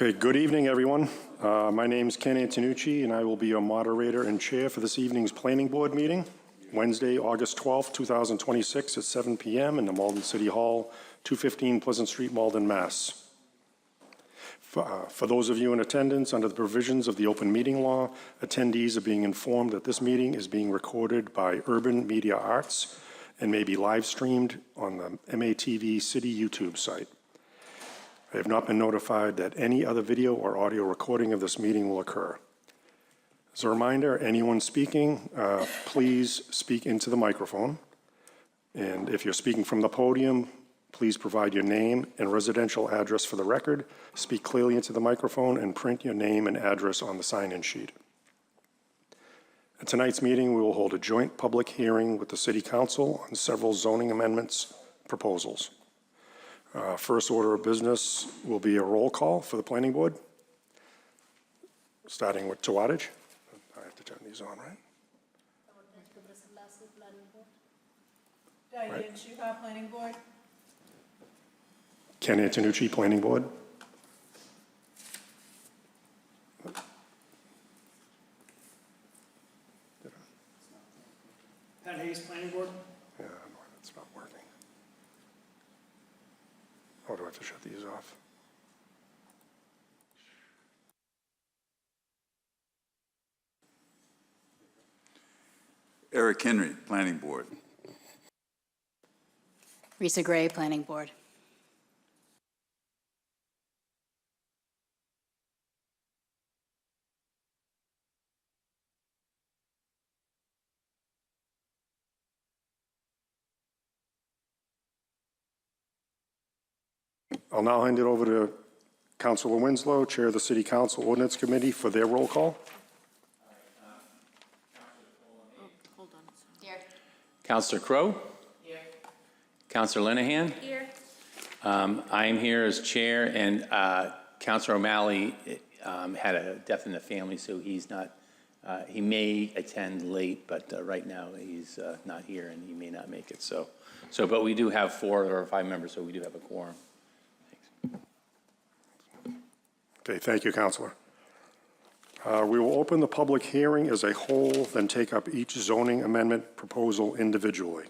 Okay, good evening, everyone. My name is Ken Antonucci, and I will be your moderator and chair for this evening's Planning Board meeting, Wednesday, August 12th, 2026 at 7 p.m. in the Malden City Hall, 215 Pleasant Street, Malden, Mass. For those of you in attendance, under the provisions of the open meeting law, attendees are being informed that this meeting is being recorded by Urban Media Arts and may be live streamed on the MATV City YouTube site. I have not been notified that any other video or audio recording of this meeting will occur. As a reminder, anyone speaking, please speak into the microphone. And if you're speaking from the podium, please provide your name and residential address for the record, speak clearly into the microphone, and print your name and address on the sign-in sheet. At tonight's meeting, we will hold a joint public hearing with the City Council on several zoning amendments proposals. First order of business will be a roll call for the Planning Board, starting with Tawadage. I have to turn these on, right? Diane Shuha, Planning Board. Ken Antonucci, Planning Board. Pat Hayes, Planning Board. Yeah, that's not working. Oh, do I have to shut these off? Eric Henry, Planning Board. Risa Gray, Planning Board. I'll now hand it over to Councilor Winslow, Chair of the City Council Ordinance Committee, for their roll call. Hold on. Here. Councillor Crowe? Here. Councillor Linehan? Here. I am here as chair, and Councillor O'Malley had a death in the family, so he's not, he may attend late, but right now he's not here and he may not make it. But we do have 4 or 5 members, so we do have a quorum. Okay, thank you, Councilor. We will open the public hearing as a whole, then take up each zoning amendment proposal individually.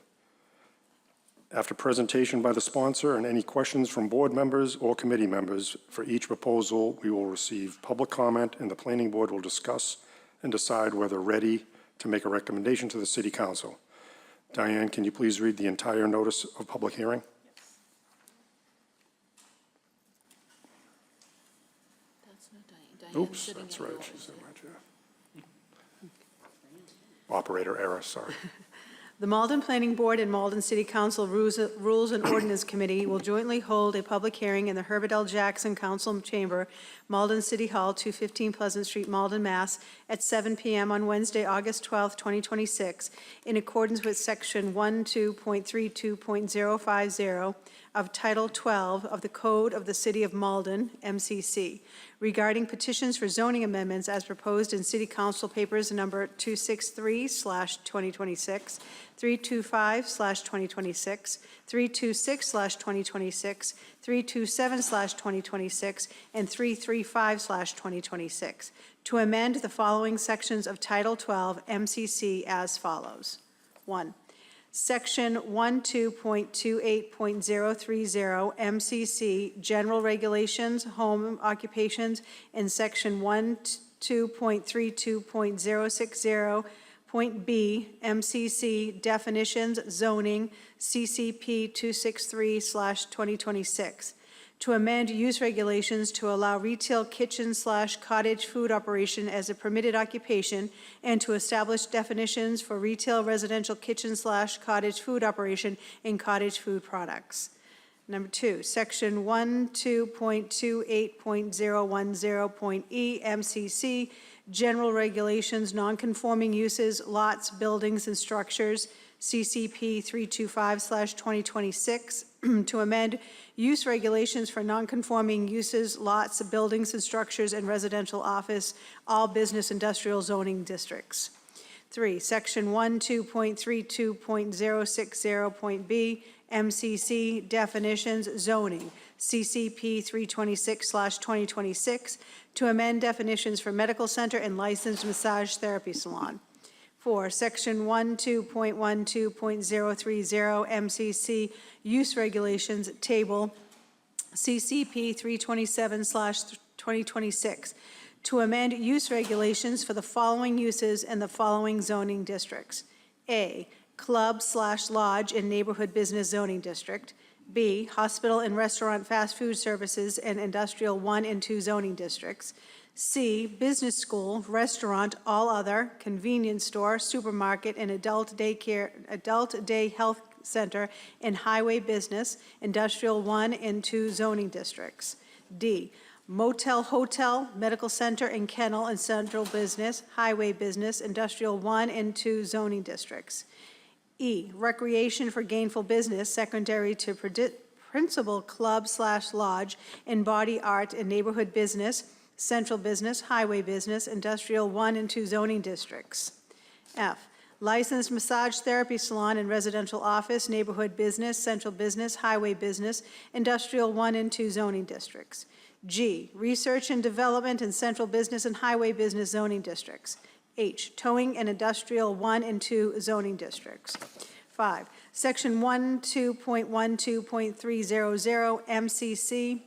After presentation by the sponsor and any questions from board members or committee members for each proposal, we will receive public comment and the Planning Board will discuss and decide whether ready to make a recommendation to the City Council. Diane, can you please read the entire notice of public hearing? Oops, that's right. She's in my chair. Operator error, sorry. The Malden Planning Board and Malden City Council Rules and Ordinance Committee will jointly hold a public hearing in the Herbert L. Jackson Council Chamber, Malden City Hall, 215 Pleasant Street, Malden, Mass. At 7 p.m. on Wednesday, August 12, 2026, in accordance with Section 12.32.050 of Title 12 of the Code of the City of Malden, MCC, regarding petitions for zoning amendments as proposed in City Council Papers number 263/2026, 325/2026, 326/2026, 327/2026, and 335/2026, to amend the following sections of Title 12 MCC as follows. 1. Section 12.28.030 MCC General Regulations, Home Occupations, and Section 12.32.060 Point B, MCC Definitions, Zoning, CCP 263/2026, to amend use regulations to allow retail kitchen/cottage food operation as a permitted occupation and to establish definitions for retail residential kitchen/cottage food operation and cottage food products. Number 2, Section 12.28.010.E MCC General Regulations, Nonconforming Uses, Lots, Buildings, and Structures, CCP 325/2026, to amend use regulations for nonconforming uses, lots, buildings, and structures in residential office, all business industrial zoning districts. 3, Section 12.32.060.b, MCC definitions zoning, CCP 326/2026, to amend definitions for medical center and licensed massage therapy salon. 4, Section 12.12.030 MCC use regulations, table CCP 327/2026, to amend use regulations for the following uses in the following zoning districts. A, club/lodge in neighborhood business zoning district. B, hospital and restaurant fast food services in industrial 1 and 2 zoning districts. C, business school, restaurant, all other, convenience store, supermarket, and adult day health center in highway business, industrial 1 and 2 zoning districts. D, motel, hotel, medical center, and kennel in central business, highway business, industrial 1 and 2 zoning districts. E, recreation for gainful business, secondary to principal club/lodge in body art and neighborhood business, central business, highway business, industrial 1 and 2 zoning districts. F, licensed massage therapy salon and residential office, neighborhood business, central business, highway business, industrial 1 and 2 zoning districts. G, research and development in central business and highway business zoning districts. H, towing and industrial 1 and 2 zoning districts. 5, Section 12.12.300 MCC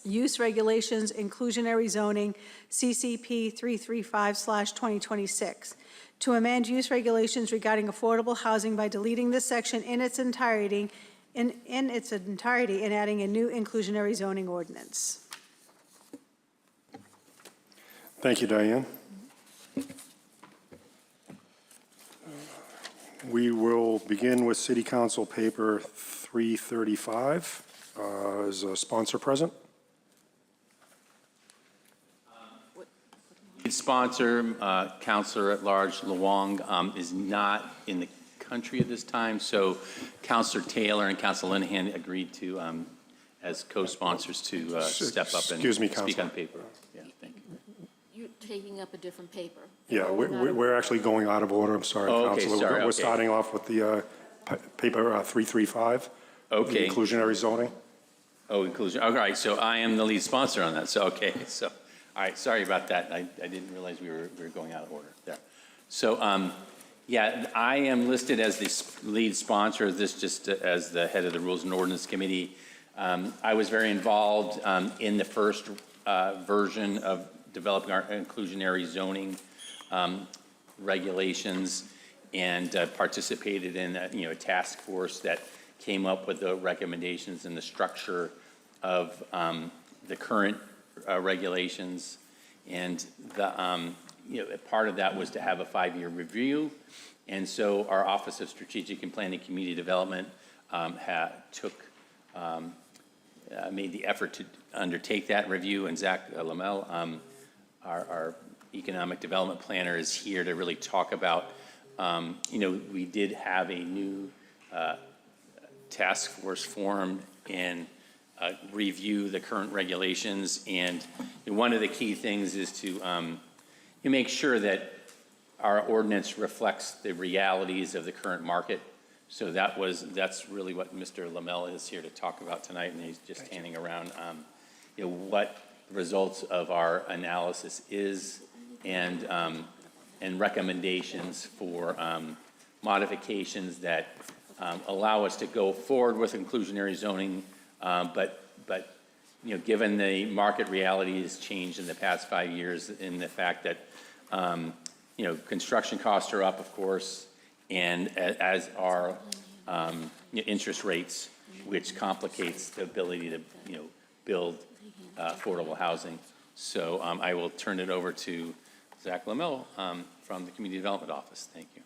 use regulations, inclusionary zoning, CCP 335/2026, to amend use regulations regarding affordable housing by deleting this section in its entirety and adding a new inclusionary zoning ordinance. Thank you, Diane. We will begin with City Council Paper 335. Is a sponsor present? Lead sponsor, Councilor at Large Luong, is not in the country at this time, so Councilor Taylor and Councilor Linehan agreed to, as co-sponsors, to step up and Excuse me, speak Councilor. on paper. Yeah, thank you. You're taking up a different paper. Yeah, we're actually going out of order. I'm sorry, Oh, okay, Councilor. sorry, We're okay. starting off with the paper 335. Okay. The inclusionary zoning. Oh, inclusion, all right, so I am the lead sponsor on that, so, okay, so, all right, sorry about that, I didn't realize we were going out of order there. So, yeah, I am listed as the lead sponsor of this, just as the head of the Rules and Ordinance Committee. I was very involved in the first version of developing our inclusionary zoning regulations, and participated in a task force that came up with the recommendations and the structure of the current regulations. And the part of that was to have a 5-year review. And so our Office of Strategic and Planning Community Development made the effort to undertake that review. And Zach Lamel, our economic development planner, is here to really talk about, we did have a new task force formed and review the current regulations. And one of the key things is to make sure that our ordinance reflects the realities of the current market. So that's really what Mr. Lamel is here to talk about tonight, and he's just handing around what the results of our analysis is, and recommendations for modifications that allow us to go forward with inclusionary zoning, but given the market reality has changed in the past 5 years, in the fact that construction costs are up, of course, and as are interest rates, which complicates the ability to build affordable housing. So I will turn it over to Zach Lamel from the Community Development Office. Thank you.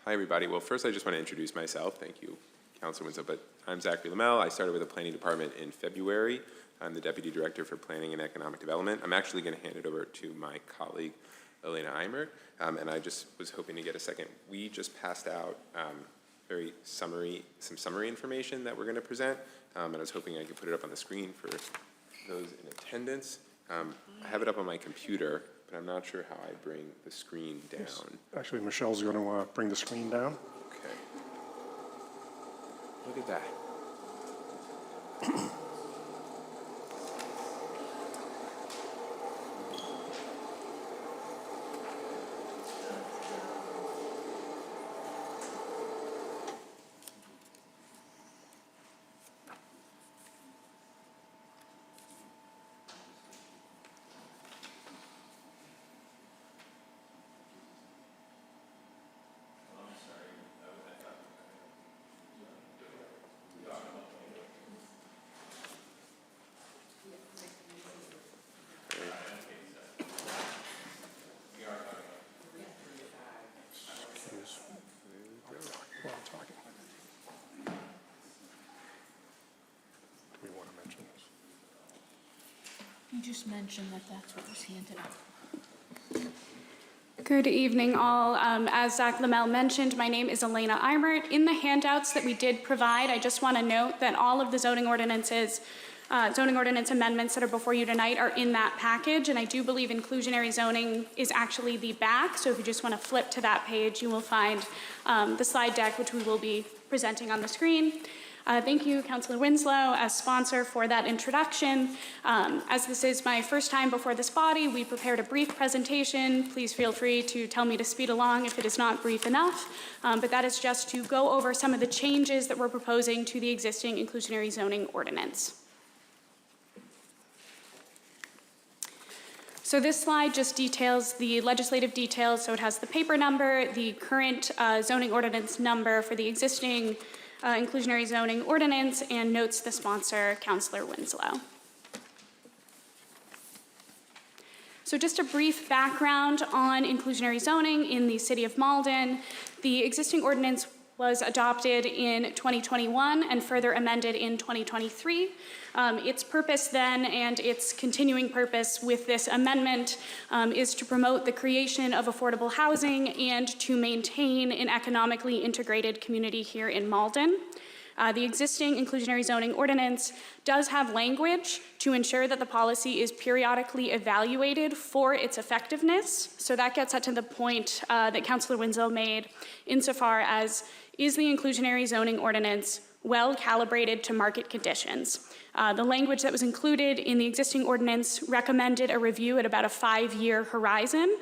Hi, everybody. Well, first, I just want to introduce myself. Thank you, Councilman. But I'm Zachary Lamel. I started with the Planning Department in February. I'm the Deputy Director for Planning and Economic Development. I'm actually going to hand it over to my colleague, Elena Eimer, and I just was hoping to get a second. We just passed out some summary information that we're going to present, and I was hoping I could put it up on the screen for those in attendance. I have it up on my computer, but I'm not sure how I bring the screen down. Actually, Michelle's going to bring the screen down. Okay. Look at that. While I'm talking. Do we want to mention this? You just mentioned that that's what was handed out. Good evening, all. As Zach Lamel mentioned, my name is Elena Eimert. In the handouts that we did provide, I just want to note that all of the zoning ordinance amendments that are before you tonight are in that package, and I do believe inclusionary zoning is actually the back, so if you just want to flip to that page, you will find the slide deck, which we will be presenting on the screen. Thank you, Councilor Winslow, as sponsor, for that introduction. As this is my first time before this body, we prepared a brief presentation. Please feel free to tell me to speed along if it is not brief enough, but that is just to go over some of the changes that we're proposing to the existing inclusionary zoning ordinance. So this slide just details the legislative details, so it has the paper number, the current zoning ordinance number for the existing inclusionary zoning ordinance, and notes the sponsor, Councilor Winslow. So just a brief background on inclusionary zoning in the city of Malden. The existing ordinance was adopted in 2021 and further amended in 2023. Its purpose then and its continuing purpose with this amendment is to promote the creation of affordable housing and to maintain an economically integrated community here in Malden. The existing inclusionary zoning ordinance does have language to ensure that the policy is periodically evaluated for its effectiveness. So that gets at to the point that Councilor Winslow made insofar as, is the inclusionary zoning ordinance well calibrated to market conditions? The language that was included in the existing ordinance recommended a review at about a 5-year horizon,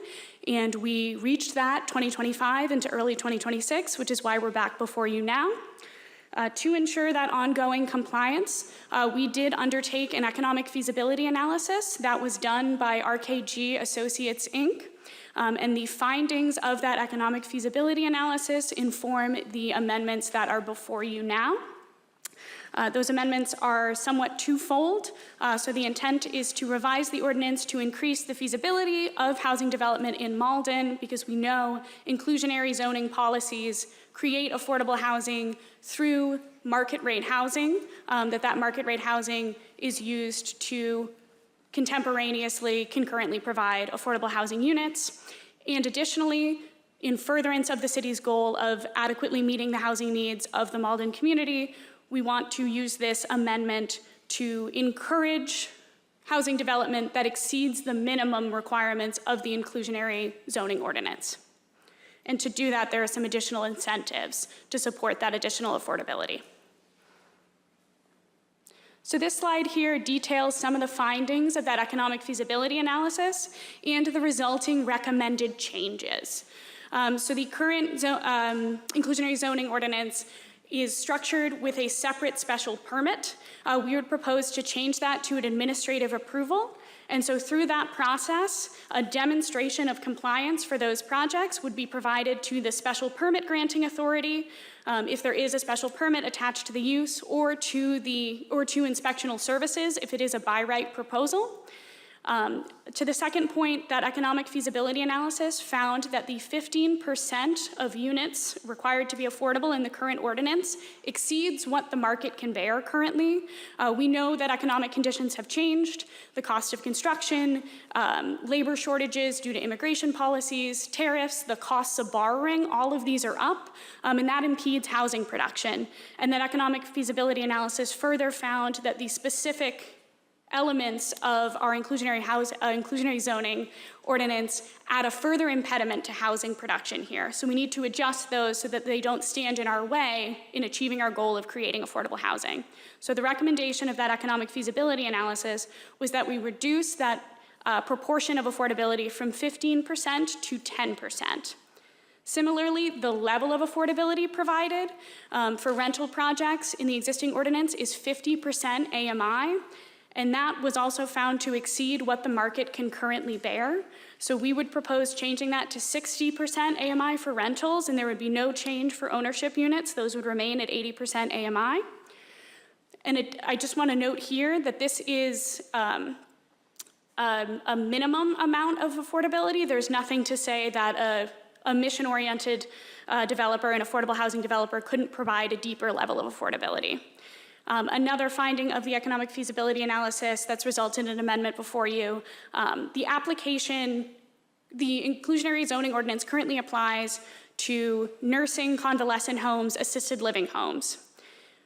and we reached that 2025 into early 2026, which is why we're back before you now. To ensure that ongoing compliance, we did undertake an economic feasibility analysis that was done by RKG Associates, Inc., and the findings of that economic feasibility analysis inform the amendments that are before you now. Those amendments are somewhat twofold. So the intent is to revise the ordinance to increase the feasibility of housing development in Malden, because we know inclusionary zoning policies create affordable housing through market rate housing, that market rate housing is used to concurrently provide affordable housing units. And additionally, in furtherance of the city's goal of adequately meeting the housing needs of the Malden community, we want to use this amendment to encourage housing development that exceeds the minimum requirements of the inclusionary zoning ordinance. And to do that, there are some additional incentives to support that additional affordability. So this slide here details some of the findings of that economic feasibility analysis and the resulting recommended changes. So the current inclusionary zoning ordinance is structured with a separate special permit. We would propose to change that to an administrative approval. And so through that process, a demonstration of compliance for those projects would be provided to the special permit granting authority, if there is a special permit attached to the use, or to inspectional services if it is a by right proposal. To the second point, that economic feasibility analysis found that the 15% of units required to be affordable in the current ordinance exceeds what the market can bear currently. We know that economic conditions have changed, the cost of construction, labor shortages due to immigration policies, tariffs, the costs of borrowing, all of these are up, and that impedes housing production. And that economic feasibility analysis further found that the specific elements of our inclusionary zoning ordinance add a further impediment to housing production here. So we need to adjust those so that they don't stand in our way in achieving our goal of creating affordable housing. So the recommendation of that economic feasibility analysis was that we reduce that proportion of affordability from 15% to 10%. Similarly, the level of affordability provided for rental projects in the existing ordinance is 50% AMI, and that was also found to exceed what the market can currently bear. So we would propose changing that to 60% AMI for rentals, and there would be no change for ownership units. Those would remain at 80% AMI. And I just want to note here that this is a minimum amount of affordability. There's nothing to say that a mission-oriented developer, an affordable housing developer, couldn't provide a deeper level of affordability. Another finding of the economic feasibility analysis that's resulted in an amendment before you, the inclusionary zoning ordinance currently applies to nursing, convalescent homes, assisted living homes.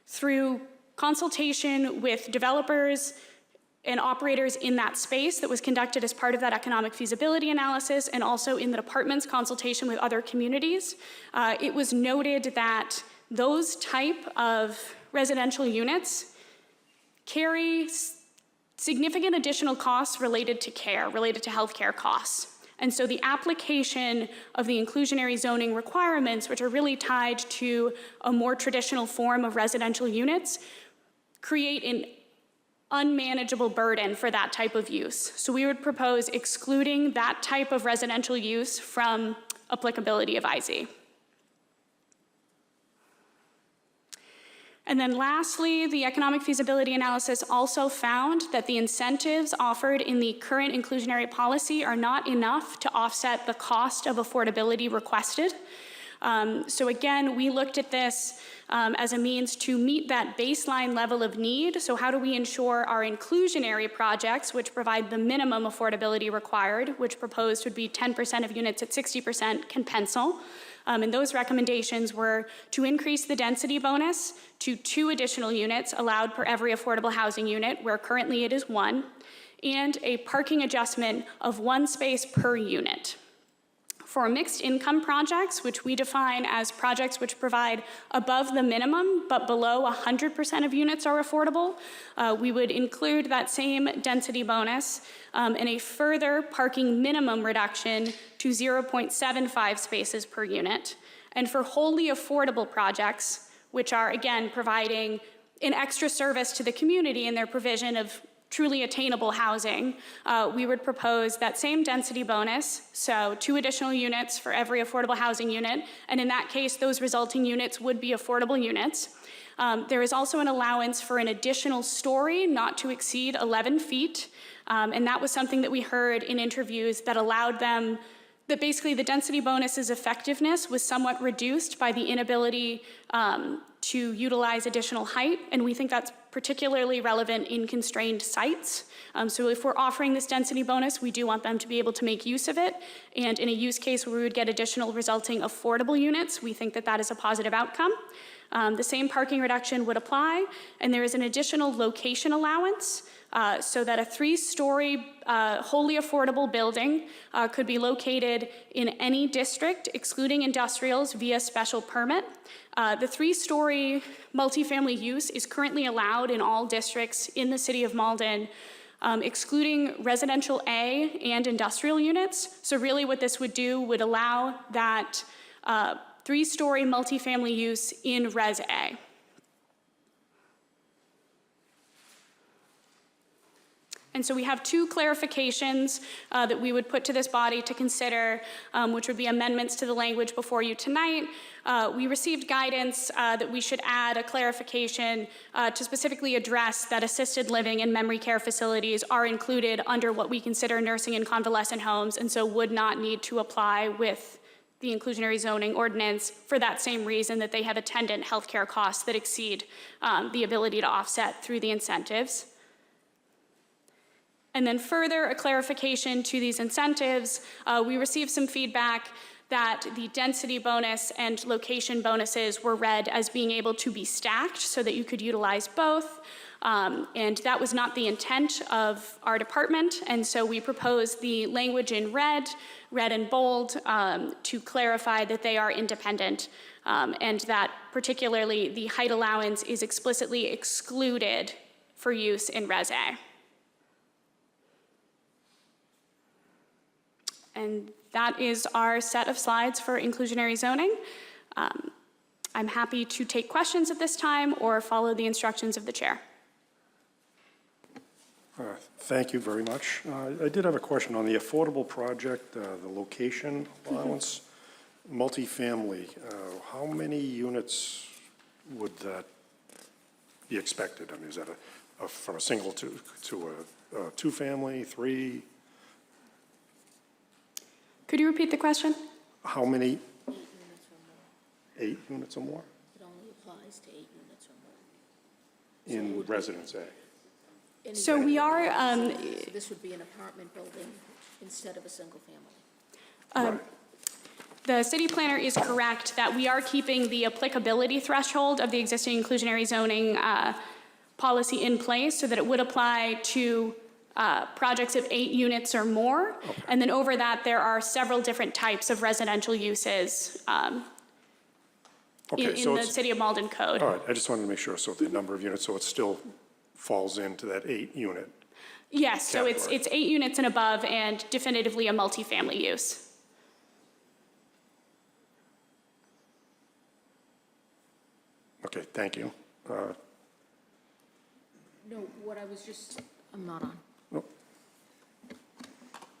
Through consultation with developers and operators in that space that was conducted as part of that economic feasibility analysis, and also in the department's consultation with other communities, it was noted that those type of residential units carry significant additional costs related to care, related to healthcare costs. And so the application of the inclusionary zoning requirements, which are really tied to a more traditional form of residential units, create an unmanageable burden for that type of use. So we would propose excluding that type of residential use from applicability of IZ. And then lastly, the economic feasibility analysis also found that the incentives offered in the current inclusionary policy are not enough to offset the cost of affordability requested. So again, we looked at this as a means to meet that baseline level of need. So how do we ensure our inclusionary projects, which provide the minimum affordability required, which proposed would be 10% of units at 60%, can pencil? And those recommendations were to increase the density bonus to 2 additional units allowed per every affordable housing unit, where currently it is 1, and a parking adjustment of 1 space per unit. For mixed income projects, which we define as projects which provide above the minimum but below 100% of units are affordable, we would include that same density bonus and a further parking minimum reduction to 0.75 spaces per unit. And for wholly affordable projects, which are again providing an extra service to the community in their provision of truly attainable housing, we would propose that same density bonus, so 2 additional units for every affordable housing unit, and in that case, those resulting units would be affordable units. There is also an allowance for an additional story not to exceed 11 feet, and that was something that we heard in interviews that allowed them, that basically the density bonus's effectiveness was somewhat reduced by the inability to utilize additional height, and we think that's particularly relevant in constrained sites. So if we're offering this density bonus, we do want them to be able to make use of it, and in a use case where we would get additional resulting affordable units, we think that that is a positive outcome. The same parking reduction would apply, and there is an additional location allowance so that a 3-story wholly affordable building could be located in any district, excluding industrials, via special permit. The 3-story multifamily use is currently allowed in all districts in the city of Malden, excluding residential A and industrial units. So really what this would do would allow that 3-story multifamily use in Res A. And so we have 2 clarifications that we would put to this body to consider, which would be amendments to the language before you tonight. We received guidance that we should add a clarification to specifically address that assisted living and memory care facilities are included under what we consider nursing and convalescent homes, and so would not need to apply with the inclusionary zoning ordinance for that same reason, that they have attendant healthcare costs that exceed the ability to offset through the incentives. And then further, a clarification to these incentives, we received some feedback that the density bonus and location bonuses were read as being able to be stacked so that you could utilize both. And that was not the intent of our department, and so we proposed the language in red and bold, to clarify that they are independent, and that particularly the height allowance is explicitly excluded for use in Res A. And that is our set of slides for inclusionary zoning. I'm happy to take questions at this time or follow the instructions of the chair. Thank you very much. I did have a question on the affordable project, the location allowance, multifamily. How many units would that be expected? I mean, is that from a single to a two-family, three? Could you repeat the question? How many? 8 units or more. 8 units or more? It only applies to 8 units or more. In Residence A? So we are, So this would be an apartment building instead of a single family. Right. the city planner is correct that we are keeping the applicability threshold of the existing inclusionary zoning policy in place so that it would apply to projects of 8 units or more. Okay. And then over that, there are several different types of residential uses Okay, in so the it's, City of Malden code. all right, I just wanted to make sure, so the number of units, so it still falls into that 8 unit. Yes, so Category. it's 8 units and above and definitively a multifamily use. Okay, thank you. No, what I was just, I'm not on. Nope.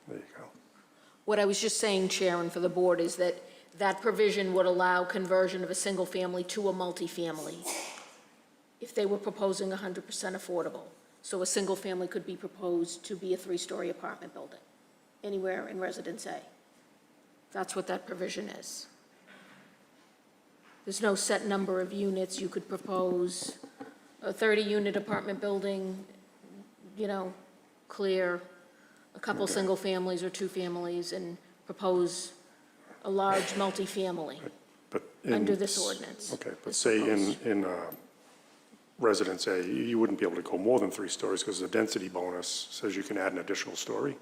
There you go. What I was just saying, Chair, and for the board, is that that provision would allow conversion of a single family to a multifamily if they were proposing 100% affordable. So a single family could be proposed to be a 3-story apartment building anywhere in Residence A. That's what that provision is. There's no set number of units. You could propose a 30-unit apartment building, you know, clear a couple single families or 2 families, and propose a large multifamily But in- under this ordinance. Okay, but This say proposed. in Residence A, you wouldn't be able to go more than 3 stories because the density bonus says you can add an additional story.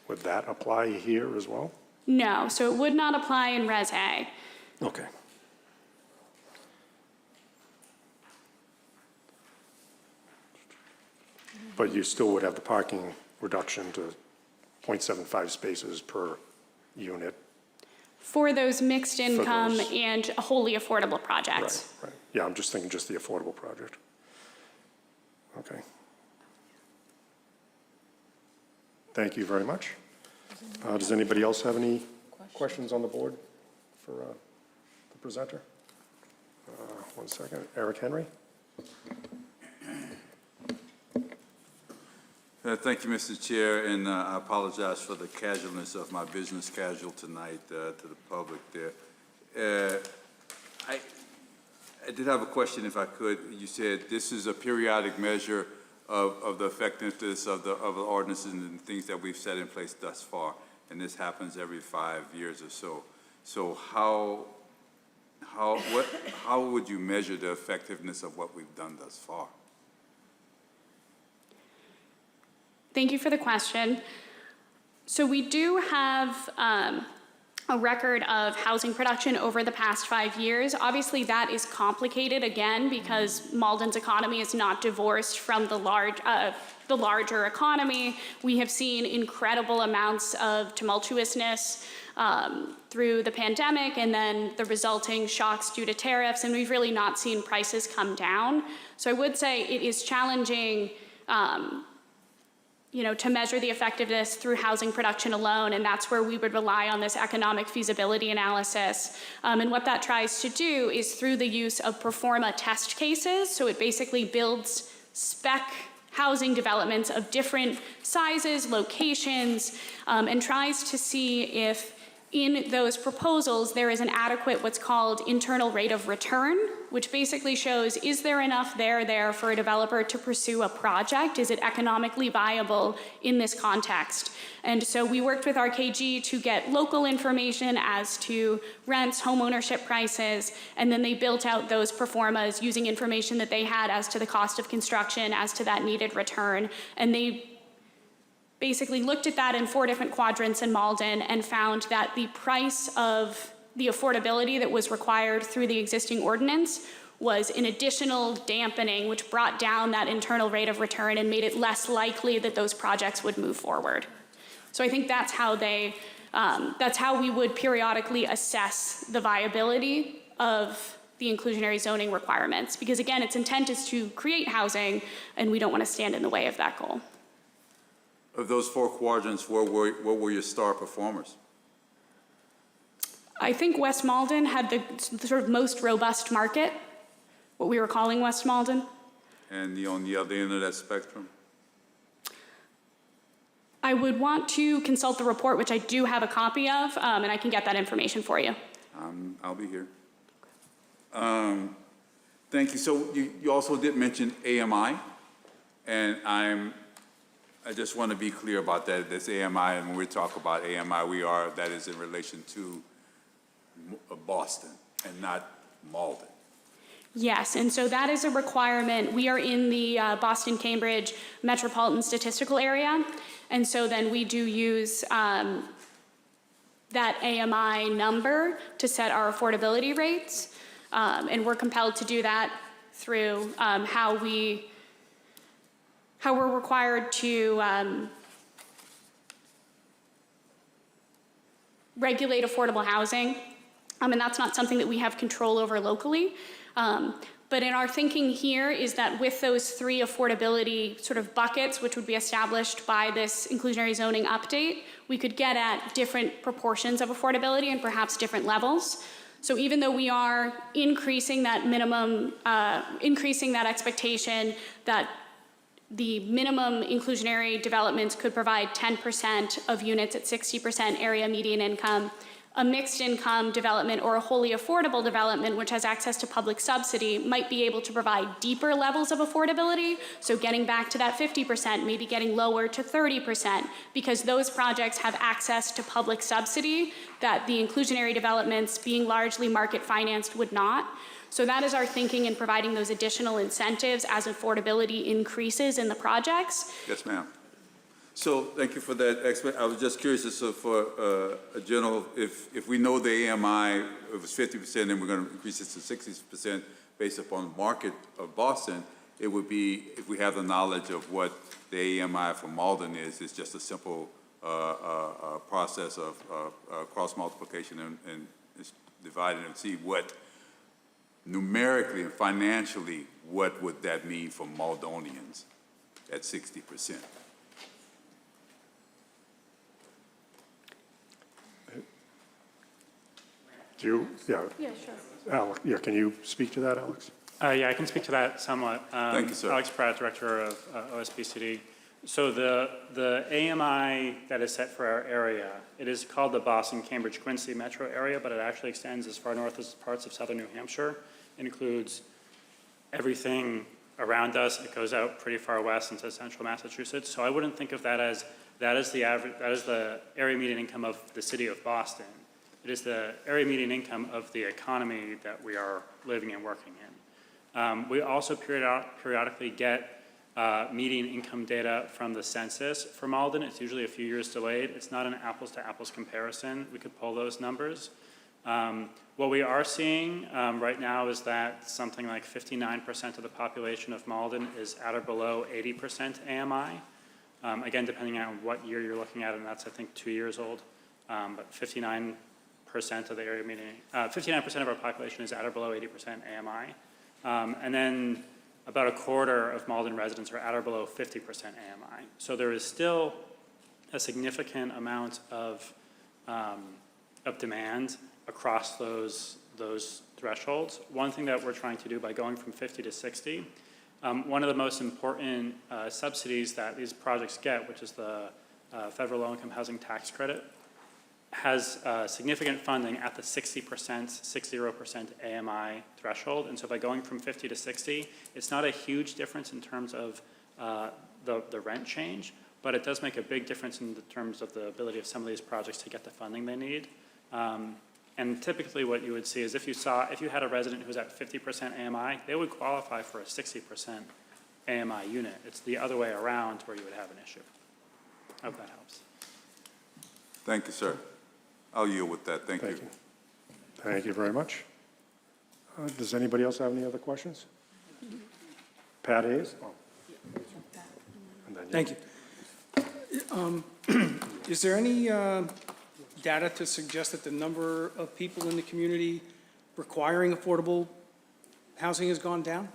Would that apply here as well? No, so it would not apply in Res A. Okay. But you still would have the parking reduction to 0.75 spaces per unit. For those mixed income those. and wholly affordable projects. Right. Yeah, I'm just thinking just the affordable project. Okay. Thank you very much. Does anybody else have any questions on the board for the presenter? One second. Eric Henry? Thank you, Mr. Chair, and I apologize for the casualness of my business casual tonight to the public there. I did have a question, if I could. You said this is a periodic measure of the effectiveness of the ordinances and things that we've set in place thus far, and this happens every 5 years or so. So how would you measure the effectiveness of what we've done thus far? Thank you for the question. So we do have a record of housing production over the past 5 years. Obviously, that is complicated, again, because Malden's economy is not divorced from the larger economy. We have seen incredible amounts of tumultuousness through the pandemic and then the resulting shocks due to tariffs, and we've really not seen prices come down. So I would say it is challenging to measure the effectiveness through housing production alone, and that's where we would rely on this economic feasibility analysis. And what that tries to do is through the use of pro forma test cases, so it basically builds spec housing developments of different sizes, locations, and tries to see if in those proposals, there is an adequate what's called internal rate of return, which basically shows, is there enough there for a developer to pursue a project? Is it economically viable in this context? And so we worked with RKG to get local information as to rents, home ownership prices, and then they built out those performas using information that they had as to the cost of construction, as to that needed return. And they basically looked at that in 4 different quadrants in Malden and found that the price of the affordability that was required through the existing ordinance was an additional dampening, which brought down that internal rate of return and made it less likely that those projects would move forward. So I think that's how that's how we would periodically assess the viability of the inclusionary zoning requirements. Because again, its intent is to create housing, and we don't want to stand in the way of that goal. Of those 4 quadrants, what were your star performers? I think West Malden had the sort of most robust market, what we were calling West Malden. And on the other end of that spectrum? I would want to consult the report, which I do have a copy of, and I can get that information for you. I'll be here. Thank you. So you also did mention AMI, and I just want to be clear about that. This AMI, and when we talk about AMI, that is in relation to Boston and not Malden. Yes, and so that is a requirement. We are in the Boston-Cambridge metropolitan statistical area, and so then we do use that AMI number to set our affordability rates, and we're compelled to do that through how we're required to regulate affordable housing, and that's not something that we have control over locally. But in our thinking here is that with those 3 affordability sort of buckets, which would be established by this inclusionary zoning update, we could get at different proportions of affordability and perhaps different levels. So even though we are increasing that minimum, increasing that expectation that the minimum inclusionary developments could provide 10% of units at 60% area median income, a mixed income development or a wholly affordable development which has access to public subsidy might be able to provide deeper levels of affordability, so getting back to that 50%, maybe getting lower to 30%, because those projects have access to public subsidy that the inclusionary developments, being largely market financed, would not. So that is our thinking in providing those additional incentives as affordability increases in the projects. Yes, ma'am. So thank you for that. I was just curious, so for a general, if we know the AMI, it was 50%, and we're going to increase it to 60% based upon the market of Boston, it would be, if we have the knowledge of what the AMI for Malden is, it's just a simple process of cross multiplication and dividing and see what numerically and financially, what would that mean for Maldonians at 60%? Yeah, sure. Alex, can you speak to that, Alex? Yeah, I can speak to that somewhat. Thank you, sir. Alex Pratt, Director of OSBCD. So the AMI that is set for our area, it is called the Boston-Cambridge-Quincy metro area, but it actually extends as far north as parts of southern New Hampshire. It includes everything around us. It goes out pretty far west into central Massachusetts. So I wouldn't think of that as that is the area median income of the city of Boston. It is the area median income of the economy that we are living and working in. We also periodically get median income data from the census for Malden. It's usually a few years delayed. It's not an apples to apples comparison. We could pull those numbers. What we are seeing right now is that something like 59% of the population of Malden is at or below 80% AMI. Again, depending on what year you're looking at, and that's, I think, 2 years old. But 59% of the area median, 59% of our population is at or below 80% AMI. And then about a quarter of Malden residents are at or below 50% AMI. So there is still a significant amount of demand across those thresholds. One thing that we're trying to do by going from 50 to 60, one of the most important subsidies that these projects get, which is the federal low-income housing tax credit, has significant funding at the 60% AMI threshold. And so by going from 50 to 60, it's not a huge difference in terms of the rent change, but it does make a big difference in terms of the ability of some of these projects to get the funding they need. And typically what you would see is if you had a resident who was at 50% AMI, they would qualify for a 60% AMI unit. It's the other way around where you would have an issue. I hope that helps. Thank you, sir. I'll yield with that. Thank you. Thank you very much. Does anybody else have any other questions? Pat Hayes? Oh. And then Thank you. Is there any data to suggest that the number of people in the community requiring affordable housing has gone down?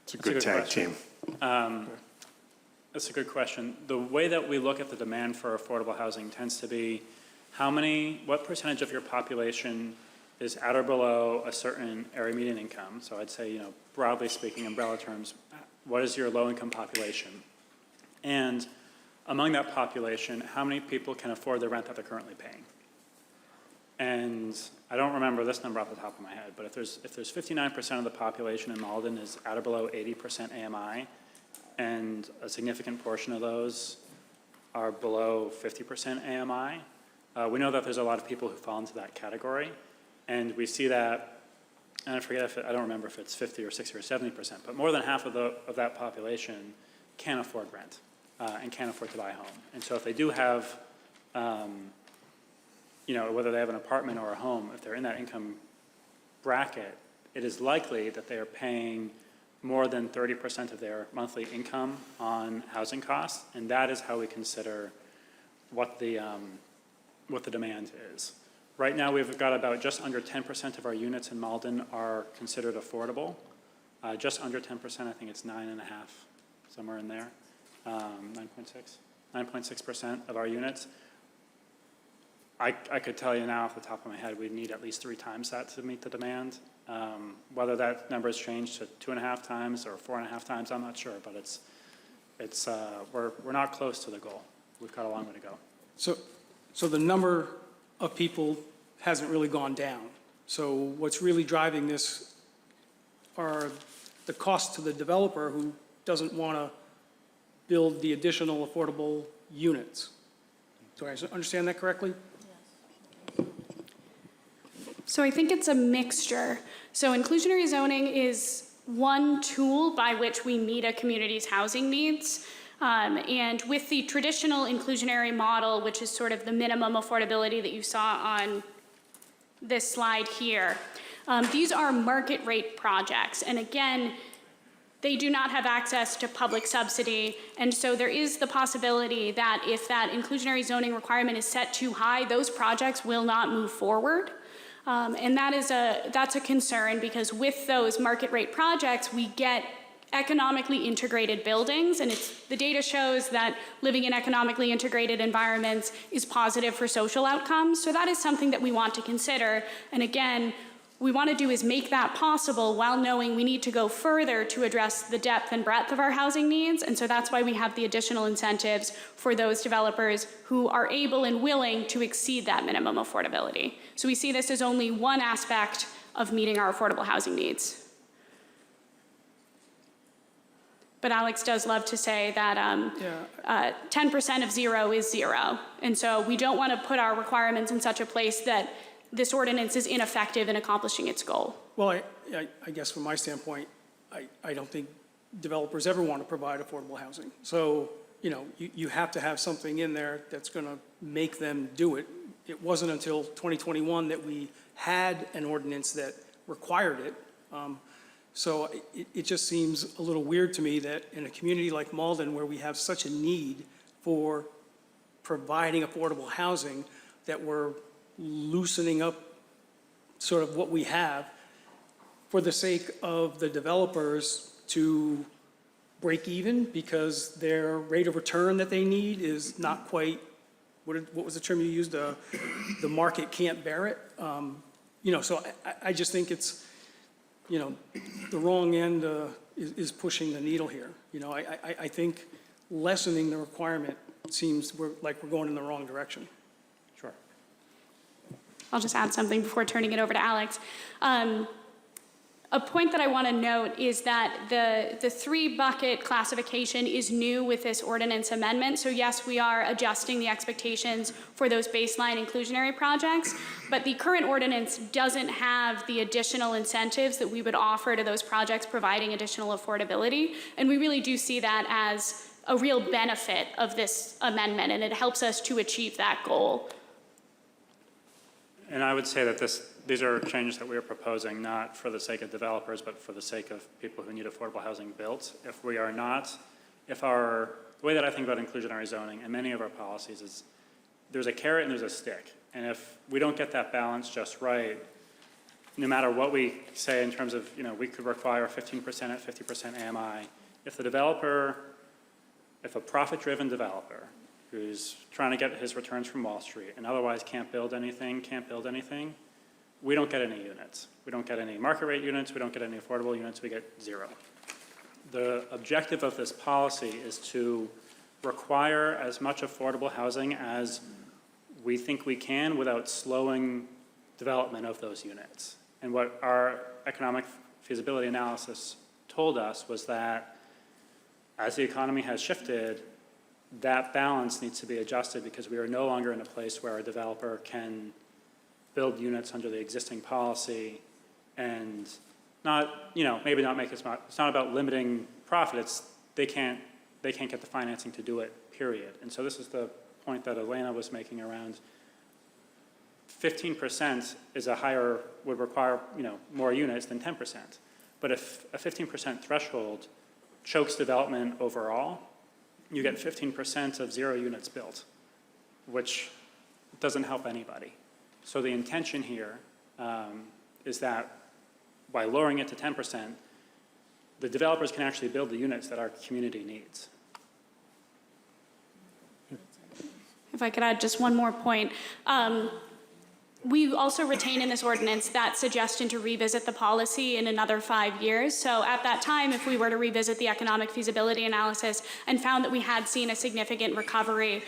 It's a good tag team. That's a good question. The way that we look at the demand for affordable housing tends to be what percentage of your population is at or below a certain area median income. So I'd say, broadly speaking, umbrella terms, what is your low-income population? And among that population, how many people can afford the rent that they're currently paying? And I don't remember this number off the top of my head, but if there's 59% of the population in Malden is at or below 80% AMI, and a significant portion of those are below 50% AMI, we know that there's a lot of people who fall into that category, and we see that, and I don't remember if it's 50 or 60 or 70%, but more than half of that population can't afford rent and can't afford to buy a home. And so if they do have whether they have an apartment or a home, if they're in that income bracket, it is likely that they are paying more than 30% of their monthly income on housing costs, and that is how we consider what the demand is. Right now, we've got about just under 10% of our units in Malden are considered affordable. Just under 10%, I think it's 9.5, somewhere in there, 9.6% of our units. I could tell you now off the top of my head, we'd need at least 3 times that to meet the demand. Whether that number has changed to 2.5 times or 4.5 times, I'm not sure, but we're not close to the goal. We've got a long way to go. So the number of people hasn't really gone down. So what's really driving this are the costs to the developer who doesn't want to build the additional affordable units. Do I understand that correctly? So I think it's a mixture. So inclusionary zoning is one tool by which we meet a community's housing needs. And with the traditional inclusionary model, which is sort of the minimum affordability that you saw on this slide here, these are market rate projects. And again, they do not have access to public subsidy. And so there is the possibility that if that inclusionary zoning requirement is set too high, those projects will not move forward. And that's a concern, because with those market rate projects, we get economically integrated buildings, and the data shows that living in economically integrated environments is positive for social outcomes. So that is something that we want to consider. And again, we want to do is make that possible while knowing we need to go further to address the depth and breadth of our housing needs. And so that's why we have the additional incentives for those developers who are able and willing to exceed that minimum affordability. So we see this as only one aspect of meeting our affordable housing needs. But Alex does love to say that 10% of zero is zero. And so we don't want to put our requirements in such a place that this ordinance is ineffective in accomplishing its goal. Well, I guess from my standpoint, I don't think developers ever want to provide affordable housing. So, you have to have something in there that's going to make them do it. It wasn't until 2021 that we had an ordinance that required it. So it just seems a little weird to me that in a community like Malden, where we have such a need for providing affordable housing, that we're loosening up sort of what we have for the sake of the developers to break even, because their rate of return that they need is not quite, what was the term you used? The market can't bear it. So I just think it's, the wrong end is pushing the needle here. You know, I think lessening the requirement seems like we're going in the wrong direction. Sure. I'll just add something before turning it over to Alex. A point that I want to note is that the three-bucket classification is new with this ordinance amendment. So yes, we are adjusting the expectations for those baseline inclusionary projects, but the current ordinance doesn't have the additional incentives that we would offer to those projects providing additional affordability. And we really do see that as a real benefit of this amendment, and it helps us to achieve that goal. And I would say that these are changes that we are proposing not for the sake of developers, but for the sake of people who need affordable housing built. The way that I think about inclusionary zoning and many of our policies is there's a carrot and there's a stick. And if we don't get that balance just right, no matter what we say in terms of, we could require 15% at 50% AMI. If a profit-driven developer who's trying to get his returns from Wall Street and otherwise can't build anything, we don't get any units. We don't get any market rate units, we don't get any affordable units, we get zero. The objective of this policy is to require as much affordable housing as we think we can without slowing development of those units. And what our economic feasibility analysis told us was that as the economy has shifted, that balance needs to be adjusted because we are no longer in a place where a developer can build units under the existing policy and maybe not make as much. It's not about limiting profit. It's they can't get the financing to do it, period. And so this is the point that Elena was making around 15% would require, more units than 10%. But if a 15% threshold chokes development overall, you get 15% of 0 units built, which doesn't help anybody. So the intention here is that by lowering it to 10%, the developers can actually build the units that our community needs. If I could add just one more point. We also retain in this ordinance that suggestion to revisit the policy in another 5 years. So at that time, if we were to revisit the economic feasibility analysis and found that we had seen a significant recovery,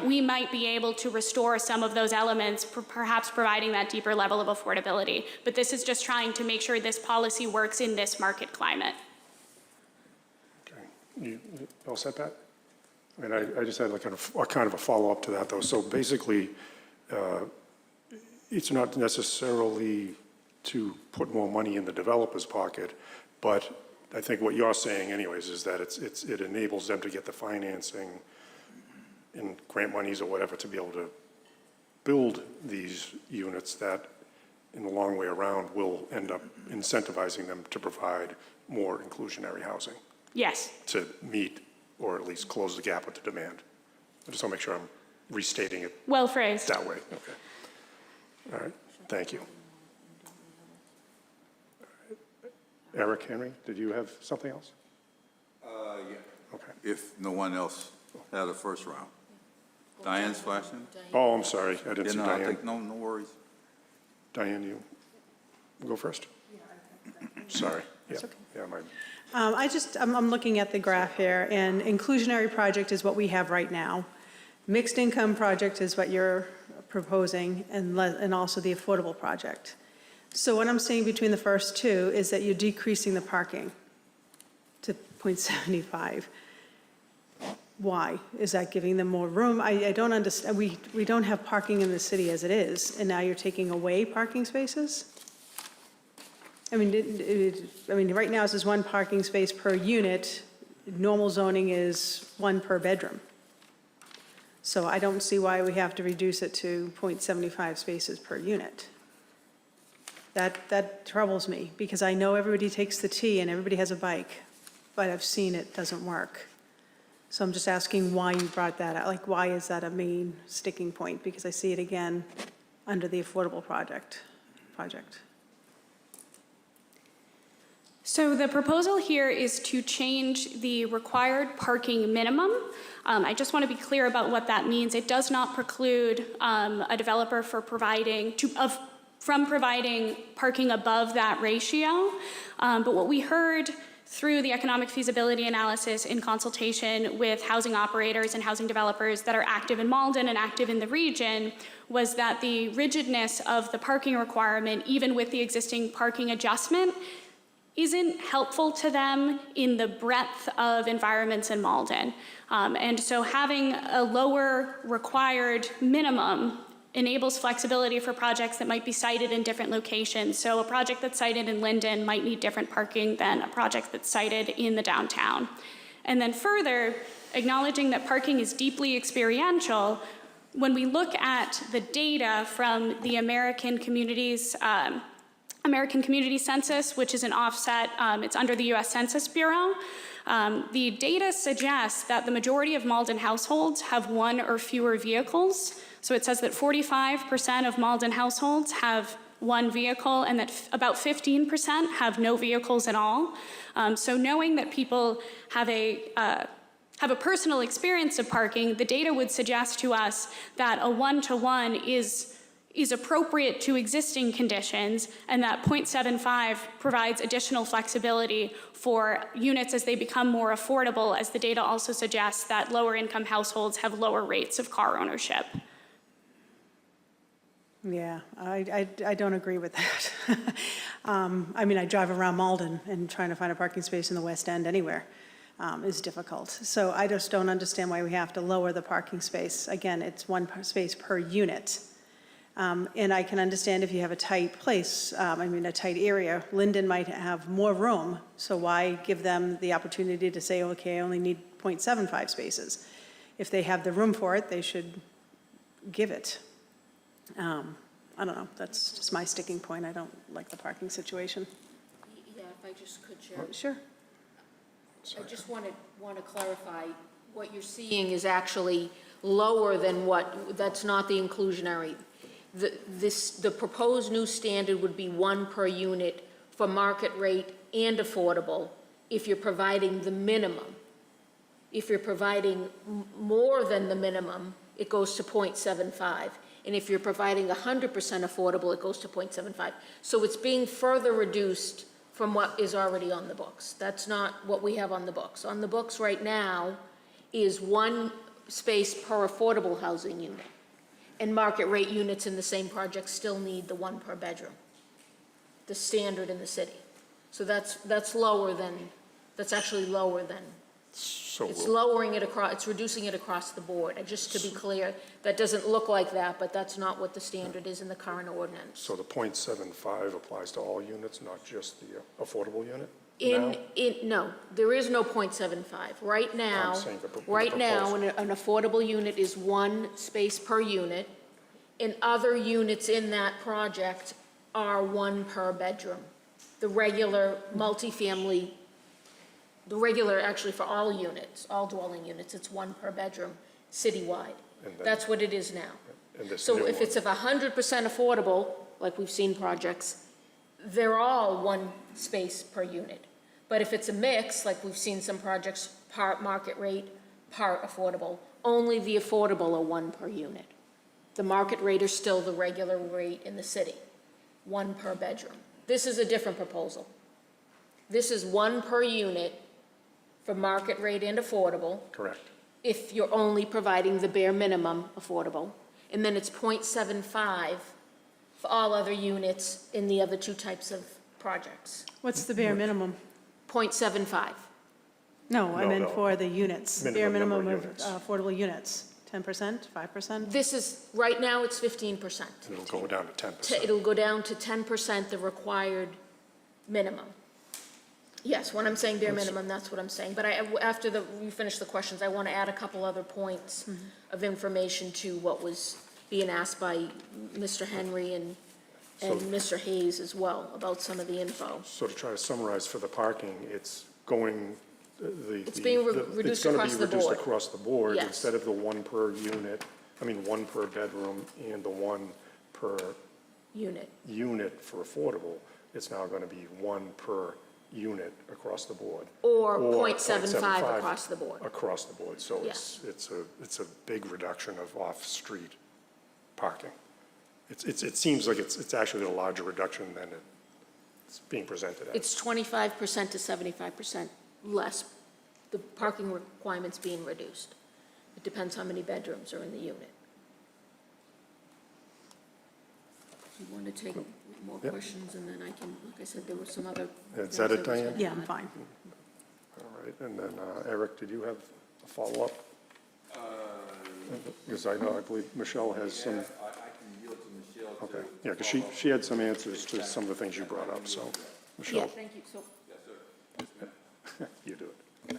we might be able to restore some of those elements, perhaps providing that deeper level of affordability. But this is just trying to make sure this policy works in this market climate. Okay. You all set that? I mean, I just had like a kind of a follow-up to that, though. So basically, it's not necessarily to put more money in the developer's pocket, but I think what you're saying anyways is that it enables them to get the financing and grant monies or whatever to be able to build these units that in the long way around will end up incentivizing them to provide more inclusionary housing. Yes. To meet or at least close the gap with the demand. I just want to make sure I'm restating it Well phrased. that way. Okay. All right, thank you. Eric, Henry, did you have something else? Yeah. Okay. If no one else had a first round. Diane's flashing? Oh, I'm sorry, I didn't see I'll Diane. take, no worries. Diane, you go first? Sorry. Yeah. okay. Yeah, my, I'm looking at the graph here, and inclusionary project is what we have right now. Mixed income project is what you're proposing, and also the affordable project. So what I'm seeing between the first two is that you're decreasing the parking to 0.75. Why? Is that giving them more room? I don't understand. We don't have parking in the city as it is, and now you're taking away parking spaces? I mean, right now it says 1 parking space per unit. Normal zoning is 1 per bedroom. So I don't see why we have to reduce it to 0.75 spaces per unit. That troubles me, because I know everybody takes the T and everybody has a bike, but I've seen it doesn't work. So I'm just asking why you brought that out. Like, why is that a main sticking point? Because I see it again under the affordable project. So the proposal here is to change the required parking minimum. I just want to be clear about what that means. It does not preclude a developer from providing parking above that ratio. But what we heard through the economic feasibility analysis in consultation with housing operators and housing developers that are active in Malden and active in the region, was that the rigidness of the parking requirement, even with the existing parking adjustment, isn't helpful to them in the breadth of environments in Malden. And so having a lower required minimum enables flexibility for projects that might be sited in different locations. So a project that's sited in Linden might need different parking than a project that's sited in the downtown. And then further, acknowledging that parking is deeply experiential, when we look at the data from the American Community Census, which is an offset, it's under the US Census Bureau, the data suggests that the majority of Malden households have one or fewer vehicles. So it says that 45% of Malden households have one vehicle and that about 15% have no vehicles at all. So knowing that people have a personal experience of parking, the data would suggest to us that a one-to-one is appropriate to existing conditions, and that 0.75 provides additional flexibility for units as they become more affordable, as the data also suggests that lower income households have lower rates of car ownership. Yeah, I don't agree with that. I mean, I drive around Malden, and trying to find a parking space in the West End anywhere is difficult. So I just don't understand why we have to lower the parking space. Again, it's one space per unit. And I can understand if you have a tight place, a tight area. Linden might have more room, so why give them the opportunity to say, okay, I only need 0.75 spaces? If they have the room for it, they should give it. I don't know, that's just my sticking point. I don't like the parking situation. Yeah, if I just could share. Sure. I just want to clarify, what you're seeing is actually lower than that's not the inclusionary. The proposed new standard would be one per unit for market rate and affordable if you're providing the minimum. If you're providing more than the minimum, it goes to 0.75. And if you're providing 100% affordable, it goes to 0.75. So it's being further reduced from what is already on the books. That's not what we have on the books. On the books right now is one space per affordable housing unit. And market rate units in the same project still need the one per bedroom, the standard in the city. So that's lower than, that's actually lower than. So It's lowering it across, it's reducing it across the board. And just to be clear, that doesn't look like that, but that's not what the standard is in the current ordinance. So the 0.75 applies to all units, not just the affordable unit? No, there is no 0.75. Right now, an affordable unit is one space per unit, and other units in that project are one per bedroom. The regular multifamily, actually for all units, all dwelling units, it's one per bedroom citywide. That's what it is now. So if it's of 100% affordable, like we've seen projects, they're all one space per unit. But if it's a mix, like we've seen some projects, part market rate, part affordable, only the affordable are one per unit. The market rate is still the regular rate in the city, one per bedroom. This is a different proposal. This is one per unit for market rate and affordable. Correct. If you're only providing the bare minimum affordable. And then it's 0.75 for all other units in the other two types of projects. What's the bare minimum? 0.75. No, I meant for the units. Bare minimum of units. affordable units. 10%, 5%? This is, right now it's 15%. And it'll go down to 10%. It'll go down to 10%, the required minimum. Yes, when I'm saying bare minimum, that's what I'm saying. But after we finish the questions, I want to add a couple other points of information to what was being asked by Mr. Henry and Mr. Hayes as well about some of the info. So to try to summarize for the parking, it's going, It's being reduced across the board. It's going to be reduced across the board. Yes. Instead of the one per unit, one per bedroom and the one per unit for affordable, it's now going to be one per unit across the board. Or 0.75 across the board. Across the board. So Yeah. it's a big reduction of off-street parking. It seems like it's actually a larger reduction than it it's being presented as. It's 25% to 75% less, the parking requirement's being reduced. It depends how many bedrooms are in the unit. You want to take more Yep. questions, and then I can, like I said, there were some other. Is that it, things I was Diane? gonna- Yeah, I'm fine. All right, and then Eric, did you have a follow-up? Because I believe Michelle has some, I can yield to Michelle. okay, yeah, because she had some answers to some of the things you brought up, so, Yeah, Michelle, thank you. you do it.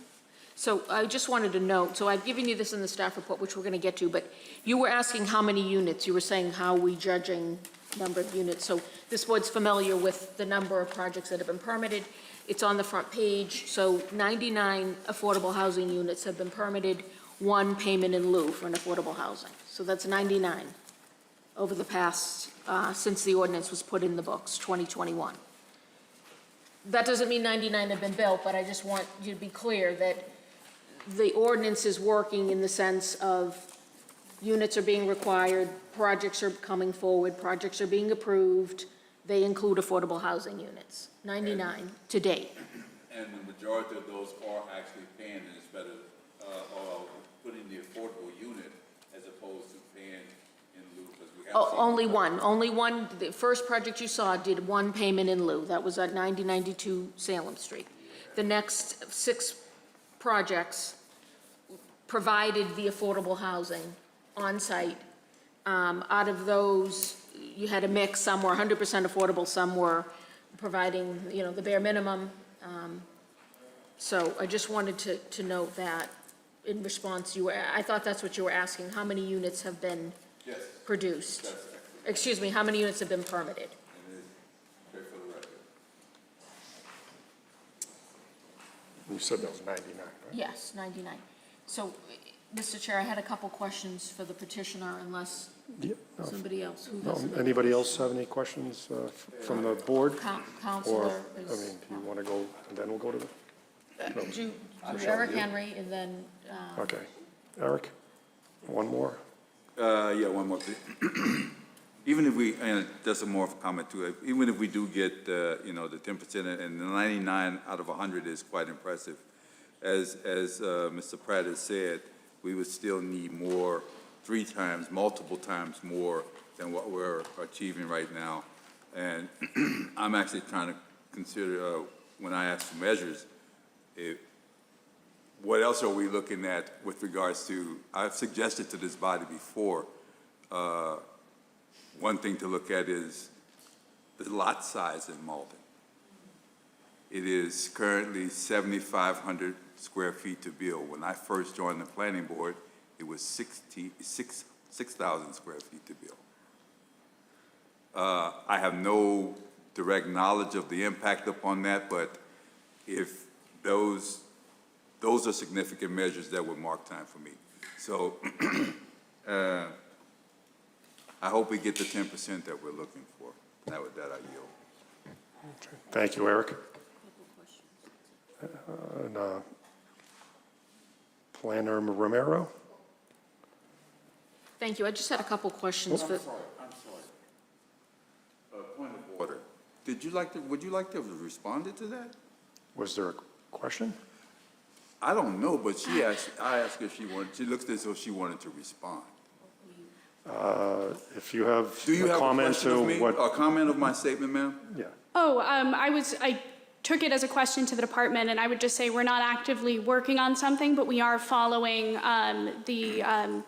So I just wanted to note, so I've given you this in the staff report, which we're going to get to, but you were asking how many units. You were saying how are we judging number of units. So this board's familiar with the number of projects that have been permitted. It's on the front page. So 99 affordable housing units have been permitted, 1 payment in lieu for an affordable housing. So that's 99 over the past, since the ordinance was put in the books, 2021. That doesn't mean 99 have been built, but I just want you to be clear that the ordinance is working in the sense of units are being required, projects are coming forward, projects are being approved. They include affordable housing units, 99 to date. And the majority of those are actually paying instead of putting the affordable unit as opposed to paying in lieu, because we have Oh, seen. only one, the first project you saw did 1 payment in lieu. That was at 9092 Salem Street. The next 6 projects provided the affordable housing on site. Out of those, you had a mix. Some were 100% affordable, some were providing, the bare minimum. So I just wanted to note that in response, I thought that's what you were asking. How many units have been Yes, produced? that's Excuse me, how many units have been permitted? great for the record. You said that was 99, right? Yes, 99. So, Mr. Chair, I had a couple questions for the petitioner, unless Yeah, no. somebody else who No, has another anybody else question. have any questions from the board? Counselor Or, I is. mean, do you want to go, and then we'll go to the, Do Michelle, Eric you? Henry, and then, okay. Eric, one more? Yeah, one more thing. Even if we, and just a more comment too, even if we do get, the 10% and the 99 out of 100 is quite impressive. As Mr. Pratt has said, we would still need more, 3 times, multiple times more than what we're achieving right now. And I'm actually trying to consider, when I ask for measures, what else are we looking at with regards to, I've suggested to this body before, one thing to look at is the lot size in Malden. It is currently 7,500 square feet to build. When I first joined the planning board, it was 6,000 square feet to build. I have no direct knowledge of the impact upon that, but if those are significant measures that would mark time for me. So I hope we get the 10% that we're looking for. That I yield. Thank you, Eric. And, Planner Romero? thank you. I just had a couple questions for, I'm sorry. Point of order. Would you like to have responded to that? Was there a question? I don't know, but I asked her if she wanted, she looks as though she wanted to respond. If you have Do you a have a comment question of to me? what, A comment of my statement, ma'am? yeah. I took it as a question to the department, and I would just say we're not actively working on something, but we are following the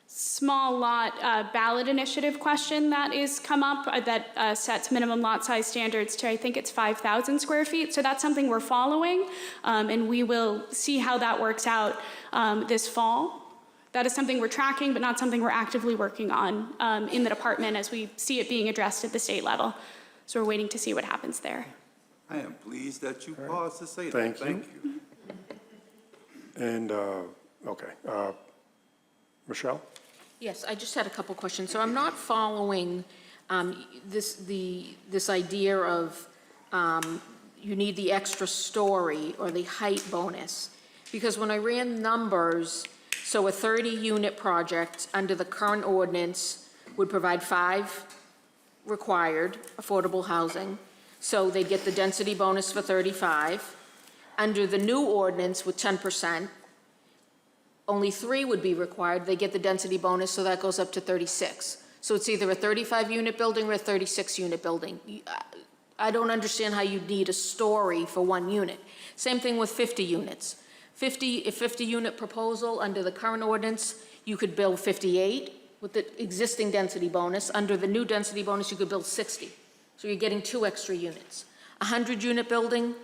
small lot ballot initiative question that is come up that sets minimum lot size standards to, I think it's 5,000 square feet. So that's something we're following, and we will see how that works out this fall. That is something we're tracking, but not something we're actively working on in the department as we see it being addressed at the state level. So we're waiting to see what happens there. I am pleased that you paused to say that. Thank you. Thank you. And, okay, Michelle? yes, I just had a couple questions. So I'm not following this idea of you need the extra story or the height bonus. Because when I ran numbers, so a 30-unit project under the current ordinance would provide 5 required affordable housing. So they get the density bonus for 35. Under the new ordinance with 10%, only 3 would be required. They get the density bonus, so that goes up to 36. So it's either a 35-unit building or a 36-unit building. I don't understand how you'd need a story for 1 unit. Same thing with 50 units. A 50-unit proposal under the current ordinance, you could build 58 with the existing density bonus. Under the new density bonus, you could build 60. So you're getting 2 extra units. A 100-unit building,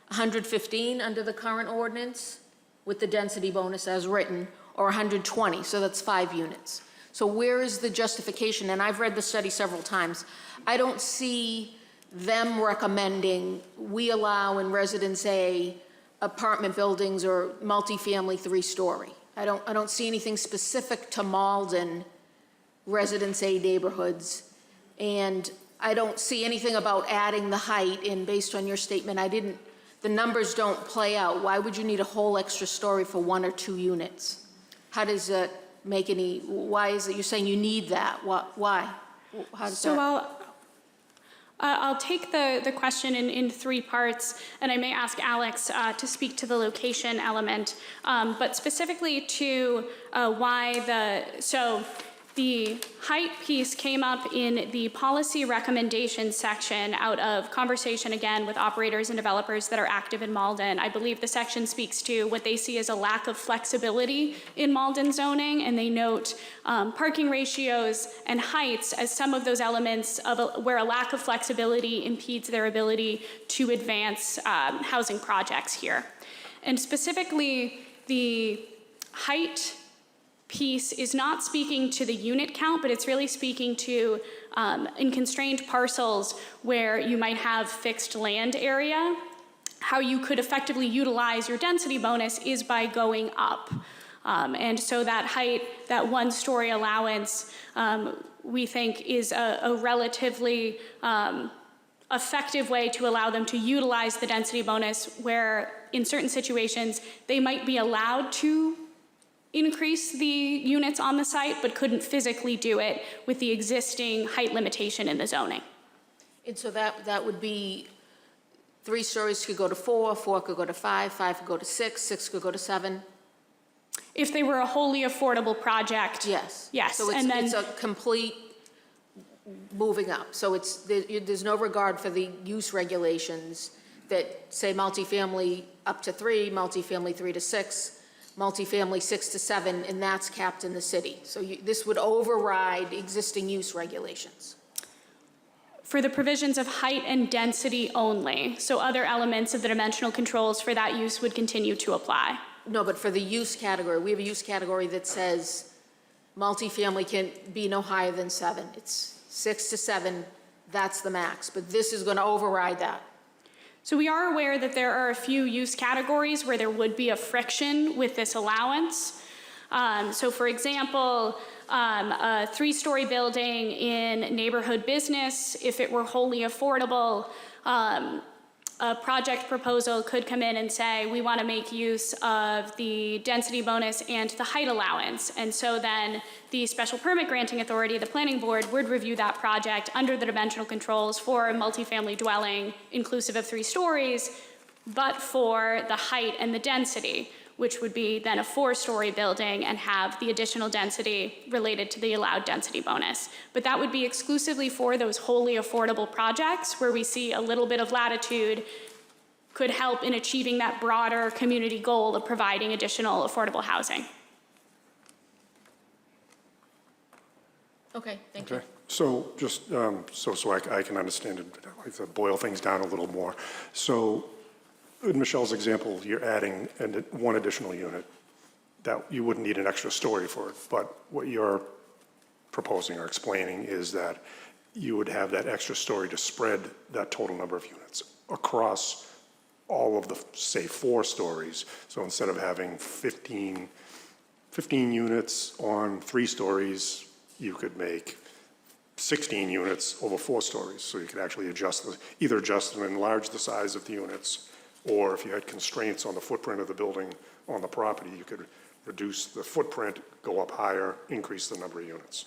115 under the current ordinance with the density bonus as written, or 120, so that's 5 units. So where is the justification? And I've read the study several times. I don't see them recommending we allow in Residence A apartment buildings or multifamily 3-story. I don't see anything specific to Malden Residence A neighborhoods. And I don't see anything about adding the height, and based on your statement, the numbers don't play out. Why would you need a whole extra story for 1 or 2 units? How does that make any, why is it you're saying you need that? Why? How does So that? I'll take the question in 3 parts, and I may ask Alex to speak to the location element, but specifically to the height piece came up in the policy recommendations section out of conversation, again, with operators and developers that are active in Malden. I believe the section speaks to what they see as a lack of flexibility in Malden zoning, and they note parking ratios and heights as some of those elements of where a lack of flexibility impedes their ability to advance housing projects here. And specifically, the height piece is not speaking to the unit count, but it's really speaking to in constrained parcels where you might have fixed land area, how you could effectively utilize your density bonus is by going up. And so that height, that 1-story allowance, we think is a relatively effective way to allow them to utilize the density bonus, where in certain situations they might be allowed to increase the units on the site, but couldn't physically do it with the existing height limitation in the zoning. And so that would be 3 stories could go to 4, 4 could go to 5, 5 could go to 6, 6 could go to 7. If they were a wholly affordable project. Yes. Yes. So and then it's a complete moving up. So there's no regard for the use regulations that say multifamily up to 3, multifamily 3 to 6, multifamily 6 to 7, and that's capped in the city. So this would override existing use regulations. for the provisions of height and density only. So other elements of the dimensional controls for that use would continue to apply. No, but for the use category, we have a use category that says multifamily can be no higher than 7. It's 6 to 7, that's the max, but this is going to override that. So we are aware that there are a few use categories where there would be a friction with this allowance. So for example, a 3-story building in neighborhood business, if it were wholly affordable, a project proposal could come in and say, we want to make use of the density bonus and the height allowance. And so then the special permit granting authority, the planning board, would review that project under the dimensional controls for a multifamily dwelling inclusive of 3 stories, but for the height and the density, which would be then a 4-story building and have the additional density related to the allowed density bonus. But that would be exclusively for those wholly affordable projects where we see a little bit of latitude could help in achieving that broader community goal of providing additional affordable housing. Okay, thank you. Okay, so just so I can understand it, I'd like to boil things down a little more. So in Michelle's example, you're adding one additional unit that you wouldn't need an extra story for it, but what you're proposing or explaining is that you would have that extra story to spread that total number of units across all of the, say, 4 stories. So instead of having 15 units on 3 stories, you could make 16 units over 4 stories. So you could actually either adjust and enlarge the size of the units, or if you had constraints on the footprint of the building on the property, you could reduce the footprint, go up higher, increase the number of units.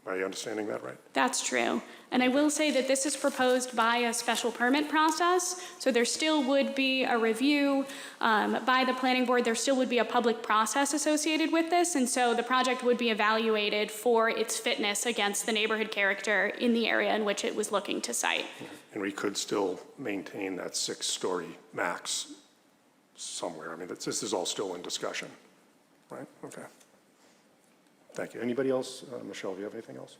Am I understanding that right? That's true. And I will say that this is proposed by a special permit process, so there still would be a review by the planning board. There still would be a public process associated with this, and so the project would be evaluated for its fitness against the neighborhood character in the area in which it was looking to site. And we could still maintain that 6-story max somewhere. I mean, this is all still in discussion, right? Okay. Thank you. Anybody else? Michelle, do you have anything else?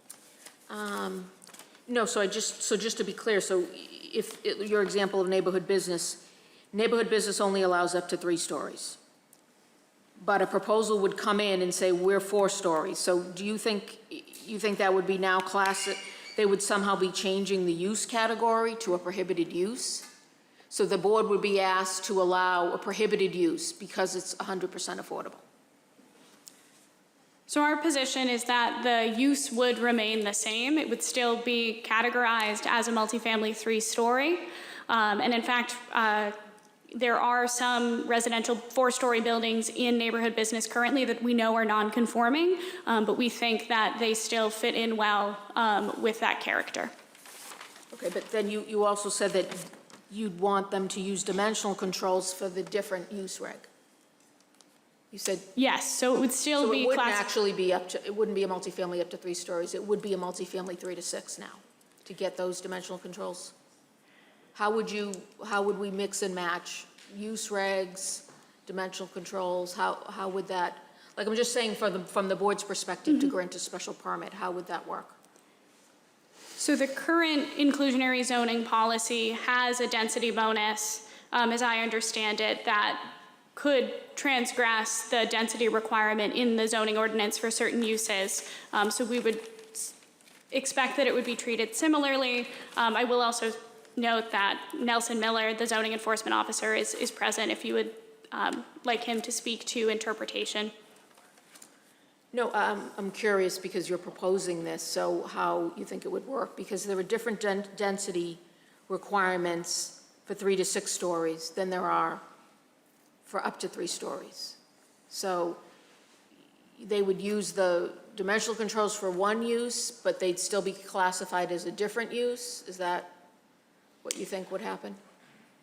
No, so just to be clear, so if your example of neighborhood business only allows up to 3 stories. But a proposal would come in and say, we're 4 stories. So do you think that would be now they would somehow be changing the use category to a prohibited use? So the board would be asked to allow a prohibited use because it's 100% affordable. So our position is that the use would remain the same. It would still be categorized as a multifamily 3-story. And in fact, there are some residential 4-story buildings in neighborhood business currently that we know are non-conforming, but we think that they still fit in well with that character. Okay, but then you also said that you'd want them to use dimensional controls for the different use reg. You said. Yes, so it would still be So it wouldn't actually be it wouldn't be a multifamily up to 3 stories. It would be a multifamily 3 to 6 now to get those dimensional controls. How would we mix and match use regs, dimensional controls? How would that, like I'm just saying from the board's perspective to grant a special permit, how would that work? So the current inclusionary zoning policy has a density bonus, as I understand it, that could transgress the density requirement in the zoning ordinance for certain uses. So we would expect that it would be treated similarly. I will also note that Nelson Miller, the zoning enforcement officer, is present if you would like him to speak to interpretation. No, I'm curious because you're proposing this, so how you think it would work, because there are different density requirements for 3 to 6 stories than there are for up to 3 stories. So they would use the dimensional controls for one use, but they'd still be classified as a different use? Is that what you think would happen?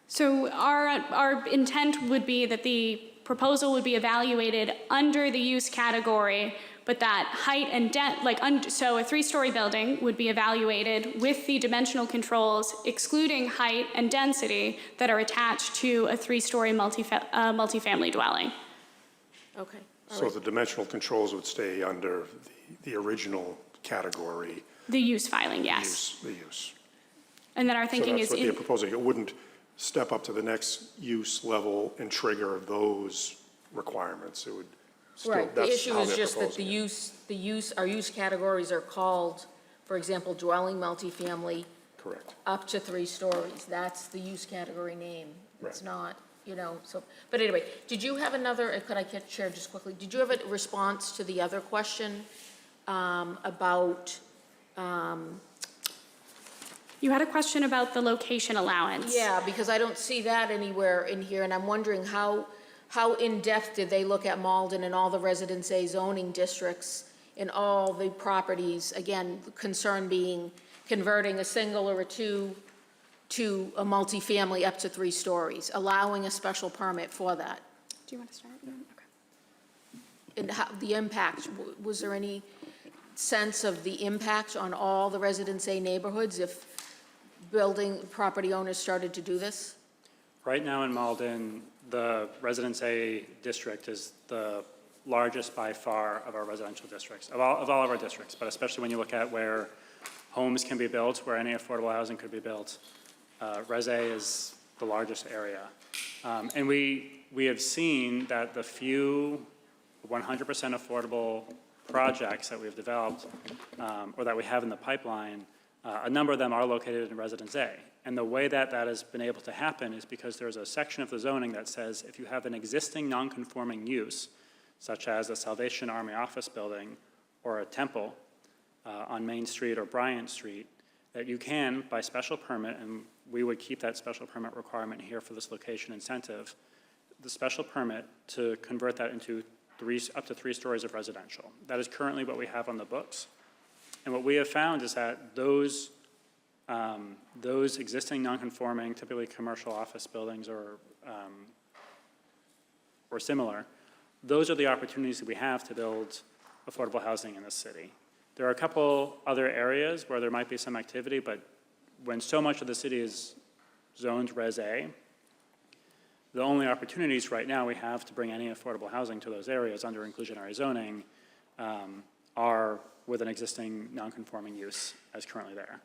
So our intent would be that the proposal would be evaluated under the use category, but that height and so a 3-story building would be evaluated with the dimensional controls excluding height and density that are attached to a 3-story multifamily dwelling. Okay. So the dimensional controls would stay under the original category. The use filing, yes. The use. And then our thinking So is that's what they're proposing. It wouldn't step up to the next use level and trigger those requirements. It would still, Right, the that's issue how is they're just that our use categories are called, for example, dwelling multifamily Correct. up to 3 stories. That's the use category name. It's Right. not, so, but anyway, did you have another, could I share just quickly, did you have a response to the other question about, you had a question about the location allowance. yeah, because I don't see that anywhere in here, and I'm wondering how in-depth did they look at Malden and all the Residence A zoning districts and all the properties, again, the concern being converting a single or a 2 to a multifamily up to 3 stories, allowing a special permit for that. Do you want to start? Okay. And how, the impact, was there any sense of the impact on all the Residence A neighborhoods if property owners started to do this? Right now in Malden, the Residence A district is the largest by far of our residential districts, of all of our districts, but especially when you look at where homes can be built, where any affordable housing could be built. Res A is the largest area. And we have seen that the few 100% affordable projects that we've developed or that we have in the pipeline, a number of them are located in Residence A. And the way that has been able to happen is because there's a section of the zoning that says if you have an existing non-conforming use, such as a Salvation Army office building or a temple on Main Street or Bryant Street, that you can, by special permit, and we would keep that special permit requirement here for this location incentive, the special permit to convert that into up to 3 stories of residential. That is currently what we have on the books. And what we have found is that those existing non-conforming, typically commercial office buildings or similar, those are the opportunities that we have to build affordable housing in this city. There are a couple other areas where there might be some activity, but when so much of the city is zoned Res A, the only opportunities right now we have to bring any affordable housing to those areas under inclusionary zoning are with an existing non-conforming use as currently there.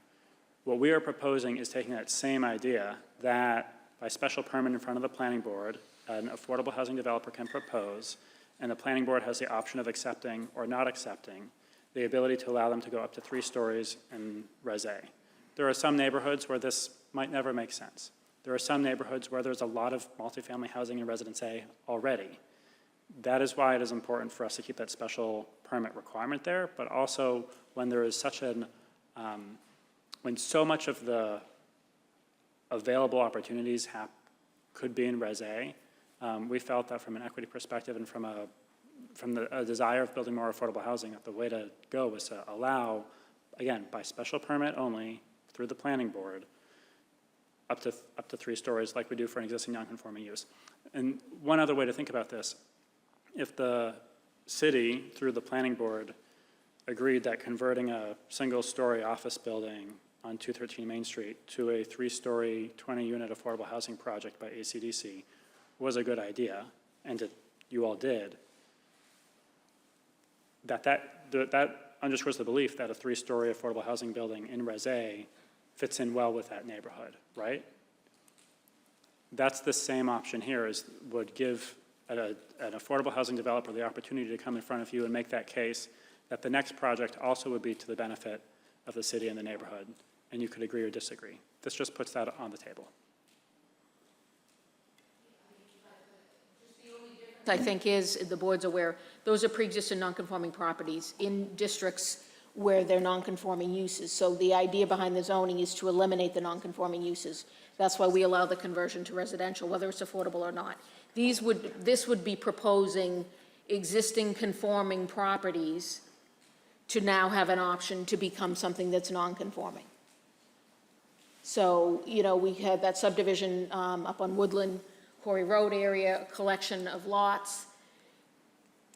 What we are proposing is taking that same idea that by special permit in front of the planning board, an affordable housing developer can propose, and the planning board has the option of accepting or not accepting the ability to allow them to go up to 3 stories in Res A. There are some neighborhoods where this might never make sense. There are some neighborhoods where there's a lot of multifamily housing in Residence A already. That is why it is important for us to keep that special permit requirement there, but also when there is such an, when so much of the available opportunities could be in Res A, we felt that from an equity perspective and from a desire of building more affordable housing, that the way to go was to allow, again, by special permit only, through the planning board, up to 3 stories like we do for an existing non-conforming use. And one other way to think about this, if the city, through the planning board, agreed that converting a single-story office building on 213 Main Street to a 3-story, 20-unit affordable housing project by AC/DC was a good idea, and you all did, that underscores the belief that a 3-story affordable housing building in Res A fits in well with that neighborhood, right? That's the same option here, would give an affordable housing developer the opportunity to come in front of you and make that case that the next project also would be to the benefit of the city and the neighborhood, and you could agree or disagree. This just puts that on the table. I think is, the board's aware, those are pre-existing non-conforming properties in districts where they're non-conforming uses. So the idea behind the zoning is to eliminate the non-conforming uses. That's why we allow the conversion to residential, whether it's affordable or not. This would be proposing existing conforming properties to now have an option to become something that's non-conforming. So, you know, we had that subdivision up on Woodland, Quarry Road area, a collection of lots.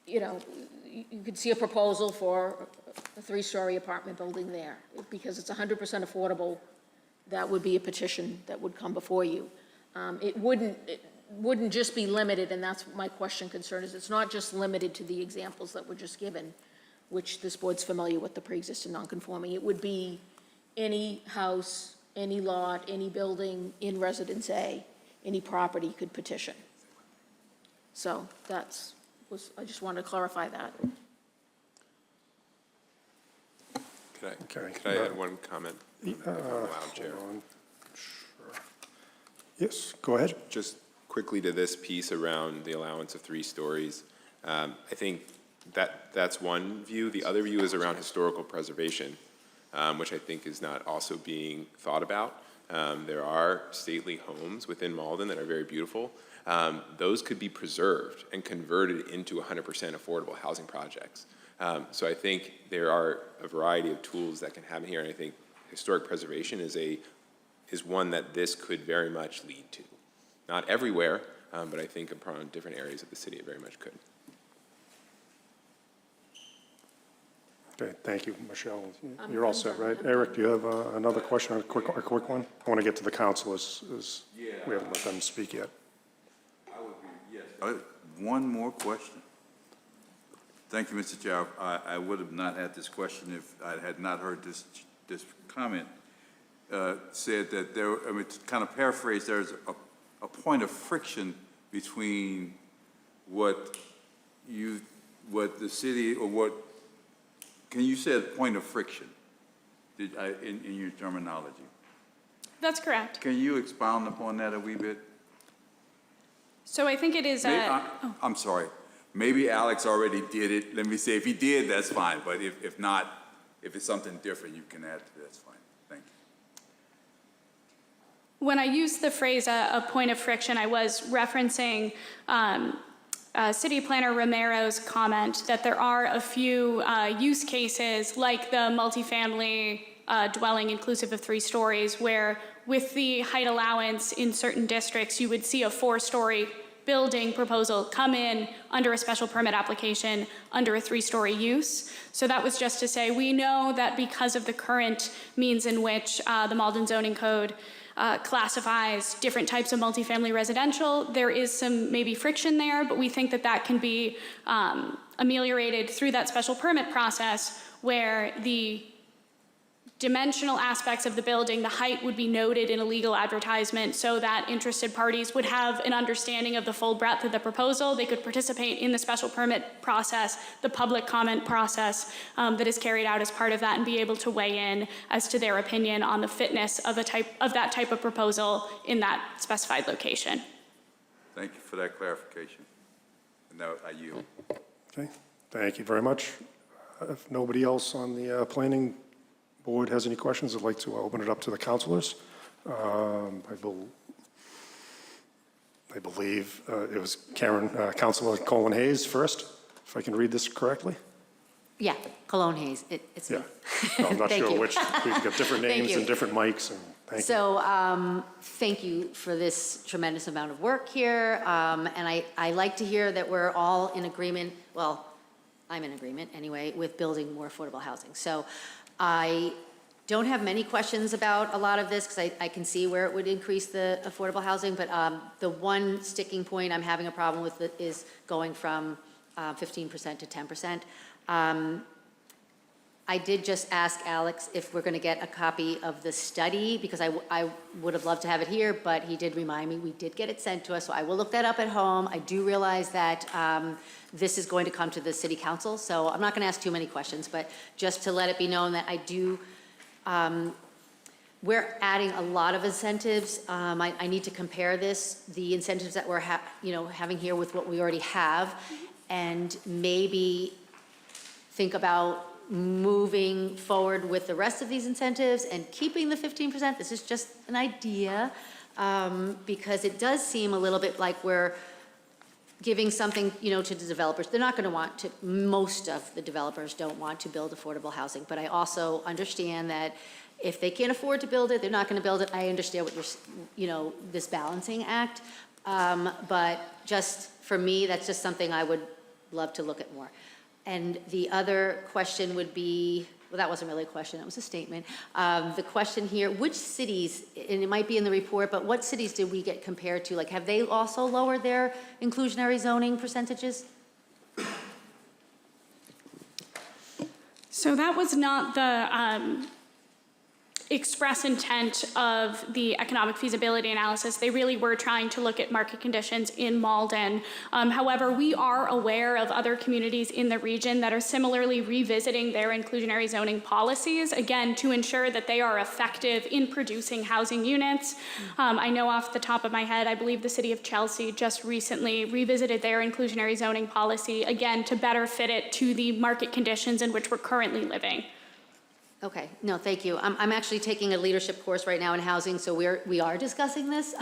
You know, you could see a proposal for a 3-story apartment building there. Because it's 100% affordable, that would be a petition that would come before you. It wouldn't just be limited, and that's my question concern is, it's not just limited to the examples that were just given, which this board's familiar with, the pre-existing non-conforming. It would be any house, any lot, any building in Residence A, any property could petition. So I just wanted to clarify that. Could I add one comment? If I'm allowed, Chair? Sure. Yes, go ahead. Just quickly to this piece around the allowance of 3 stories. I think that's one view. The other view is around historical preservation, which I think is not also being thought about. There are stately homes within Malden that are very beautiful. Those could be preserved and converted into 100% affordable housing projects. So I think there are a variety of tools that can happen here, and I think historic preservation is one that this could very much lead to. Not everywhere, but I think upon different areas of the city it very much could. Okay, thank you, Michelle. You're all set, right? Eric, do you have another question, a quick one? I want to get to the council as we haven't let them speak yet. Yes. One more question. Thank you, Mr. Chair. I would have not had this question if I had not heard this comment. Said that there, I mean, to kind of paraphrase, there's a point of friction between what the city, or what, can you say a point of friction in your terminology? That's correct. Can you expound upon that a wee bit? So I think it is I'm sorry. Maybe Alex already did it. Let me say, if he did, that's fine. But if not, if it's something different you can add to that, that's fine. Thank you. When I used the phrase a point of friction, I was referencing City Planner Romero's comment that there are a few use cases like the multifamily dwelling inclusive of 3 stories where with the height allowance in certain districts, you would see a 4-story building proposal come in under a special permit application under a 3-story use. So that was just to say, we know that because of the current means in which the Malden zoning code classifies different types of multifamily residential, there is some maybe friction there, but we think that that can be ameliorated through that special permit process where the dimensional aspects of the building, the height would be noted in a legal advertisement so that interested parties would have an understanding of the full breadth of the proposal. They could participate in the special permit process, the public comment process that is carried out as part of that, and be able to weigh in as to their opinion on the fitness of that type of proposal in that specified location. Thank you for that clarification. And now I yield. Okay, thank you very much. If nobody else on the planning board has any questions, I'd like to open it up to the councilors. I believe it was Councilor Colin Hayes first, if I can read this correctly. Yeah, Cologne Hayes, it's me. No, I'm not Thank sure you. which, we've got different Thank names you. and different mics, and thank you. So thank you for this tremendous amount of work here. And I like to hear that we're all in agreement, well, I'm in agreement anyway, with building more affordable housing. So I don't have many questions about a lot of this because I can see where it would increase the affordable housing, but the one sticking point I'm having a problem with is going from 15% to 10%. I did just ask Alex if we're going to get a copy of the study because I would have loved to have it here, but he did remind me we did get it sent to us, so I will look that up at home. I do realize that this is going to come to the city council, so I'm not going to ask too many questions, but just to let it be known that I do, we're adding a lot of incentives. I need to compare the incentives that we're having here with what we already have, and maybe think about moving forward with the rest of these incentives and keeping the 15%. This is just an idea, because it does seem a little bit like we're giving something, to the developers. They're not going to want to, most of the developers don't want to build affordable housing, but I also understand that if they can't afford to build it, they're not going to build it. I understand what you're, this balancing act, but just for me, that's just something I would love to look at more. And the other question would be, well, that wasn't really a question, that was a statement. The question here, which cities, and it might be in the report, but what cities did we get compared to? Like, have they also lowered their inclusionary zoning percentages? So that was not the express intent of the economic feasibility analysis. They really were trying to look at market conditions in Malden. However, we are aware of other communities in the region that are similarly revisiting their inclusionary zoning policies, again, to ensure that they are effective in producing housing units. I know off the top of my head, I believe the city of Chelsea just recently revisited their inclusionary zoning policy, again, to better fit it to the market conditions in which we're currently living. Okay, no, thank you. I'm actually taking a leadership course right now in housing, so we are discussing this.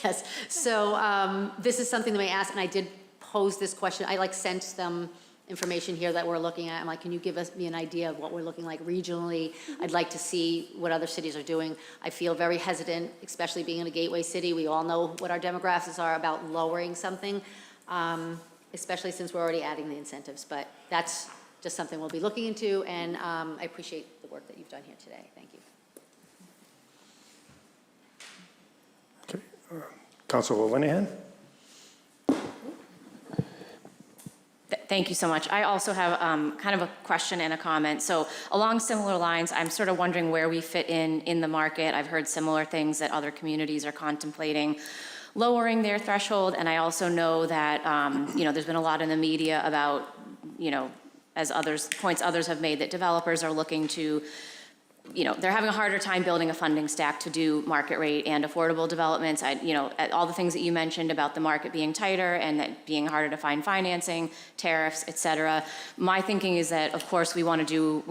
Yes, so this is something that they asked, and I did pose this question. I sent them information here that we're looking at. I'm like, can you give me an idea of what we're looking like regionally? I'd like to see what other cities are doing. I feel very hesitant, especially being in a gateway city. We all know what our demographics are about lowering something, especially since we're already adding the incentives, but that's just something we'll be looking into, and I appreciate the work that you've done here today. Thank you. Okay, Councilor Linehan? Thank you so much. I also have kind of a question and a comment. So along similar lines, I'm sort of wondering where we fit in the market. I've heard similar things that other communities are contemplating lowering their threshold, and I also know that there's been a lot in the media about as others have made, that developers are looking to, they're having a harder time building a funding stack to do market rate and affordable developments. All the things that you mentioned about the market being tighter and that being harder to find financing, tariffs, et cetera. My thinking is that, of course, we want to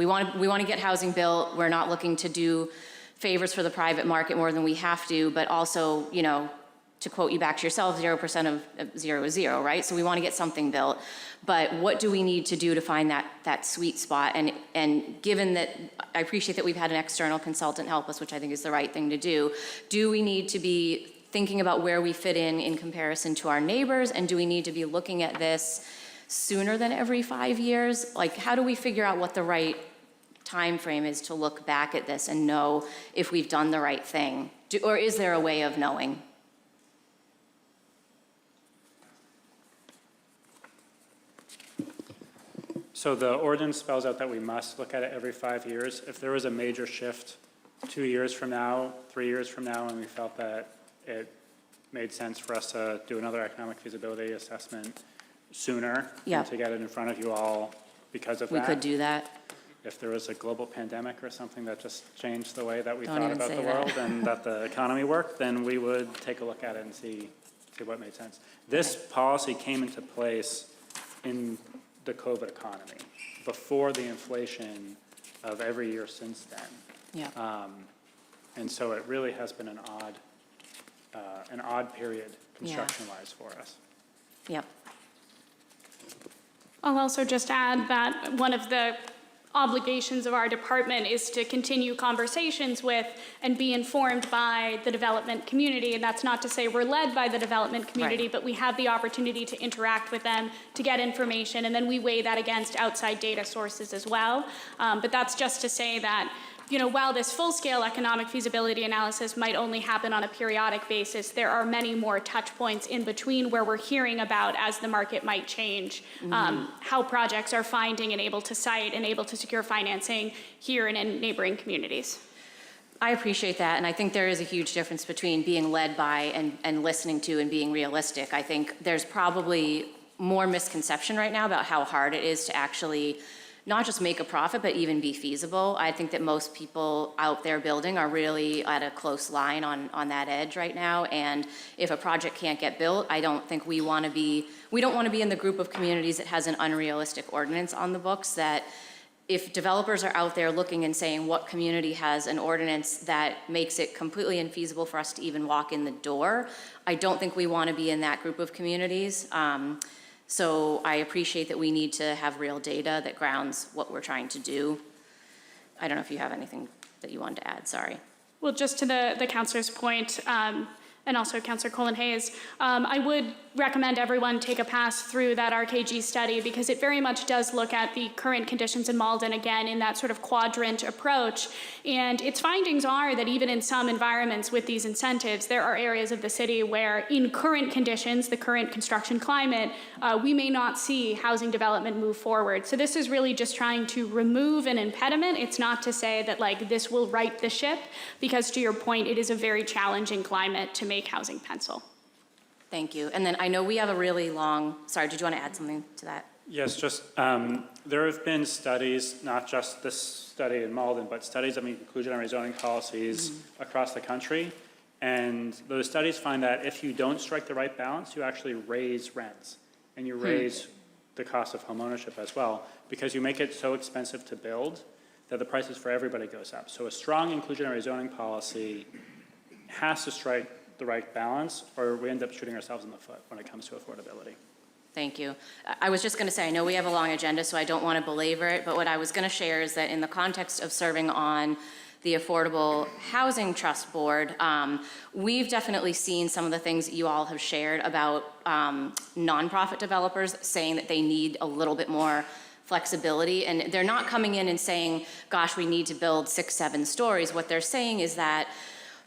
get housing built. We're not looking to do favors for the private market more than we have to, but also, to quote you back to yourself, 0% of zero is zero, right? So we want to get something built. But what do we need to do to find that sweet spot? And given that, I appreciate that we've had an external consultant help us, which I think is the right thing to do we need to be thinking about where we fit in comparison to our neighbors? And do we need to be looking at this sooner than every 5 years? Like, how do we figure out what the right time frame is to look back at this and know if we've done the right thing? Or is there a way of knowing? So the ordinance spells out that we must look at it every 5 years. If there was a major shift 2 years from now, 3 years from now, and we felt that it made sense for us to do another economic feasibility assessment sooner, Yeah. and to get it in front of you all because of We that. could do that. If there was a global pandemic or something that just changed the way that we Don't thought even about say the that. world and that the economy worked, then we would take a look at it and see what made sense. This policy came into place in the COVID economy, before the inflation of every year since then. Yeah. And so it really has been an odd period construction-wise for us. Yep. I'll also just add that one of the obligations of our department is to continue conversations with and be informed by the development community. And that's not to say we're led by the development community, Right. but we have the opportunity to interact with them, to get information, and then we weigh that against outside data sources as well. But that's just to say that, you know, while this full-scale economic feasibility analysis might only happen on a periodic basis, there are many more touch points in between where we're hearing about, as the market might change, how projects are finding and able to site and able to secure financing here and in neighboring communities. I appreciate that, and I think there is a huge difference between being led by and listening to and being realistic. I think there's probably more misconception right now about how hard it is to actually not just make a profit, but even be feasible. I think that most people out there building are really at a close line on that edge right now. And if a project can't get built, I don't think we don't want to be in the group of communities that has an unrealistic ordinance on the books. That if developers are out there looking and saying what community has an ordinance that makes it completely infeasible for us to even walk in the door, I don't think we want to be in that group of communities. So I appreciate that we need to have real data that grounds what we're trying to do. I don't know if you have anything that you wanted to add, sorry. Well, just to the councilor's point, and also Councilor Colin Hayes, I would recommend everyone take a pass through that RKG study, because it very much does look at the current conditions in Malden, again, in that sort of quadrant approach. And its findings are that even in some environments with these incentives, there are areas of the city where in current conditions, the current construction climate, we may not see housing development move forward. So this is really just trying to remove an impediment. It's not to say that like this will right the ship, because to your point, it is a very challenging climate to make housing pencil. Thank you. And then I know we have a really long, sorry, did you want to add something to that? Yes, just there have been studies, not just this study in Malden, but studies of inclusionary zoning policies across the country. And those studies find that if you don't strike the right balance, you actually raise rents and you raise the cost of homeownership as well, because you make it so expensive to build that the prices for everybody goes up. So a strong inclusionary zoning policy has to strike the right balance, or we end up shooting ourselves in the foot when it comes to affordability. Thank you. I was just going to say, I know we have a long agenda, so I don't want to belabor it, but what I was going to share is that in the context of serving on the Affordable Housing Trust Board, we've definitely seen some of the things that you all have shared about nonprofit developers saying that they need a little bit more flexibility, and they're not coming in and saying, gosh, we need to build 6, 7 stories. What they're saying is that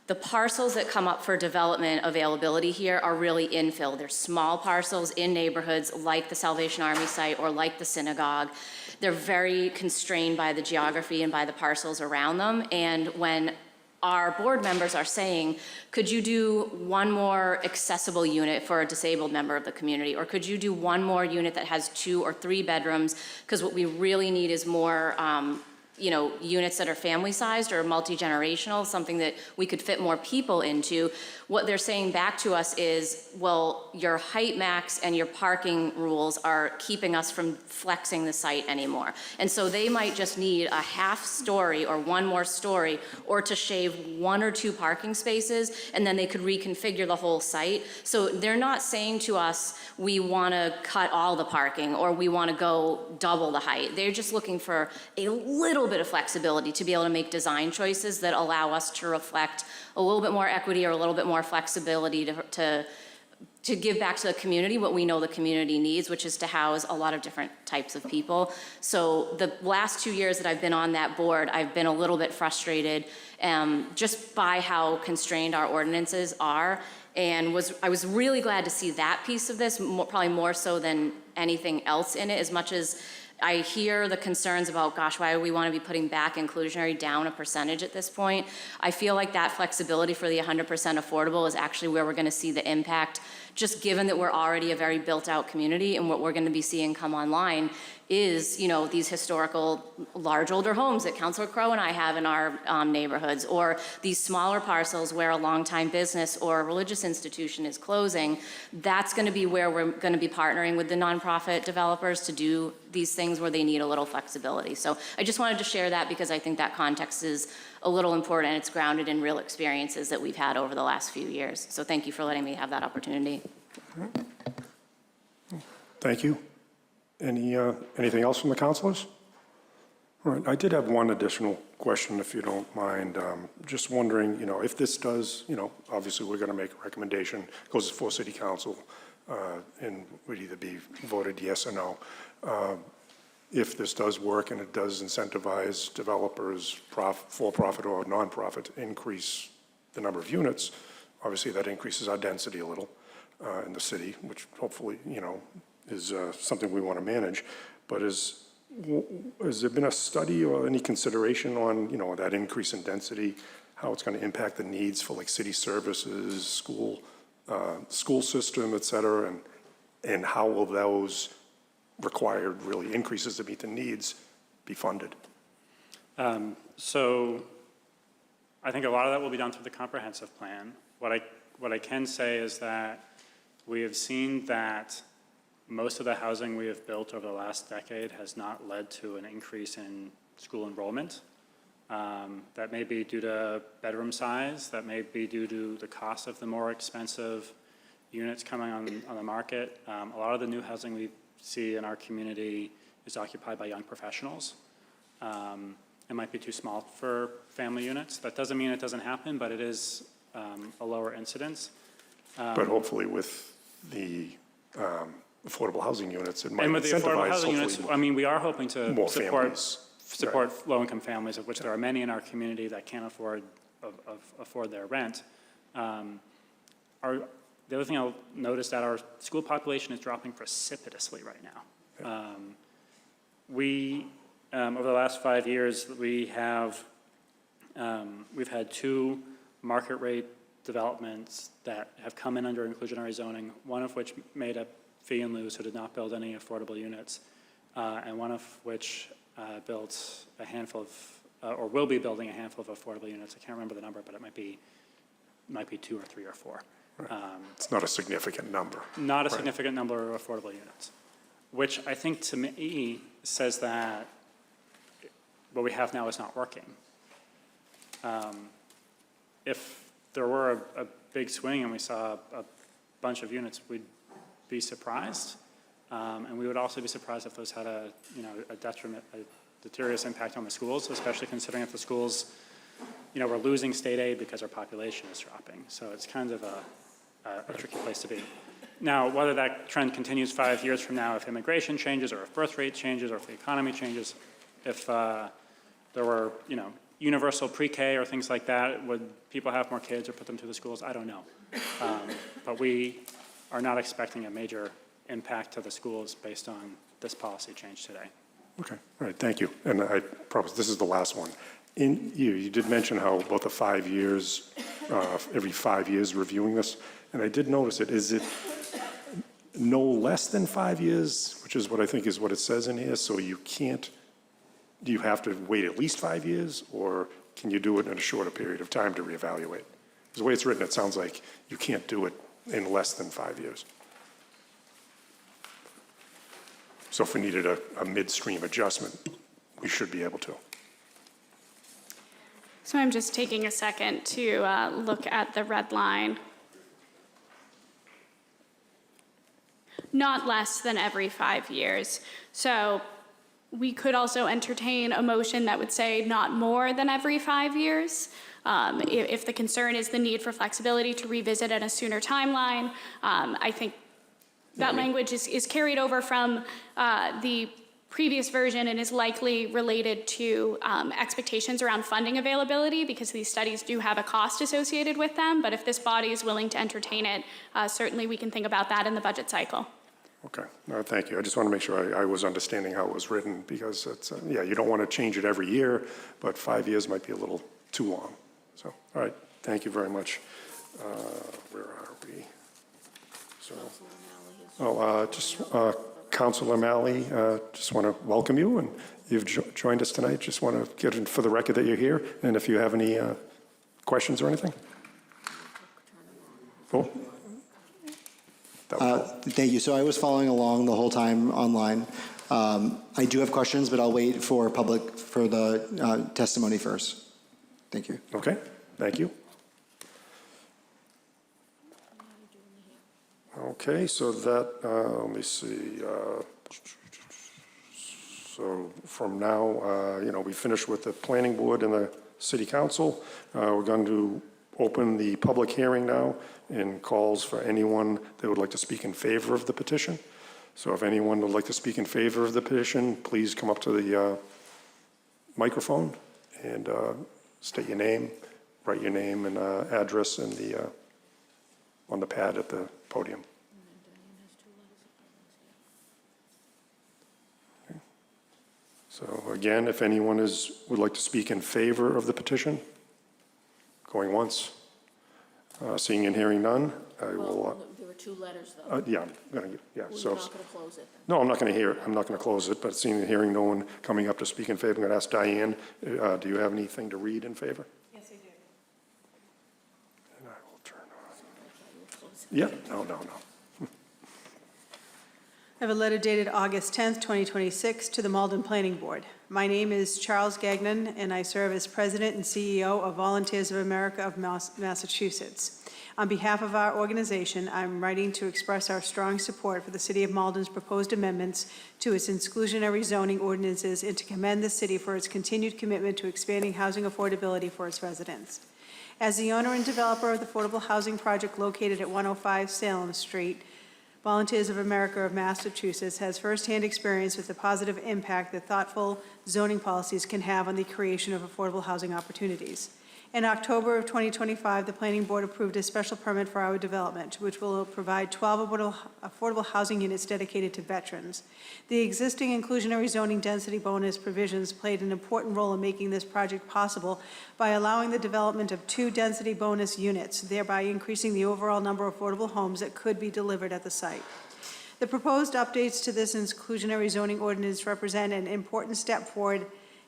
the parcels that come up for development availability here are really infill. They're small parcels in neighborhoods like the Salvation Army site or like the synagogue. They're very constrained by the geography and by the parcels around them. And when our board members are saying, could you do one more accessible unit for a disabled member of the community? Or could you do one more unit that has 2 or 3 bedrooms? Because what we really need is more units that are family-sized or multi-generational, something that we could fit more people into. What they're saying back to us is, well, your height max and your parking rules are keeping us from flexing the site anymore. And so they might just need a half story or one more story, or to shave 1 or 2 parking spaces, and then they could reconfigure the whole site. So they're not saying to us, we want to cut all the parking or we want to go double the height. They're just looking for a little bit of flexibility to be able to make design choices that allow us to reflect a little bit more equity or a little bit more flexibility to give back to the community what we know the community needs, which is to house a lot of different types of people. So the last 2 years that I've been on that board, I've been a little bit frustrated just by how constrained our ordinances are. And I was really glad to see that piece of this, probably more so than anything else in it, as much as I hear the concerns about, gosh, why do we want to be putting back inclusionary down a percentage at this point? I feel like that flexibility for the 100% affordable is actually where we're going to see the impact, just given that we're already a very built-out community, and what we're going to be seeing come online is, these historical large older homes that Councilor Crowe and I have in our neighborhoods, or these smaller parcels where a longtime business or a religious institution is closing. That's going to be where we're going to be partnering with the nonprofit developers to do these things where they need a little flexibility. So I just wanted to share that because I think that context is a little important, and it's grounded in real experiences that we've had over the last few years. So thank you for letting me have that opportunity. Thank you. Anything else from the councilors? All right, I did have one additional question, if you don't mind. Just wondering, if this does, obviously we're going to make a recommendation, goes before city council, and would either be voted yes or no. If this does work and it does incentivize developers, for-profit or non-profit, to increase the number of units, obviously that increases our density a little in the city, which hopefully, is something we want to manage. But has there been a study or any consideration on, that increase in density, how it's going to impact the needs for like city services, school system, et cetera, and how will those required really increases to meet the needs be funded? So I think a lot of that will be done through the comprehensive plan. What I can say is that we have seen that most of the housing we have built over the last decade has not led to an increase in school enrollment. That may be due to bedroom size, that may be due to the cost of the more expensive units coming on the market. A lot of the new housing we see in our community is occupied by young professionals. It might be too small for family units. That doesn't mean it doesn't happen, but it is a lower incidence. But hopefully with the affordable housing units, it might and with the affordable housing units, hopefully we are hoping to more support families. low-income families, of which there are many in our community that can't afford their rent. The other thing I'll notice that our school population is dropping precipitously right now. Over the last 5 years, we've had 2 market rate developments that have come in under inclusionary zoning, one of which made a fee in lieu, so did not build any affordable units, and one of which built a handful of, or will be building a handful of affordable units. I can't remember the number, but it might be 2 or 3 or 4. Right. It's not a significant number. Not a significant number of affordable units, which I think to me says that what we have now is not working. If there were a big swing and we saw a bunch of units, we'd be surprised. And we would also be surprised if those had a deleterious impact on the schools, especially considering if the schools, we're losing state aid because our population is dropping. So it's kind of a tricky place to be. Now, whether that trend continues 5 years from now, if immigration changes or if birth rate changes or if the economy changes, if there were, universal pre-K or things like that, would people have more kids or put them through the schools? I don't know. But we are not expecting a major impact to the schools based on this policy change today. Okay, all right, thank you. And I promise this is the last one. You did mention how about the 5 years, every 5 years reviewing this, and I did notice it. Is it no less than 5 years, which is what I think is what it says in here, so you can't do you have to wait at least 5 years, or can you do it in a shorter period of time to reevaluate? Because the way it's written, it sounds like you can't do it in less than 5 years. So if we needed a midstream adjustment, we should be able to. So I'm just taking a second to look at the red line. Not less than every 5 years. So we could also entertain a motion that would say not more than every 5 years. If the concern is the need for flexibility to revisit at a sooner timeline, I think that language is carried over from the previous version and is likely related to expectations around funding availability, because these studies do have a cost associated with them. But if this body is willing to entertain it, certainly we can think about that in the budget cycle. Okay, no, thank you. I just want to make sure I was understanding how it was written, because it's, yeah, you don't want to change it every year, but 5 years might be a little too long. So, all right, thank you very much. Where are we? So, Councilor Malley, just want to welcome you, and you've joined us tonight. Just want to get in for the record that you're here, and if you have any questions or anything. Oh. Thank you. So I was following along the whole time online. I do have questions, but I'll wait for the testimony first. Thank you. Okay, thank you. Okay, so that, let me see. So from now, we finished with the planning board and the city council. We're going to open the public hearing now and calls for anyone that would like to speak in favor of the petition. So if anyone would like to speak in favor of the petition, please come up to the microphone and state your name, write your name and address in on the pad at the podium. Okay. So again, if anyone would like to speak in favor of the petition, going once. Seeing and hearing none, I will. There were 2 letters, though. Yeah, I'm going to, yeah. Well, So, you're not going to close it, then. no, I'm not going to close it, but seeing and hearing no one coming up to speak in favor, I'm going to ask Diane, do you have anything to read in favor? Yes, I do. And I will turn on. Yeah, no. I have a letter dated August 10th, 2026, to the Malden Planning Board. My name is Charles Gagnon, and I serve as President and CEO of Volunteers of America of Massachusetts. On behalf of our organization, I'm writing to express our strong support for the City of Malden's proposed amendments to its exclusionary zoning ordinances and to commend the city for its continued commitment to expanding housing affordability for its residents. As the owner and developer of the affordable housing project located at 105 Salem Street, Volunteers of America of Massachusetts has firsthand experience with the positive impact that thoughtful zoning policies can have on the creation of affordable housing opportunities. In October of 2025, the Planning Board approved a special permit for our development, which will provide 12 affordable housing units dedicated to veterans. The existing inclusionary zoning density bonus provisions played an important role in making this project possible by allowing the development of 2 density bonus units, thereby increasing the overall number of affordable homes that could be delivered at the site. The proposed updates to this inclusionary zoning ordinance represent an important step forward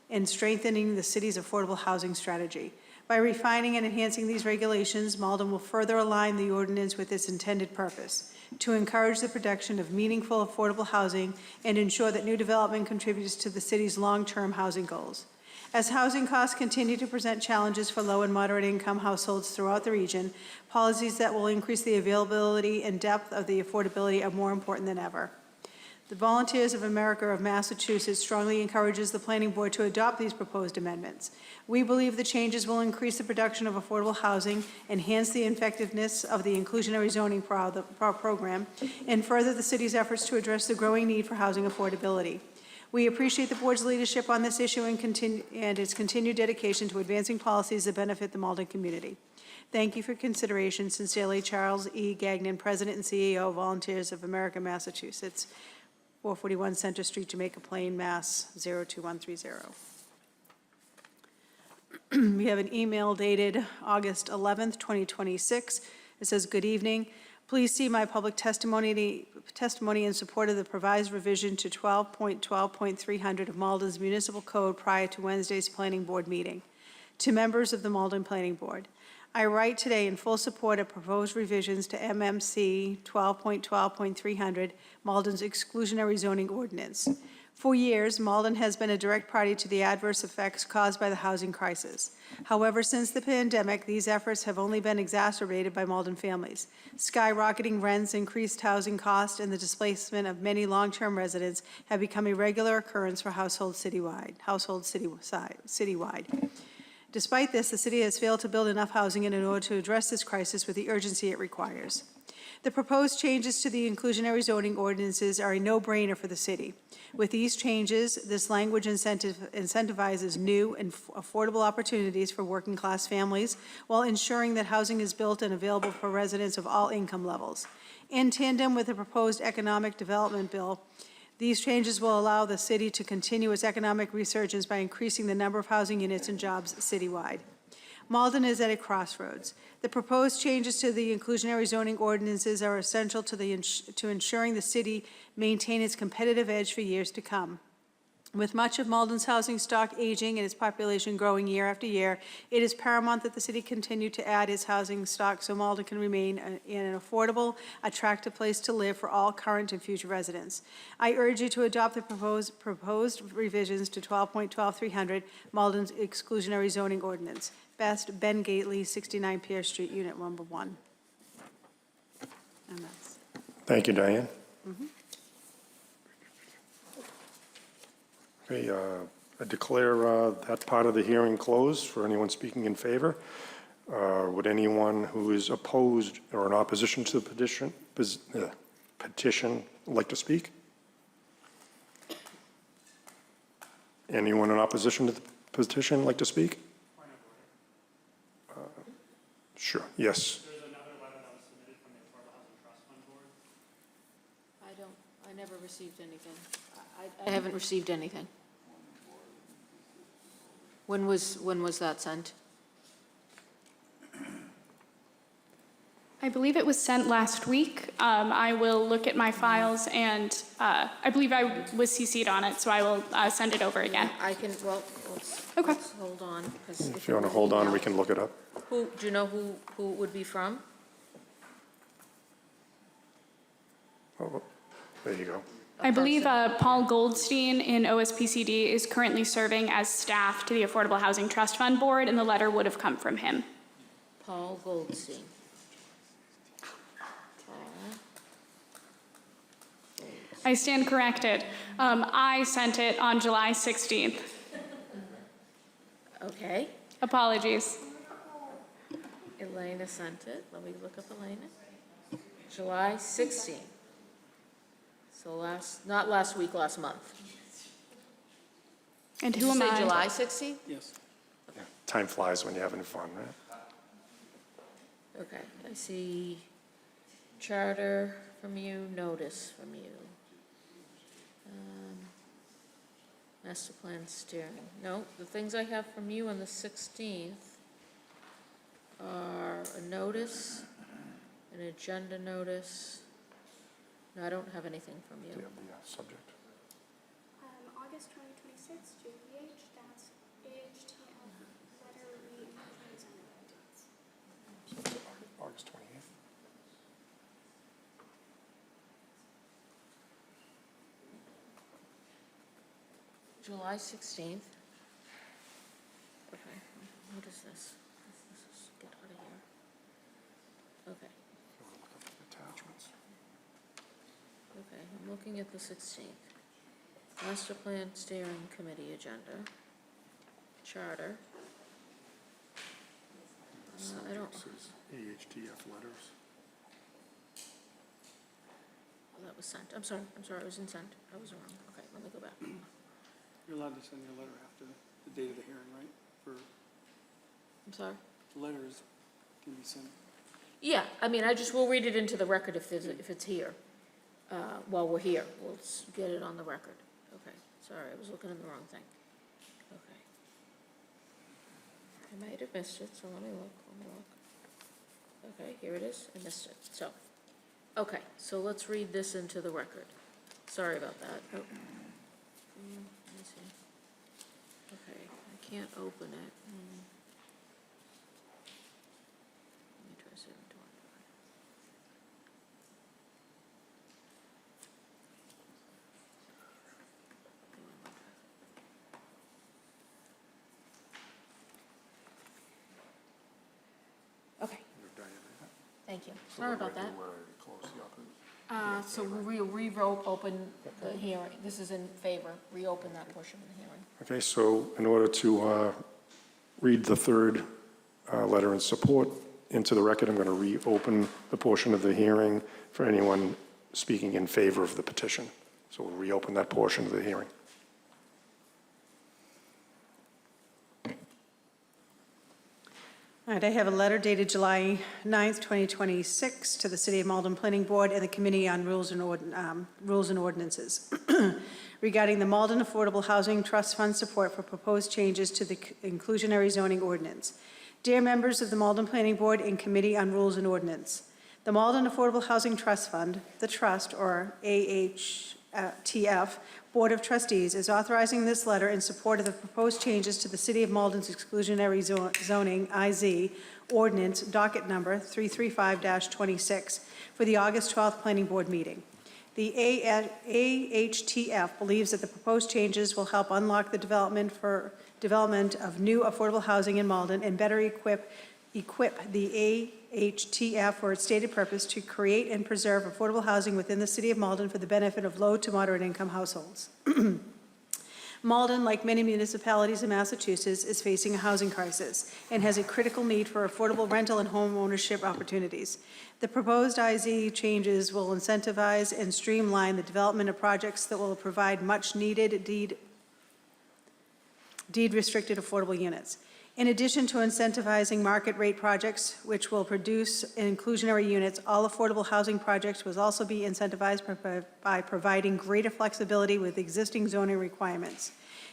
in strengthening the city's affordable housing strategy. By refining and enhancing these regulations, Malden will further align the ordinance with its intended purpose, to encourage the production of meaningful, affordable housing and ensure that new development contributes to the city's long-term housing goals. As housing costs continue to present challenges for low and moderate income households throughout the region, policies that will increase the availability and depth of the affordability are more important than ever. The Volunteers of America of Massachusetts strongly encourages the Planning Board to adopt these proposed amendments. We believe the changes will increase the production of affordable housing, enhance the effectiveness of the inclusionary zoning program, and further the city's efforts to address the growing need for housing affordability. We appreciate the Board's leadership on this issue and its continued dedication to advancing policies that benefit the Malden community. Thank you for consideration. Sincerely, Charles E. Gagnon, President and CEO of Volunteers of America, Massachusetts, 441 Center Street, Jamaica Plain, Mass. 02130. We have an email dated August 11th, 2026. It says, "Good evening. Please see my public testimony in support of the proposed revision to 12.12.300 of Malden's Municipal Code prior to Wednesday's Planning Board meeting. To members of the Malden Planning Board, I write today in full support of proposed revisions to MMC 12.12.300, Malden's exclusionary zoning ordinance. For years, Malden has been a direct party to the adverse effects caused by the housing crisis. However, since the pandemic, these efforts have only been exacerbated by Malden families. Skyrocketing rents, increased housing costs, and the displacement of many long-term residents have become a regular occurrence for households citywide. Despite this, the city has failed to build enough housing in order to address this crisis with the urgency it requires. The proposed changes to the inclusionary zoning ordinances are a no-brainer for the city. With these changes, this language incentivizes new and affordable opportunities for working-class families while ensuring that housing is built and available for residents of all income levels. In tandem with the proposed economic development bill, these changes will allow the city to continue its economic resurgence by increasing the number of housing units and jobs citywide. Malden is at a crossroads. The proposed changes to the inclusionary zoning ordinances are essential to ensuring the city maintain its competitive edge for years to come. With much of Malden's housing stock aging and its population growing year after year, it is paramount that the city continue to add its housing stock so Malden can remain in an affordable, attractive place to live for all current and future residents. I urge you to adopt the proposed revisions to 12.12300, Malden's exclusionary zoning ordinance. Best, Ben Gately, 69 Pierce Street, Unit Number 1. And that's. Thank you, Diane. Okay, I declare that part of the hearing closed for anyone speaking in favor. Would anyone who is opposed or in opposition to the petition like to speak? Anyone in opposition to the petition like to speak? Sure, yes. There's another letter that was submitted from the Affordable Housing Trust Fund Board. I never received anything. I haven't received anything. When was that sent? I believe it was sent last week. I will look at my files, and I believe I was CC'd on it, so I will send it over again. I can, well, Okay. let's hold on. 'Cause If you want to hold on, we can look it up. Do you know who it would be from? Oh, there you go. I believe Paul Goldstein in OSPCD is currently serving as staff to the Affordable Housing Trust Fund Board, and the letter would have come from him. Paul Goldstein. I stand corrected. I sent it on July 16th. Okay. Apologies. Elena sent it. Let me look up Elena. July 16th. So not last week, last month. And Did who you am say I? July 16th? Yes. Time flies when you're having fun, right? Okay, I see charter from you, notice from you. Master plan steering. No, the things I have from you on the 16th are a notice, an agenda notice. No, I don't have anything from Do you. you have the subject? August 2026, JPH, that's AHTL, letter August 28th. July 16th. Okay, what is this? Let's just get out of here. Okay, You want to look up the attachments? okay, I'm looking at the 16th. Master Plan Steering Committee agenda, charter. I don't, Subject says AHTF letters. oh, that was sent. I'm sorry, it was in sent. I was wrong. Okay, let me go back. You're allowed to send your letter after the date of the hearing, right? For I'm sorry? letters can be sent. Yeah, I mean, we'll read it into the record if it's here. While we're here, we'll get it on the record. Okay, sorry, I was looking at the wrong thing. Okay. I might have missed it, so let me look. Okay, here it is. I missed it. So, Okay, so let's read this into the record. Sorry about that. Oh. Let me see. Okay, I can't open it. Let me try 725. Okay. Thank you. Sorry about that. So we'll reopen the hearing. This is in favor. Reopen that portion of the hearing. Okay, so in order to read the third letter in support into the record, I'm going to reopen the portion of the hearing for anyone speaking in favor of the petition. So we'll reopen that portion of the hearing. All right, I have a letter dated July 9th, 2026, to the City of Malden Planning Board and the Committee on Rules and Ordinances regarding the Malden Affordable Housing Trust Fund support for proposed changes to the inclusionary zoning ordinance. Dear members of the Malden Planning Board and Committee on Rules and Ordinance, the Malden Affordable Housing Trust Fund, the Trust, or AHTF, Board of Trustees is authorizing this letter in support of the proposed changes to the City of Malden's exclusionary zoning, IZ, ordinance, docket number 335-26, for the August 12th Planning Board meeting. The AHTF believes that the proposed changes will help unlock the development of new affordable housing in Malden and better equip the AHTF for its stated purpose to create and preserve affordable housing within the City of Malden for the benefit of low to moderate income households. Malden, like many municipalities in Massachusetts, is facing a housing crisis and has a critical need for affordable rental and home ownership opportunities. The proposed IZ changes will incentivize and streamline the development of projects that will provide much-needed deed-restricted affordable units. In addition to incentivizing market rate projects, which will produce inclusionary units, all affordable housing projects will also be incentivized by providing greater flexibility with existing zoning requirements.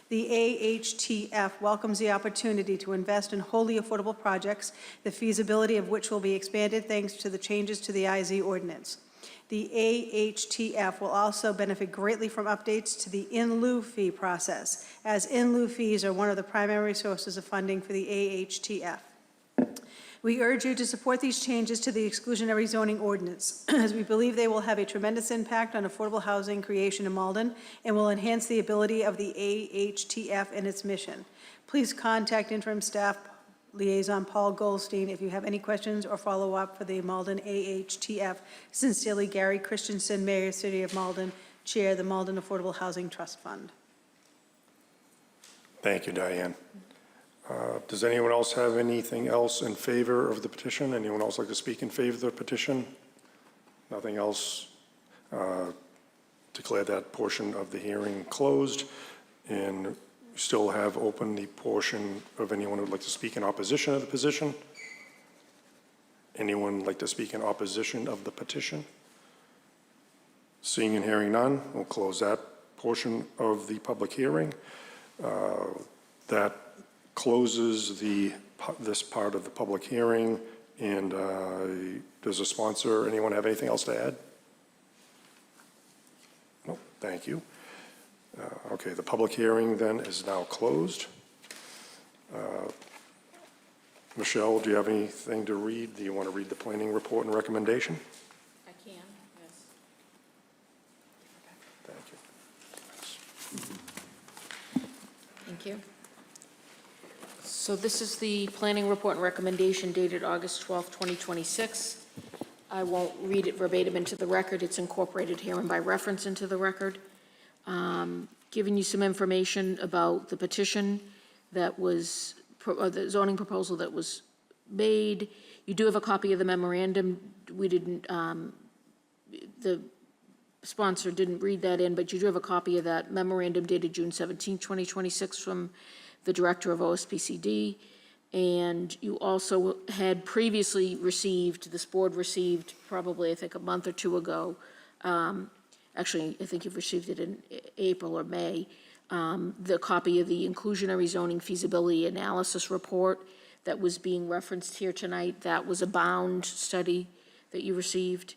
The AHTF welcomes the opportunity to invest in wholly affordable projects, the feasibility of which will be expanded thanks to the changes to the IZ ordinance. The AHTF will also benefit greatly from updates to the in-lieu fee process, as in-lieu fees are one of the primary sources of funding for the AHTF. We urge you to support these changes to the exclusionary zoning ordinance, as we believe they will have a tremendous impact on affordable housing creation in Malden and will enhance the ability of the AHTF and its mission. Please contact interim staff liaison Paul Goldstein if you have any questions or follow-up for the Malden AHTF. Sincerely, Gary Christensen, Mayor, City of Malden, Chair, the Malden Affordable Housing Trust Fund. Thank you, Diane. Does anyone else have anything else in favor of the petition? Anyone else like to speak in favor of the petition? Nothing else? Declare that portion of the hearing closed, and still have open the portion of anyone who would like to speak in opposition of the position. Anyone like to speak in opposition of the petition? Seeing and hearing none, we'll close that portion of the public hearing. That closes this part of the public hearing. And does a sponsor, anyone have anything else to add? No, thank you. Okay, the public hearing then is now closed. Michelle, do you have anything to read? Do you want to read the planning report and recommendation? I can, yes. Thank you. Thank you. So this is the planning report and recommendation dated August 12th, 2026. I won't read it verbatim into the record. It's incorporated here and by reference into the record. Giving you some information about the petition that was, the zoning proposal that was made. You do have a copy of the memorandum. We didn't, the sponsor didn't read that in, but you do have a copy of that memorandum dated June 17, 2026 from the director of OSPCD. And you also had previously received, this board received probably, I think, a month or two ago, actually, I think you've received it in April or May, the copy of the inclusionary zoning feasibility analysis report that was being referenced here tonight. That was a bound study that you received.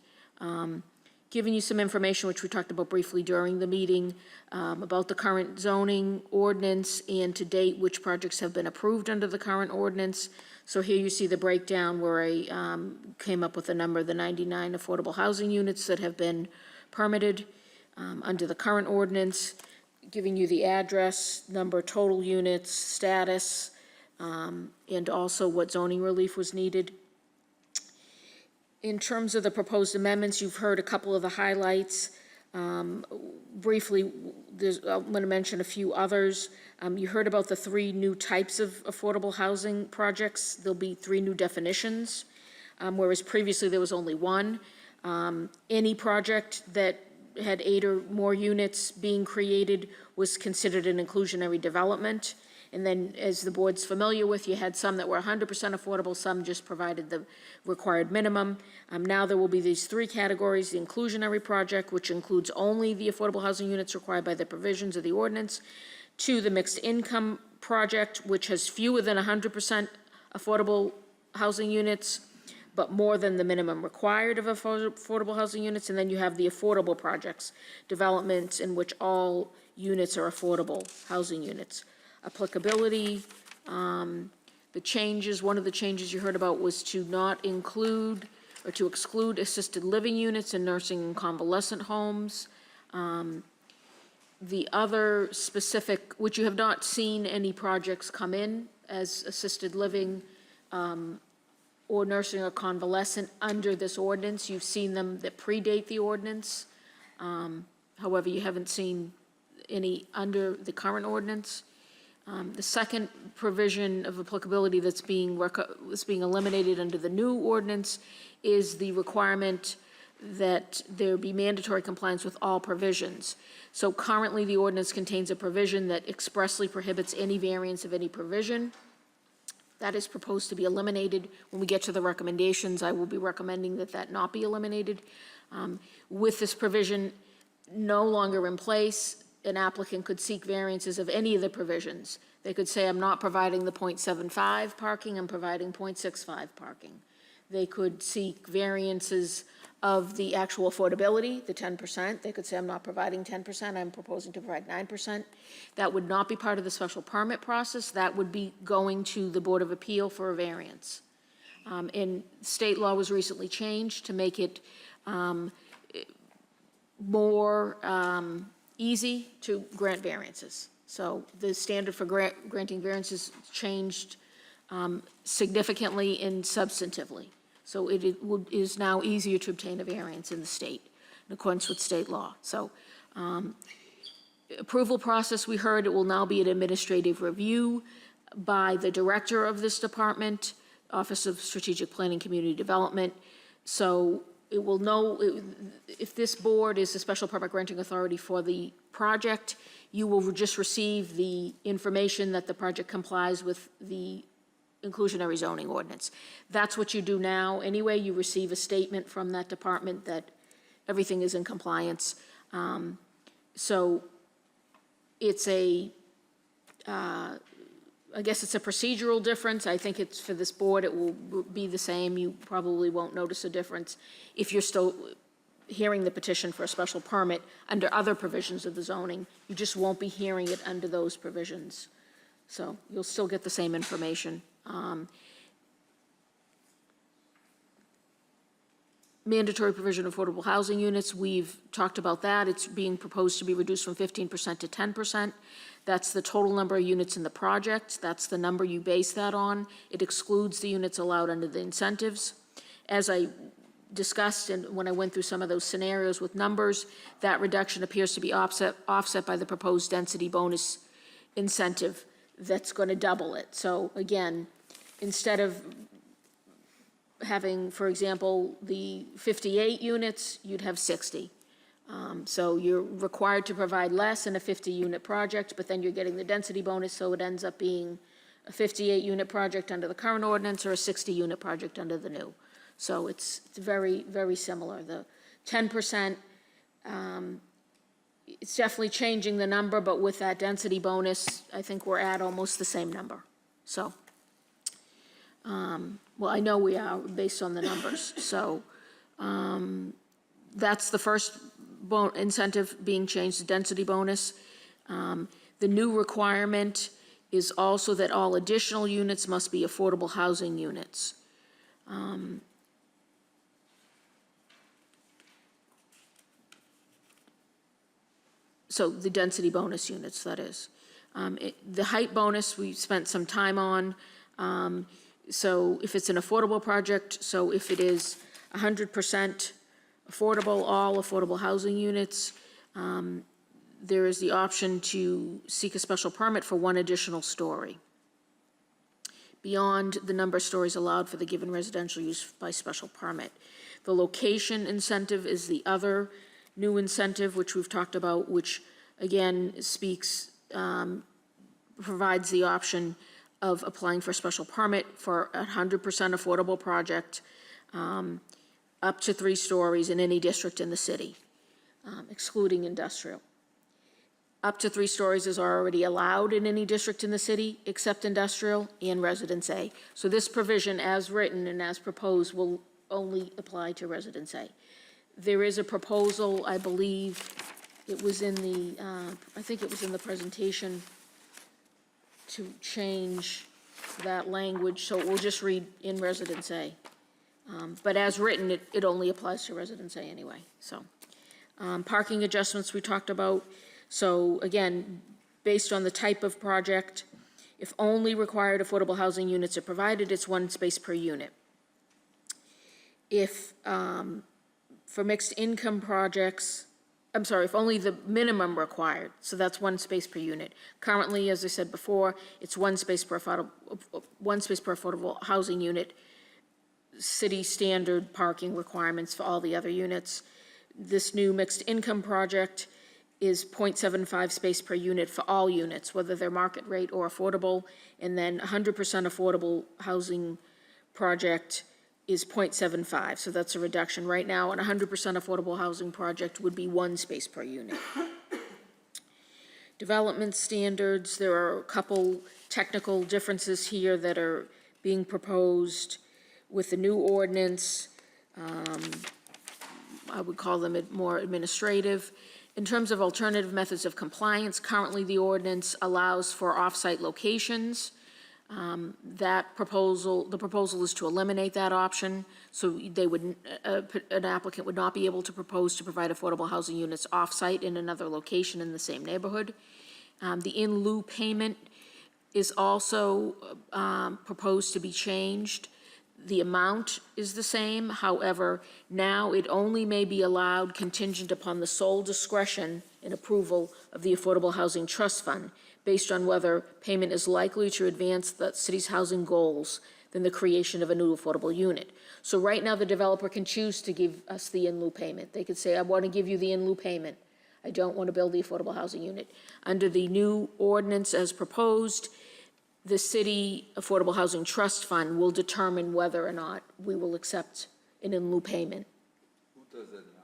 Giving you some information, which we talked about briefly during the meeting, about the current zoning ordinance and to date, which projects have been approved under the current ordinance. So here you see the breakdown where I came up with a number, the 99 affordable housing units that have been permitted under the current ordinance, giving you the address, number, total units, status, and also what zoning relief was needed. In terms of the proposed amendments, you've heard a couple of the highlights. Briefly, I'm going to mention a few others. You heard about the 3 new types of affordable housing projects. There'll be 3 new definitions, whereas previously there was only 1. Any project that had 8 or more units being created was considered an inclusionary development. And then, as the board's familiar with, you had some that were 100% affordable, some just provided the required minimum. Now there will be these 3 categories: the inclusionary project, which includes only the affordable housing units required by the provisions of the ordinance; 2, the mixed income project, which has fewer than 100% affordable housing units, but more than the minimum required of affordable housing units. And then you have the affordable projects, developments in which all units are affordable housing units. Applicability, the changes, one of the changes you heard about was to not include or to exclude assisted living units and nursing and convalescent homes. The other specific, which you have not seen any projects come in as assisted living or nursing or convalescent under this ordinance. You've seen them that predate the ordinance. However, you haven't seen any under the current ordinance. The second provision of applicability that's being eliminated under the new ordinance is the requirement that there be mandatory compliance with all provisions. So currently, the ordinance contains a provision that expressly prohibits any variance of any provision. That is proposed to be eliminated. When we get to the recommendations, I will be recommending that that not be eliminated. With this provision no longer in place, an applicant could seek variances of any of the provisions. They could say, I'm not providing the 0.75 parking, I'm providing 0.65 parking. They could seek variances of the actual affordability, the 10%. They could say, I'm not providing 10%, I'm proposing to provide 9%. That would not be part of the special permit process. That would be going to the Board of Appeal for a variance. And state law was recently changed to make it more easy to grant variances. So the standard for granting variances changed significantly and substantively. So it is now easier to obtain a variance in the state in accordance with state law. So approval process, we heard it will now be an administrative review by the director of this department, Office of Strategic Planning Community Development. So it will know if this board is the special permit granting authority for the project, you will just receive the information that the project complies with the inclusionary zoning ordinance. That's what you do now. Anyway, you receive a statement from that department that everything is in compliance. So it's I guess it's a procedural difference. I think it's for this board, it will be the same. You probably won't notice a difference if you're still hearing the petition for a special permit under other provisions of the zoning. You just won't be hearing it under those provisions. So you'll still get the same information. Mandatory provision of affordable housing units, we've talked about that. It's being proposed to be reduced from 15% to 10%. That's the total number of units in the project. That's the number you base that on. It excludes the units allowed under the incentives. As I discussed and when I went through some of those scenarios with numbers, that reduction appears to be offset by the proposed density bonus incentive that's going to double it. So again, instead of having, for example, the 58 units, you'd have 60. So you're required to provide less in a 50-unit project, but then you're getting the density bonus, so it ends up being a 58-unit project under the current ordinance or a 60-unit project under the new. So it's very, very similar. The 10%, it's definitely changing the number, but with that density bonus, I think we're at almost the same number. So, well, I know we are based on the numbers. So That's the first incentive being changed, the density bonus. The new requirement is also that all additional units must be affordable housing units. So the density bonus units, that is. The height bonus, we spent some time on. So if it's an affordable project, so if it is 100% affordable, all affordable housing units, there is the option to seek a special permit for one additional story beyond the number of stories allowed for the given residential use by special permit. The location incentive is the other new incentive, which we've talked about, which again speaks, provides the option of applying for a special permit for a 100% affordable project, up to 3 stories in any district in the city, excluding industrial. Up to 3 stories is already allowed in any district in the city except industrial and Residence A. So this provision, as written and as proposed, will only apply to Residence A. There is a proposal, I believe, it was in the, I think it was in the presentation, to change that language, so we'll just read in Residence A. But as written, it only applies to Residence A anyway, so. Parking adjustments we talked about. So again, based on the type of project, if only required affordable housing units are provided, it's 1 space per unit. If, for mixed income projects, I'm sorry, if only the minimum required, so that's 1 space per unit. Currently, as I said before, it's 1 space per affordable housing unit, city standard parking requirements for all the other units. This new mixed income project is 0.75 space per unit for all units, whether they're market rate or affordable, and then 100% affordable housing project is 0.75, so that's a reduction. Right now, an 100% affordable housing project would be 1 space per unit. Development standards, there are a couple technical differences here that are being proposed with the new ordinance. I would call them more administrative. In terms of alternative methods of compliance, currently the ordinance allows for off-site locations. The proposal is to eliminate that option, so they would, an applicant would not be able to propose to provide affordable housing units off-site in another location in the same neighborhood. The in lieu payment is also proposed to be changed. The amount is the same, however, now it only may be allowed contingent upon the sole discretion and approval of the Affordable Housing Trust Fund, based on whether payment is likely to advance the city's housing goals than the creation of a new affordable unit. So right now, the developer can choose to give us the in lieu payment. They could say, I want to give you the in lieu payment. I don't want to build the affordable housing unit. Under the new ordinance as proposed, the City Affordable Housing Trust Fund will determine whether or not we will accept an in lieu payment. Who does that now?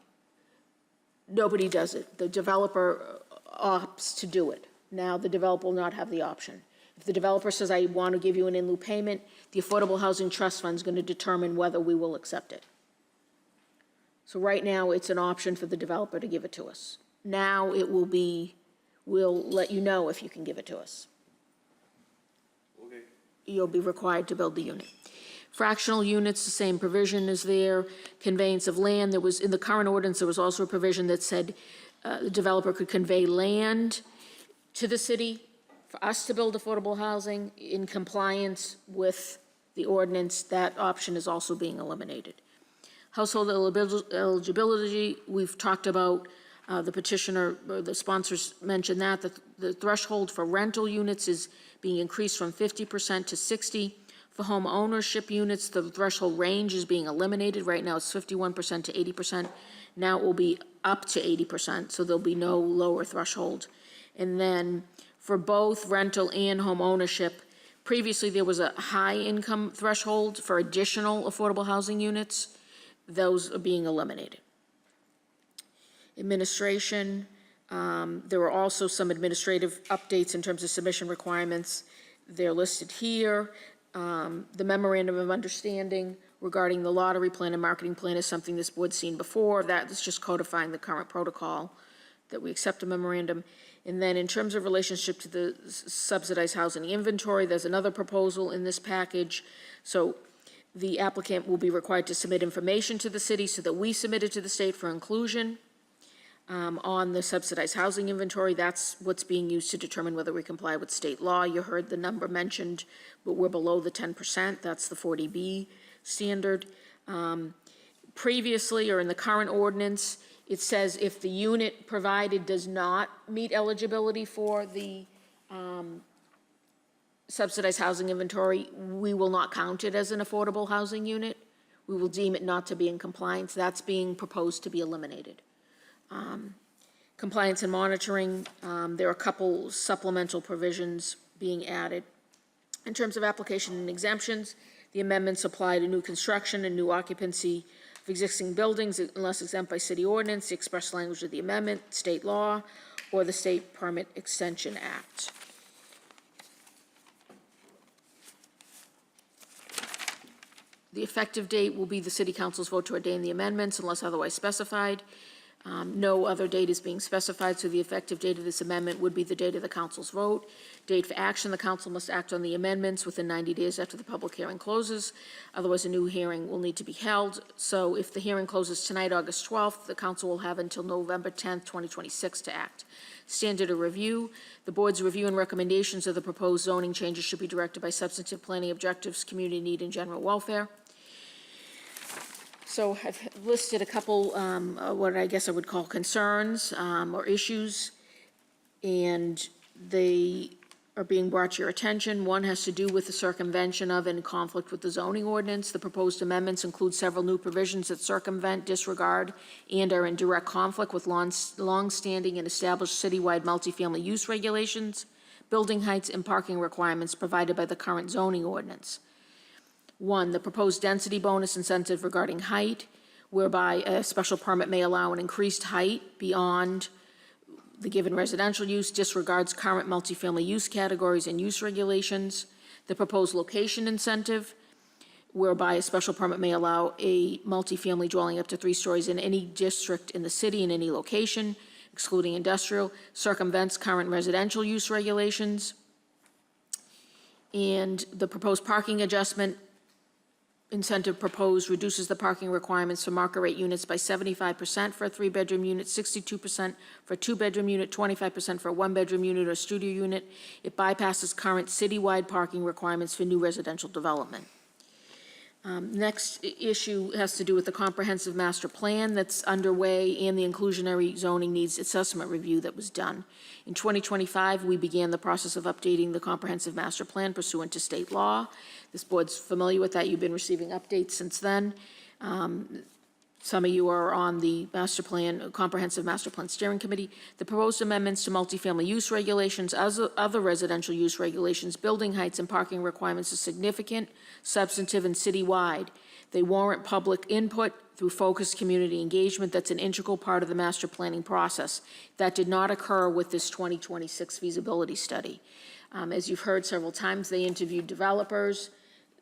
Nobody does it. The developer opts to do it. Now the developer will not have the option. If the developer says, I want to give you an in lieu payment, the Affordable Housing Trust Fund is going to determine whether we will accept it. So right now, it's an option for the developer to give it to us. Now it will be, we'll let you know if you can give it to us. You'll be required to build the unit. Fractional units, the same provision is there. Conveyance of land, there was, in the current ordinance, there was also a provision that said the developer could convey land to the city for us to build affordable housing in compliance with the ordinance. That option is also being eliminated. Household eligibility, we've talked about, the petitioner, or the sponsors mentioned that, the threshold for rental units is being increased from 50% to 60%. For home ownership units, the threshold range is being eliminated. Right now, it's 51% to 80%. Now it will be up to 80%, so there'll be no lower threshold. And then for both rental and home ownership, previously there was a high income threshold for additional affordable housing units. Those are being eliminated. Administration, there were also some administrative updates in terms of submission requirements. They're listed here. The memorandum of understanding regarding the lottery plan and marketing plan is something this board's seen before. That is just codifying the current protocol, that we accept a memorandum. And then in terms of relationship to the subsidized housing inventory, there's another proposal in this package. So the applicant will be required to submit information to the city so that we submit it to the state for inclusion on the subsidized housing inventory. That's what's being used to determine whether we comply with state law. You heard the number mentioned, but we're below the 10%. That's the 40B standard. Previously, or in the current ordinance, it says if the unit provided does not meet eligibility for the subsidized housing inventory, we will not count it as an affordable housing unit. We will deem it not to be in compliance. That's being proposed to be eliminated. Compliance and monitoring, there are a couple supplemental provisions being added. In terms of application and exemptions, the amendments apply to new construction and new occupancy of existing buildings unless exempt by city ordinance, the express language of the amendment, state law, or the State Permit Extension Act. The effective date will be the city council's vote to ordain the amendments unless otherwise specified. No other date is being specified, so the effective date of this amendment would be the date of the council's vote. Date for action, the council must act on the amendments within 90 days after the public hearing closes. Otherwise, a new hearing will need to be held. So if the hearing closes tonight, August 12th, the council will have until November 10th, 2026 to act. Standard of review, the board's review and recommendations of the proposed zoning changes should be directed by substantive planning objectives, community need, and general welfare. So I've listed a couple, what I guess I would call concerns or issues, and they are being brought to your attention. One has to do with the circumvention of and conflict with the zoning ordinance. The proposed amendments include several new provisions that circumvent, disregard, and are in direct conflict with long-standing and established citywide multifamily use regulations, building heights, and parking requirements provided by the current zoning ordinance. One, the proposed density bonus incentive regarding height, whereby a special permit may allow an increased height beyond the given residential use, disregards current multifamily use categories and use regulations. The proposed location incentive, whereby a special permit may allow a multifamily dwelling up to 3 stories in any district in the city in any location, excluding industrial, circumvents current residential use regulations. And the proposed parking adjustment incentive proposed reduces the parking requirements for market rate units by 75% for a 3-bedroom unit, 62% for a 2-bedroom unit, 25% for a 1-bedroom unit or studio unit. It bypasses current citywide parking requirements for new residential development. Next issue has to do with the comprehensive master plan that's underway and the inclusionary zoning needs assessment review that was done. In 2025, we began the process of updating the comprehensive master plan pursuant to state law. This board's familiar with that. You've been receiving updates since then. Some of you are on the master plan, comprehensive master plan steering committee. The proposed amendments to multifamily use regulations, other residential use regulations, building heights, and parking requirements are significant, substantive, and citywide. They warrant public input through focused community engagement. That's an integral part of the master planning process. That did not occur with this 2026 feasibility study. As you've heard several times, they interviewed developers,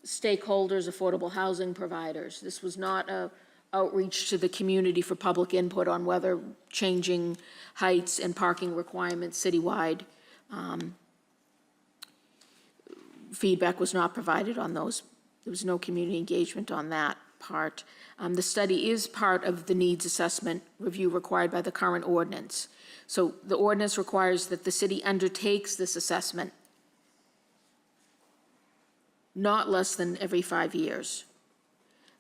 stakeholders, affordable housing providers. This was not a outreach to the community for public input on whether changing heights and parking requirements citywide. Feedback was not provided on those. There was no community engagement on that part. The study is part of the needs assessment review required by the current ordinance. So the ordinance requires that the city undertakes this assessment not less than every 5 years.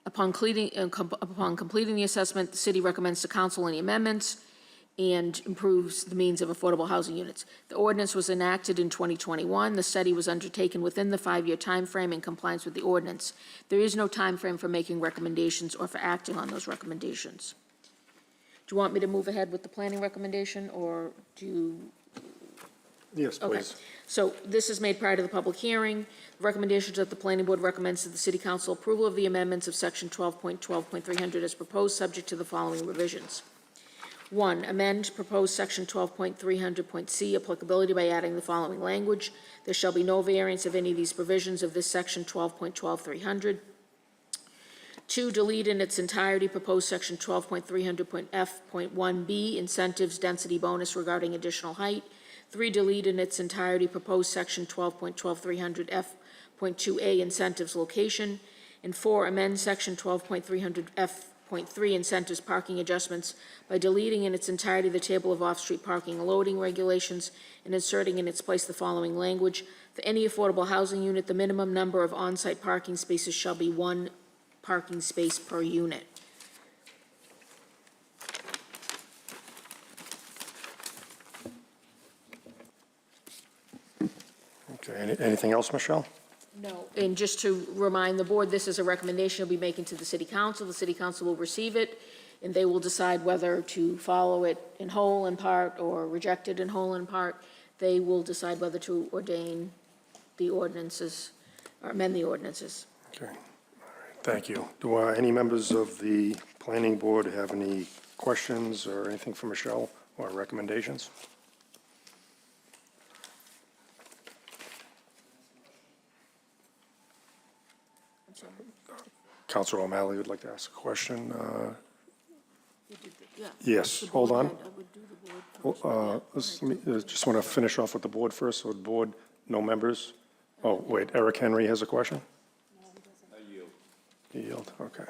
Upon completing the assessment, the city recommends to council any amendments and improves the means of affordable housing units. The ordinance was enacted in 2021. The study was undertaken within the 5-year timeframe in compliance with the ordinance. There is no timeframe for making recommendations or for acting on those recommendations. Do you want me to move ahead with the planning recommendation, or do you? Yes, Okay. please. So this is made prior to the public hearing. Recommendations that the planning board recommends to the city council approval of the amendments of section 12.12.300 as proposed, subject to the following revisions. 1, amend proposed section 12.300.c applicability by adding the following language. There shall be no variance of any of these provisions of this section 12.12.300. 2, delete in its entirety proposed section 12.300.f.1b, incentives density bonus regarding additional height. 3, delete in its entirety proposed section 12.12300f.2a, incentives location. And 4, amend section 12.300f.3, incentives parking adjustments, by deleting in its entirety the table of off-street parking and loading regulations and inserting in its place the following language. For any affordable housing unit, the minimum number of on-site parking spaces shall be 1 parking space per unit. Okay, anything else, Michelle? No. And just to remind the board, this is a recommendation you'll be making to the city council. The city council will receive it, and they will decide whether to follow it in whole, in part, or reject it in whole, in part. They will decide whether to ordain the ordinances, or amend the ordinances. Okay, all right, thank you. Do any members of the planning board have any questions or anything for Michelle or recommendations? Councilor O'Malley would like to ask a question. Yes, hold on. Just want to finish off with the board first. So the board, no members? Oh, wait, Eric Henry has a question? I yield. You yield, okay.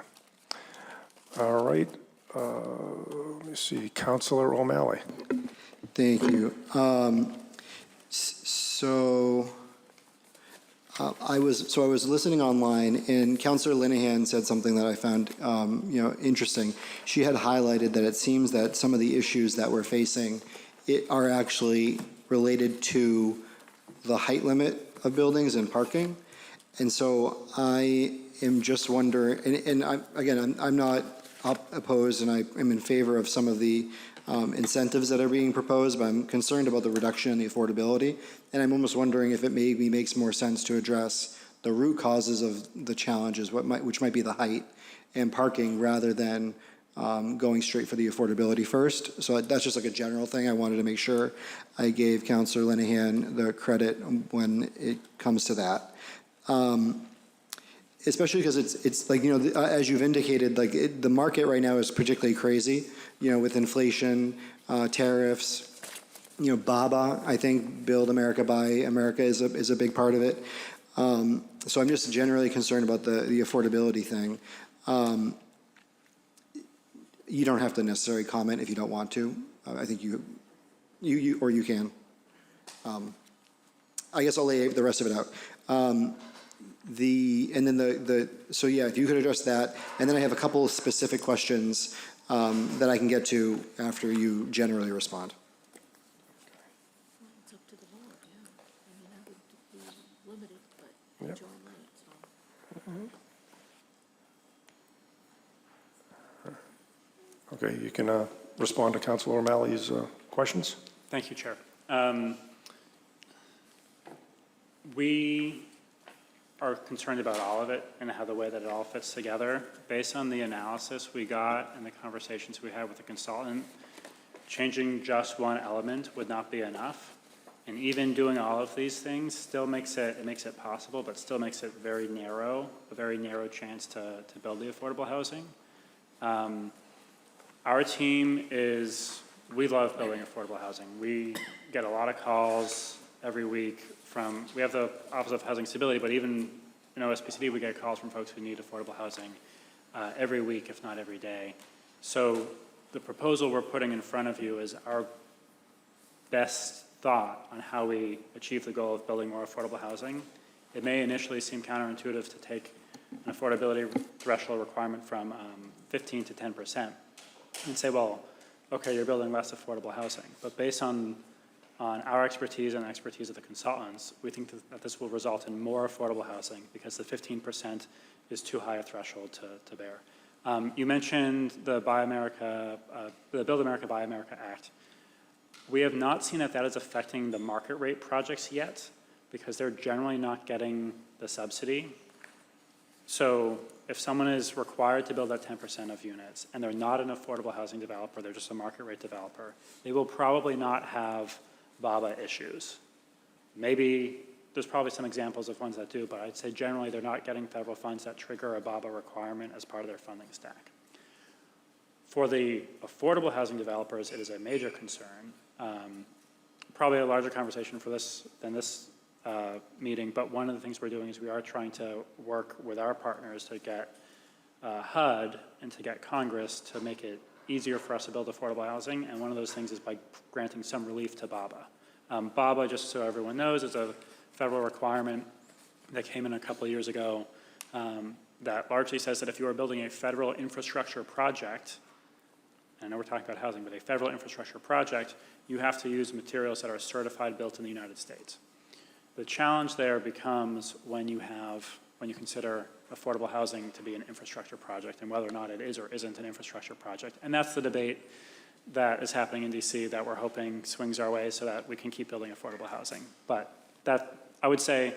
All right, let me see, Councilor O'Malley. Thank you. I was listening online, and Councilor Linehan said something that I found, interesting. She had highlighted that it seems that some of the issues that we're facing are actually related to the height limit of buildings and parking. And so I am just wondering, and I'm not opposed, and I am in favor of some of the incentives that are being proposed, but I'm concerned about the reduction in the affordability. And I'm almost wondering if it maybe makes more sense to address the root causes of the challenges, which might be the height and parking, rather than going straight for the affordability first. So that's just like a general thing. I wanted to make sure I gave Councilor Linehan the credit when it comes to that. Especially because it's like, as you've indicated, like the market right now is particularly crazy, with inflation, tariffs, BABA, I think Build America, Buy America is a big part of it. So I'm just generally concerned about the affordability thing. You don't have to necessarily comment if you don't want to. I think you can. I guess I'll lay the rest of it out. So yeah, if you could address that, and then I have a couple of specific questions that I can get to after you generally respond. It's up to the board, yeah. I mean, I would be limited, but Yep. join late, so. Okay, you can respond to Councilor O'Malley's questions. Thank you, Chair. We are concerned about all of it and how the way that it all fits together. Based on the analysis we got and the conversations we had with the consultant, changing just one element would not be enough. And even doing all of these things still makes it possible, but still makes it a very narrow chance to build the affordable housing. Our team we love building affordable housing. We get a lot of calls every week we have the Office of Housing Stability, but even in OSPCD, we get calls from folks who need affordable housing every week, if not every day. So the proposal we're putting in front of you is our best thought on how we achieve the goal of building more affordable housing. It may initially seem counterintuitive to take an affordability threshold requirement from 15 to 10% and say, well, okay, you're building less affordable housing. But based on our expertise and the expertise of the consultants, we think that this will result in more affordable housing because the 15% is too high a threshold to bear. You mentioned the Build America, Buy America Act. We have not seen that is affecting the market rate projects yet because they're generally not getting the subsidy. So if someone is required to build that 10% of units and they're not an affordable housing developer, they're just a market rate developer, they will probably not have BABA issues. Maybe there's probably some examples of ones that do, but I'd say generally they're not getting federal funds that trigger a BABA requirement as part of their funding stack. For the affordable housing developers, it is a major concern. Probably a larger conversation for this than this meeting, but one of the things we're doing is we are trying to work with our partners to get HUD and to get Congress to make it easier for us to build affordable housing, and one of those things is by granting some relief to BABA. BABA, just so everyone knows, is a federal requirement that came in a couple of years ago that largely says that if you are building a federal infrastructure project, I know we're talking about housing, but a federal infrastructure project, you have to use materials that are certified built in the United States. The challenge there becomes when you consider affordable housing to be an infrastructure project and whether or not it is or isn't an infrastructure project. And that's the debate that is happening in DC that we're hoping swings our way so that we can keep building affordable housing. But that, I would say,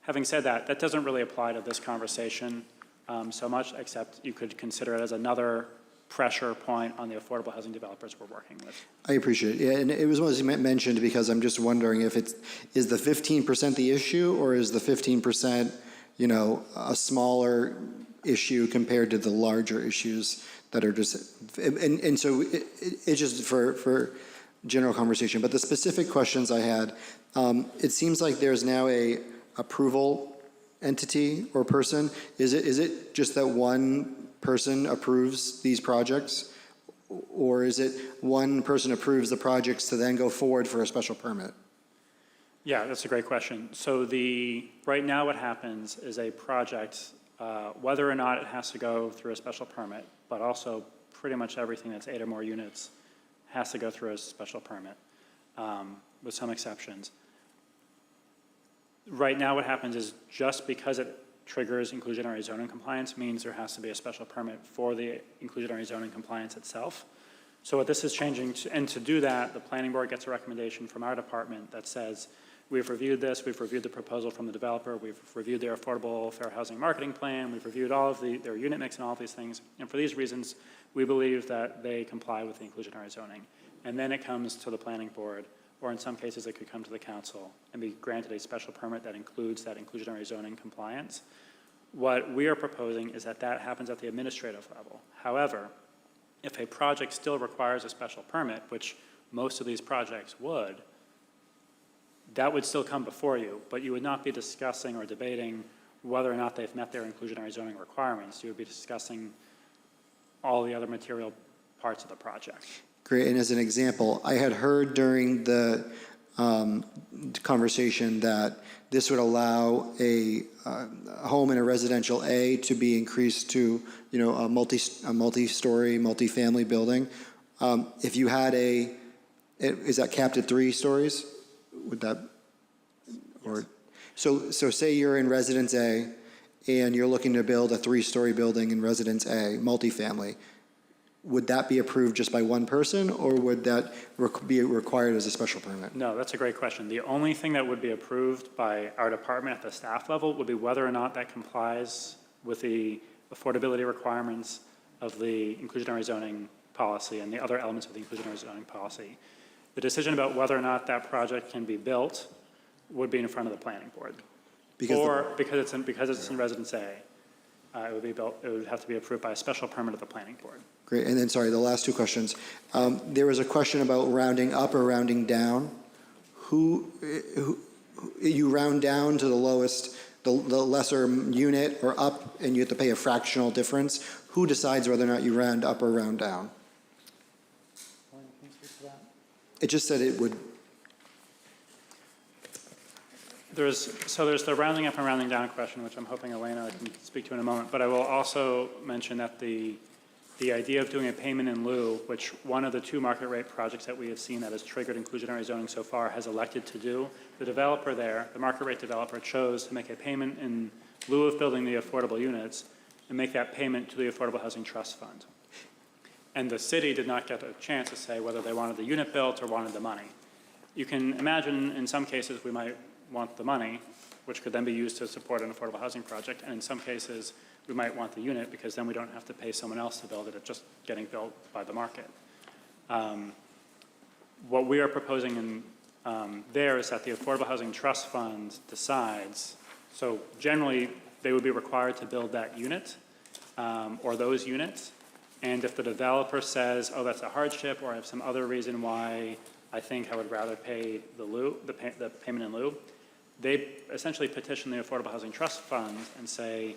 having said that, that doesn't really apply to this conversation so much, except you could consider it as another pressure point on the affordable housing developers we're working with. I appreciate it. Yeah, and it was mostly mentioned because I'm just wondering if is the 15% the issue, or is the 15%, a smaller issue compared to the larger issues that are just, and so it's just for general conversation. But the specific questions I had, it seems like there's now a approval entity or person. Is it just that one person approves these projects, or is it one person approves the projects to then go forward for a special permit? Yeah, that's a great question. So right now what happens is a project, whether or not it has to go through a special permit, but also pretty much everything that's 8 or more units has to go through a special permit, with some exceptions. Right now what happens is just because it triggers inclusionary zoning compliance means there has to be a special permit for the inclusionary zoning compliance itself. So what this is changing, and to do that, the planning board gets a recommendation from our department that says, we've reviewed this, we've reviewed the proposal from the developer, we've reviewed their affordable fair housing marketing plan, we've reviewed all of their unit mix and all of these things, and for these reasons, we believe that they comply with the inclusionary zoning. And then it comes to the planning board, or in some cases it could come to the council and be granted a special permit that includes that inclusionary zoning compliance. What we are proposing is that that happens at the administrative level. However, if a project still requires a special permit, which most of these projects would, that would still come before you, but you would not be discussing or debating whether or not they've met their inclusionary zoning requirements. You would be discussing all the other material parts of the project. Great, and as an example, I had heard during the conversation that this would allow a home in a residential A to be increased to, a multi-story, multi-family building. If you had is that capped at 3 stories? Would that, or, so say you're in Residence A and you're looking to build a 3-story building in Residence A, multifamily. Would that be approved just by one person, or would that be required as a special permit? No, that's a great question. The only thing that would be approved by our department at the staff level would be whether or not that complies with the affordability requirements of the inclusionary zoning policy and the other elements of the inclusionary zoning policy. The decision about whether or not that project can be built would be in front of the planning board. Because it's in Residence A, it would be built. It would have to be approved by a special permit of the planning board. Great, and then, sorry, the last 2 questions. There was a question about rounding up or rounding down. Who you round down to the lowest, the lesser unit, or up, and you have to pay a fractional difference. Who decides whether or not you round up or round down? Can you speak to that? It just said it would. There's the rounding up and rounding down question, which I'm hoping Elena can speak to in a moment. But I will also mention that the idea of doing a payment in lieu, which one of the 2 market rate projects that we have seen that has triggered inclusionary zoning so far has elected to do, the developer there, the market rate developer, chose to make a payment in lieu of building the affordable units and make that payment to the Affordable Housing Trust Fund. And the city did not get a chance to say whether they wanted the unit built or wanted the money. You can imagine in some cases we might want the money, which could then be used to support an affordable housing project, and in some cases we might want the unit because then we don't have to pay someone else to build it. It's just getting built by the market. What we are proposing there is that the Affordable Housing Trust Fund decides, so generally, they would be required to build that unit, or those units, and if the developer says, oh, that's a hardship, or I have some other reason why I think I would rather pay the payment in lieu, they essentially petition the Affordable Housing Trust Fund and say,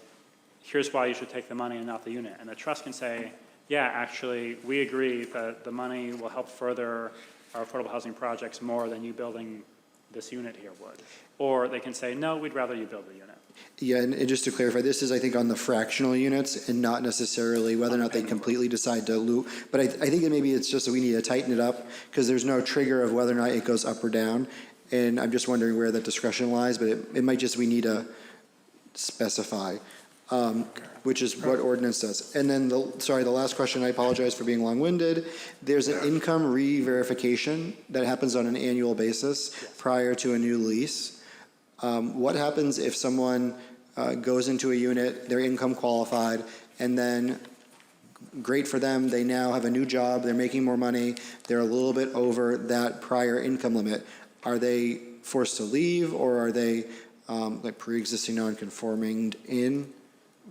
here's why you should take the money and not the unit. And the trust can say, yeah, actually, we agree that the money will help further our affordable housing projects more than you building this unit here would. Or they can say, no, we'd rather you build the unit. Yeah, and just to clarify, this is, I think, on the fractional units and not necessarily whether or not they completely decide to loop. But I think that maybe it's just that we need to tighten it up because there's no trigger of whether or not it goes up or down. And I'm just wondering where that discretion lies, but it might just, we need to specify, which is what ordinance says. And then, the last question, I apologize for being long-winded. There's an income re-verification that happens on an annual basis prior to a new lease. What happens if someone goes into a unit, they're income qualified, and then, great for them, they now have a new job, they're making more money, they're a little bit over that prior income limit. Are they forced to leave, or are they like pre-existing non-conforming in?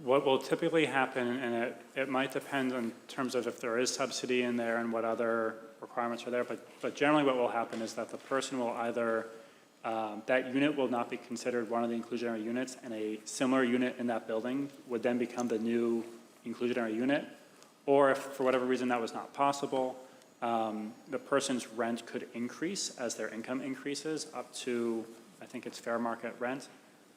What will typically happen, and it might depend in terms of if there is subsidy in there and what other requirements are there, but generally what will happen is that the person will either, that unit will not be considered one of the inclusionary units, and a similar unit in that building would then become the new inclusionary unit, or if for whatever reason that was not possible, the person's rent could increase as their income increases up to, I think it's fair market rent.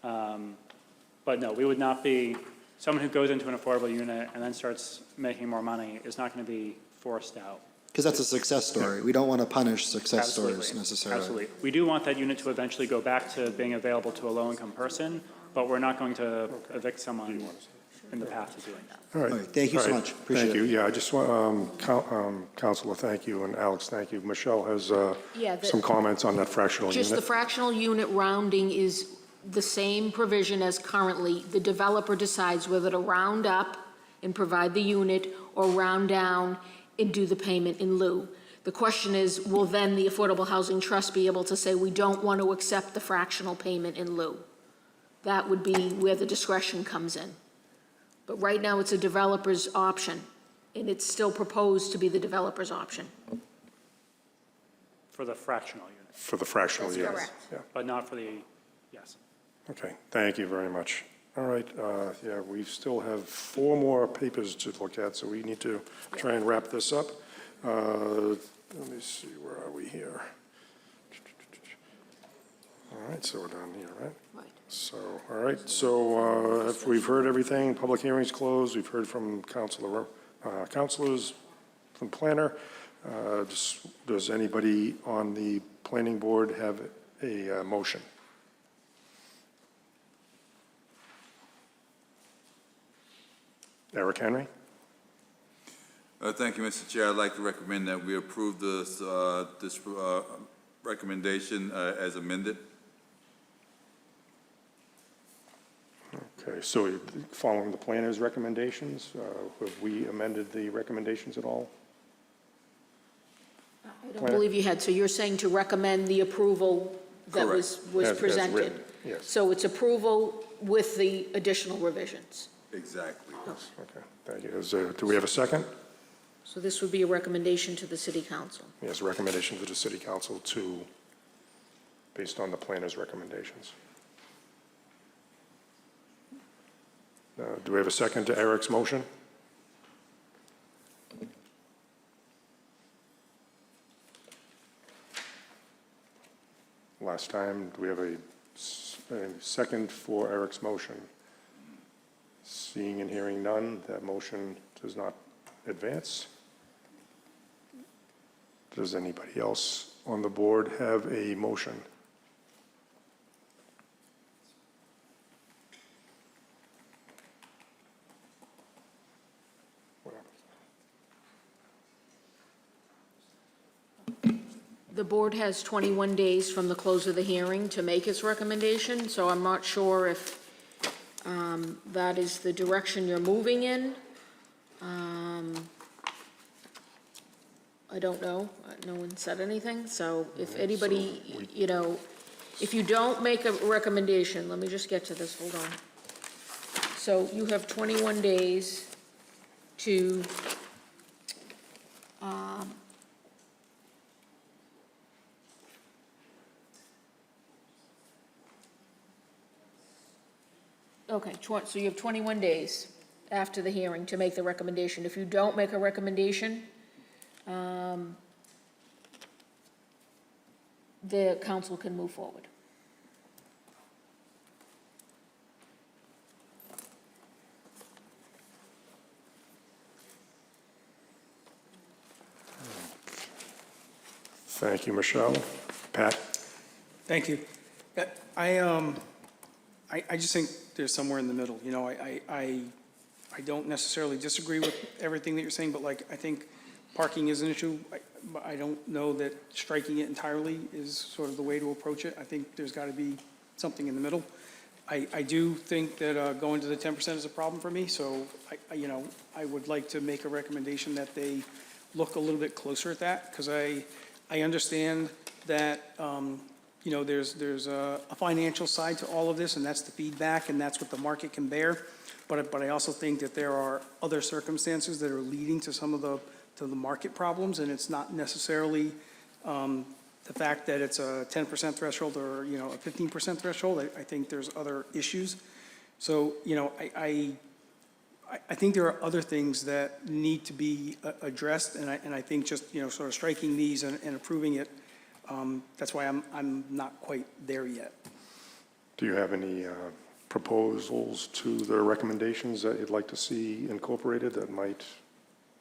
But no, we would not be, someone who goes into an affordable unit and then starts making more money is not going to be forced out. Because that's a success story. We don't want to punish success Absolutely. stories necessarily. Absolutely. We do want that unit to eventually go back to being available to a low-income person, but we're not going to evict someone in the path to doing that. All right. All right, thank you so much. Appreciate Thank you. it. Yeah, I just want, Counselor, thank you, and Alex, thank you. Michelle has some comments on that fractional unit. Just the fractional unit rounding is the same provision as currently. The developer decides whether to round up and provide the unit or round down and do the payment in lieu. The question is, will then the Affordable Housing Trust be able to say, we don't want to accept the fractional payment in lieu? That would be where the discretion comes in. But right now, it's a developer's option, and it's still proposed to be the developer's option. For the fractional unit, For the fractional That's unit. correct. Yeah. but not for the, yes. Okay, thank you very much. All right, yeah, we still have 4 more papers to look at, so we need to try and wrap this up. Let me see, where are we here? All right, so we're down here, right? Right. So, all right, so if we've heard everything, public hearing's closed, we've heard from counselors, from planner. Does anybody on the planning board have a motion? Eric Henry? Thank you, Mr. Chair. I'd like to recommend that we approve this, recommendation as amended. Okay, so following the planner's recommendations, have we amended the recommendations at all? I don't believe you had. So you're saying to recommend the approval that was As presented? written, yes. So it's approval with the additional revisions? Exactly. Okay, thank you. Do we have a second? So this would be a recommendation to the city council? Yes, a recommendation to the city council based on the planner's recommendations. Do we have a second to Eric's motion? Last time, do we have a second for Eric's motion? Seeing and hearing none, that motion does not advance. Does anybody else on the board have a motion? The board has 21 days from the close of the hearing to make its recommendation, so I'm not sure if that is the direction you're moving in. I don't know. No one said anything, so if anybody, you know, if you don't make a recommendation, let me just get to this, hold on. So you have 21 days to, okay, so you have 21 days after the hearing to make the recommendation. If you don't make a recommendation, the council can move forward. Thank you, Michelle. Pat? Thank you. Yeah, I just think there's somewhere in the middle. You know, I don't necessarily disagree with everything that you're saying, but like, I think parking is an issue. But I don't know that striking it entirely is sort of the way to approach it. I think there's got to be something in the middle. I do think that going to the 10% is a problem for me, so you know, I would like to make a recommendation that they look a little bit closer at that, because I understand that, you know, there's a financial side to all of this, and that's the feedback, and that's what the market can bear. But I also think that there are other circumstances that are leading to some of the market problems, and it's not necessarily the fact that it's a 10% threshold or, you know, a 15% threshold. I think there's other issues. So, you know, I think there are other things that need to be addressed, and I think just, you know, sort of striking these and approving it, that's why I'm not quite there yet. Do you have any proposals to the recommendations that you'd like to see incorporated that might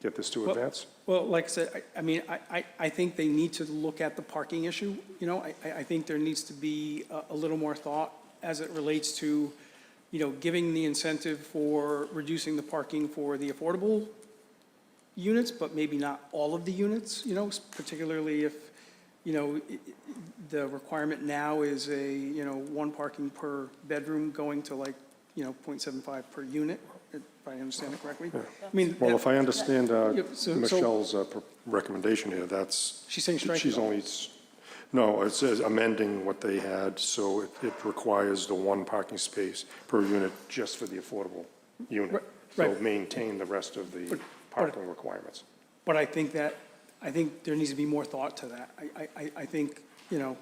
get this to advance? Well, like I said, I mean, I think they need to look at the parking issue. You know, I think there needs to be a little more thought as it relates to, you know, giving the incentive for reducing the parking for the affordable units, but maybe not all of the units, you know, particularly if, you know, the requirement now is you know, one parking per bedroom going to like, you know, 0.75 per unit, if I understand it correctly. Yeah. I mean, Well, if I understand so- Michelle's recommendation here, that's. She's saying strike it. She's only, no, it says amending what they had, so it requires the one parking space per unit just for the affordable unit. So Right. maintain the rest of the parking requirements. But I think there needs to be more thought to that. I think, you know,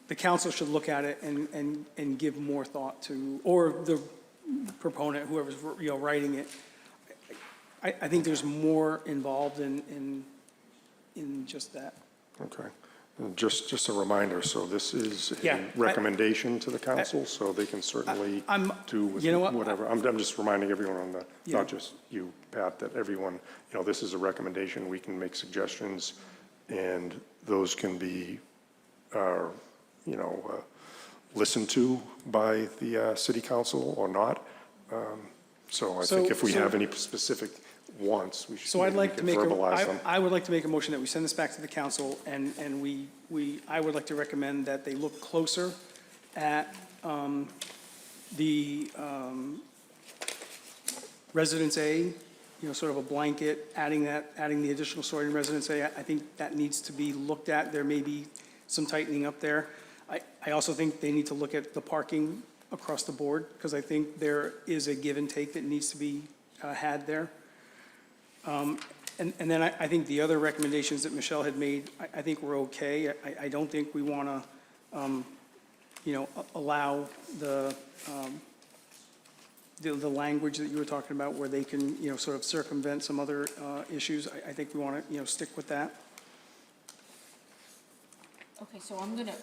the council should look at it and give more thought to, or the proponent, whoever's, you know, writing it. I think there's more involved in just that. Okay. And just a reminder, so this is Yeah, a recommendation to the council, so they can certainly do with you know what? whatever. I'm just reminding everyone on the, Yeah. not just you, Pat, that everyone, you know, this is a recommendation. We can make suggestions, and those can be, you know, listened to by the city council or not. So I think if we have any specific wants, we should So I'd like to make verbalize them. I would like to make a motion that we send this back to the council, and I would like to recommend that they look closer at the Residence A, you know, sort of a blanket, adding the additional story in Residence A. I think that needs to be looked at. There may be some tightening up there. I also think they need to look at the parking across the board, because I think there is a give and take that needs to be had there. And then I think the other recommendations that Michelle had made, I think were okay. I don't think we want to, you know, allow the language that you were talking about where they can, you know, sort of circumvent some other issues. I think we want to, you know, stick with that. Okay, so I'm gonna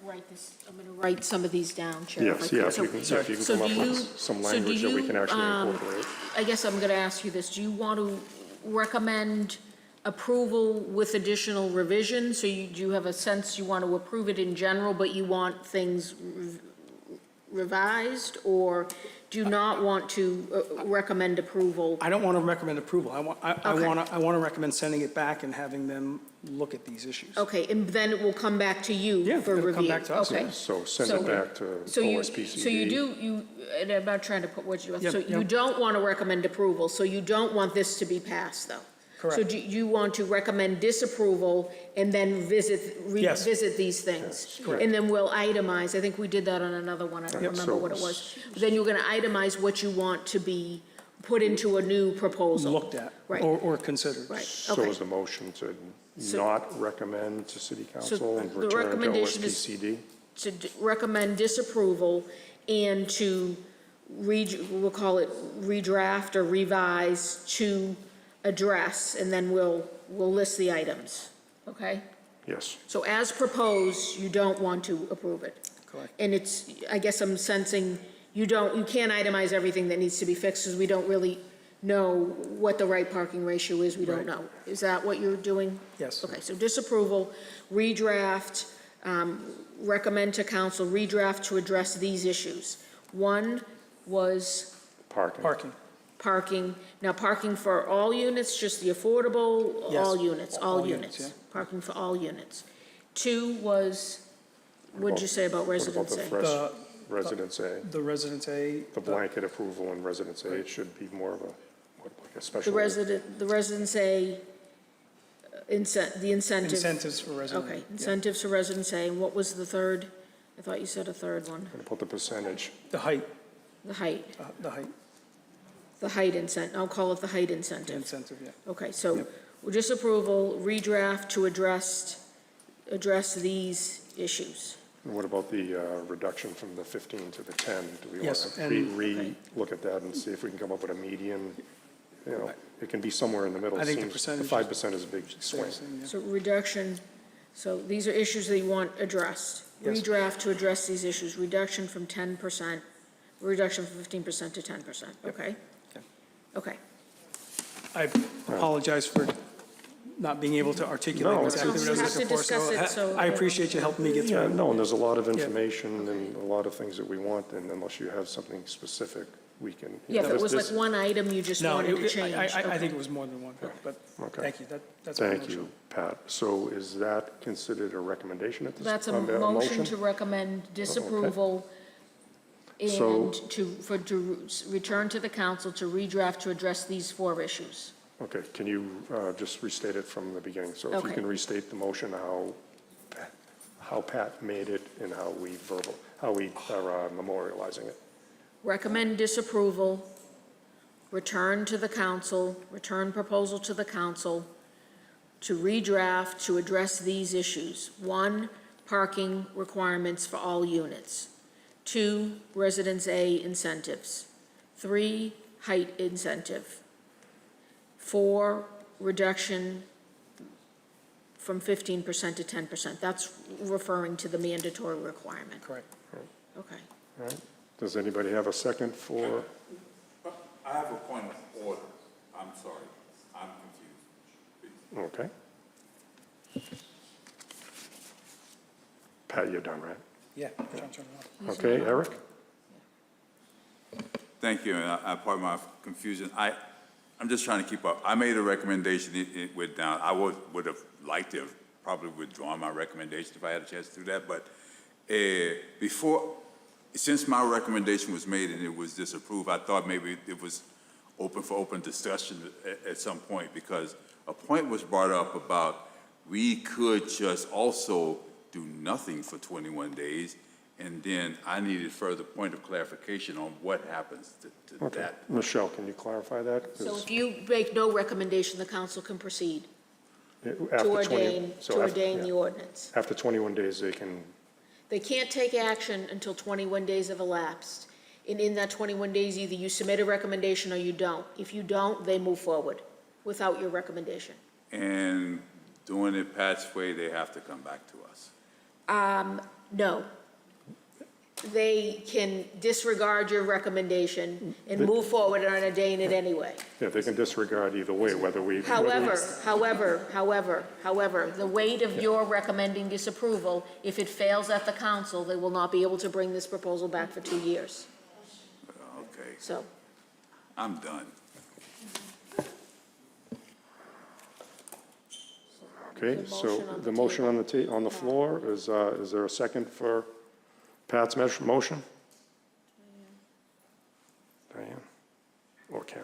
write this, I'm gonna write some of these down, Chair. Yes, yeah, if you can come up with some language that we can actually incorporate. I guess I'm gonna ask you this, do you want to recommend approval with additional revisions? So do you have a sense you want to approve it in general, but you want things revised? Or do you not want to recommend approval? I don't want to recommend approval. I want to recommend sending it back and having them look at these issues. Okay, and then it will come back to you for review? it'll come back to us, Okay. yeah. So send it back to OSPCD. So you, and I'm not trying to put words in your mouth, Yep, so you yep. don't want to recommend approval, so you don't want this to be passed, though? So Correct. do you want to recommend disapproval and then Yes. revisit these things? correct. And then we'll itemize, I think we did that on another one, I don't Yep. remember what it was. Then you're gonna itemize what you want to be put into a new proposal. Looked at Right. or considered. Right, So okay. is the motion to So- not recommend to city council and the return to recommendation is- OSPCD? To recommend disapproval and to we'll call it redraft or revise to address, and then we'll list the items, okay? Yes. So as proposed, you don't want to approve it. Correct. And it's, I guess I'm sensing you can't itemize everything that needs to be fixed because we don't really know what the right parking ratio is, we don't Right. know. Is that what you're doing? Yes. Okay, so disapproval, redraft, recommend to council, redraft to address these issues. One was Parking. Parking. parking. Now, parking for all units, just the affordable, Yes. all units, all All units, units. yeah. Parking for all units. Two was, what'd you say about What about residence the A? The, Residence A, the Residence A. the blanket approval in Residence A, it should be more of a, like a The special. residence A, the incentive. Incentives for residents. Okay, yeah. incentives for residence A, and what was the third? I thought you said a third one, What about the percentage? The height, the height, the height I'll call it the height the incentive. incentive, yeah. Okay, so Yep. disapproval, redraft to address these issues. And what about the reduction from the 15 to the 10? Do we want Yes, to and- look at that and see if we can come up with a median? You know, it can be somewhere in the middle. I think the Seems- percentage- 5% is a big Stay swing. the same, yeah. So reduction, so these are issues that you want addressed. Yes. Redraft to address these issues, reduction from 10%, reduction from 15% to 10%, okay? Okay. I apologize for not being able to articulate No, exactly what I was You have to looking for. discuss it, so- I appreciate you helping me get Yeah, through it. no, and there's a lot of information and a lot of things that we want, and unless you have something specific, we can. Yeah, if it this- was like this- one item you just No, wanted to change. I okay. think it was more than one, but Okay. thank you. That's my Thank motion. you, Pat. So is that considered a recommendation at this? That's a a motion to recommend disapproval So- and to return to the council to redraft to address these four issues. Okay, can you just restate it from the beginning? So if you Okay. can restate the motion, how Pat made it and how we are memorializing it. Recommend disapproval, return to the council, return proposal to the council to redraft to address these issues. One, parking requirements for all units. Two, Residence A incentives. Three, height incentive. Four, reduction from 15% to 10%. That's referring to the mandatory requirement. Correct. Okay. All right. Does anybody have a second for, I have a point of order. I'm sorry. I'm confused. okay. Pat, you're done, right? Yeah. John, turn it on. Okay, Eric? Thank you, and I pardon my confusion. I'm just trying to keep up. I made a recommendation, it went down. I would have liked to have probably withdrawn my recommendation if I had a chance to do that, but since my recommendation was made and it was disapproved, I thought maybe it was open for open discussion at some point, because a point was brought up about we could just also do nothing for 21 days, and then I needed further point of clarification on what happens to Okay. that. Michelle, can you clarify that? So if you make no recommendation, the council can proceed to After 20 ordain, so to after- ordain yeah. the ordinance. After 21 days, they can, They can't take action until 21 days have elapsed. And in that 21 days, either you submit a recommendation or you don't. If you don't, they move forward without your recommendation. And doing it Pat's way, they have to come back to us. No. They can disregard your recommendation and move forward and ordain it anyway. yeah, they can disregard either way, whether we. However, the weight of your recommending disapproval, if it fails at the council, they will not be able to bring this proposal back for 2 years. Okay, So, I'm done. Okay, The so motion on the the motion on the floor, is there a second for Pat's motion? Diane? Or Ken?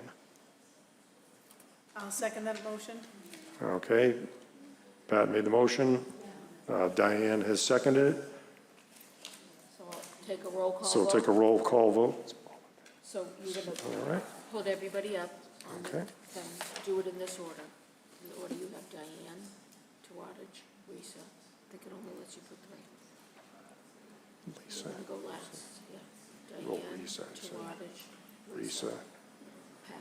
I'll second that motion. Okay. Pat made the motion. Diane has seconded it. So I'll take a roll call So we'll vote. take a roll call vote. So you're All gonna right. put everybody up, and Okay. then do it in this order. In the order you have Diane, Tawadage, Risa. I think it only lets you put three. Lisa, I'm gonna go last, yeah. Roll Diane, Risa, I said. Tawadage, Risa. Pat.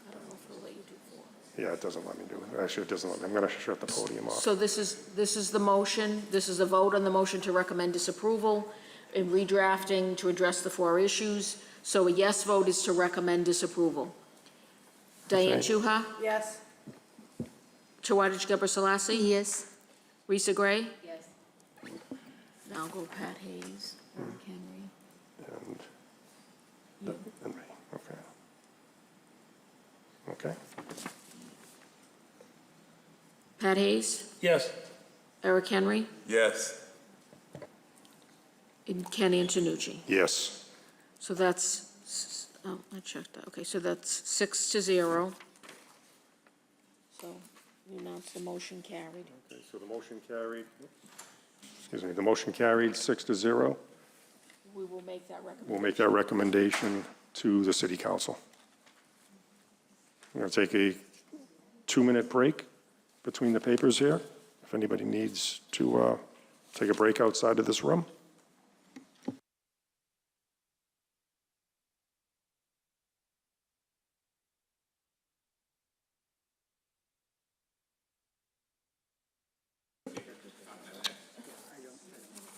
I don't know if it'll let you do four. Yeah, it doesn't let me do it. Actually, it doesn't let me. I'm going to shut the podium off. So this is the motion, this is a vote on the motion to recommend disapproval in redrafting to address the four issues. So a yes vote is to recommend disapproval. Diane Okay. Chuha, Yes. Tawadage Geber Selassie, Yes. Risa Gray, Yes. now go Pat Hayes, Eric Henry. And me. Okay. Okay. Pat Hayes, Yes. Eric Henry, Yes. and Ken Antonucci. Yes. So that's, oh, I checked that, okay, so that's 6-0. So you announce the motion carried. Okay, so the motion carried. Excuse me, the motion carried 6-0. We will make that recommendation. We'll make that recommendation to the city council. We're going to take a 2-minute break between the papers here. If anybody needs to take a break outside of this room.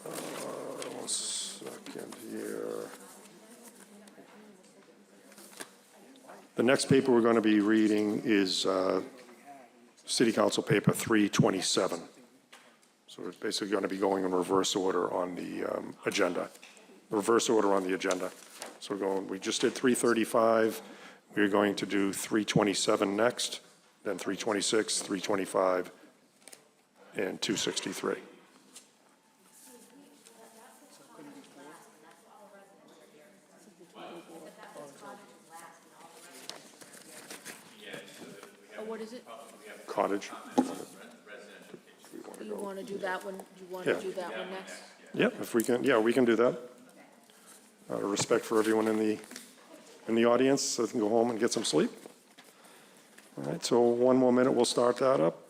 One second here. The next paper we're going to be reading is City Council Paper 327. So we're basically going to be going in reverse order on the agenda. Reverse order on the agenda. So we just did 335. We're going to do 327 next, then 326, 325, and 263. Oh, what is it? Cottage. You want to do that one, you want Yeah. to do that one next? Yep, if we can, yeah, we can do that. Out of respect for everyone in the audience, so they can go home and get some sleep. All right, so one more minute, we'll start that up.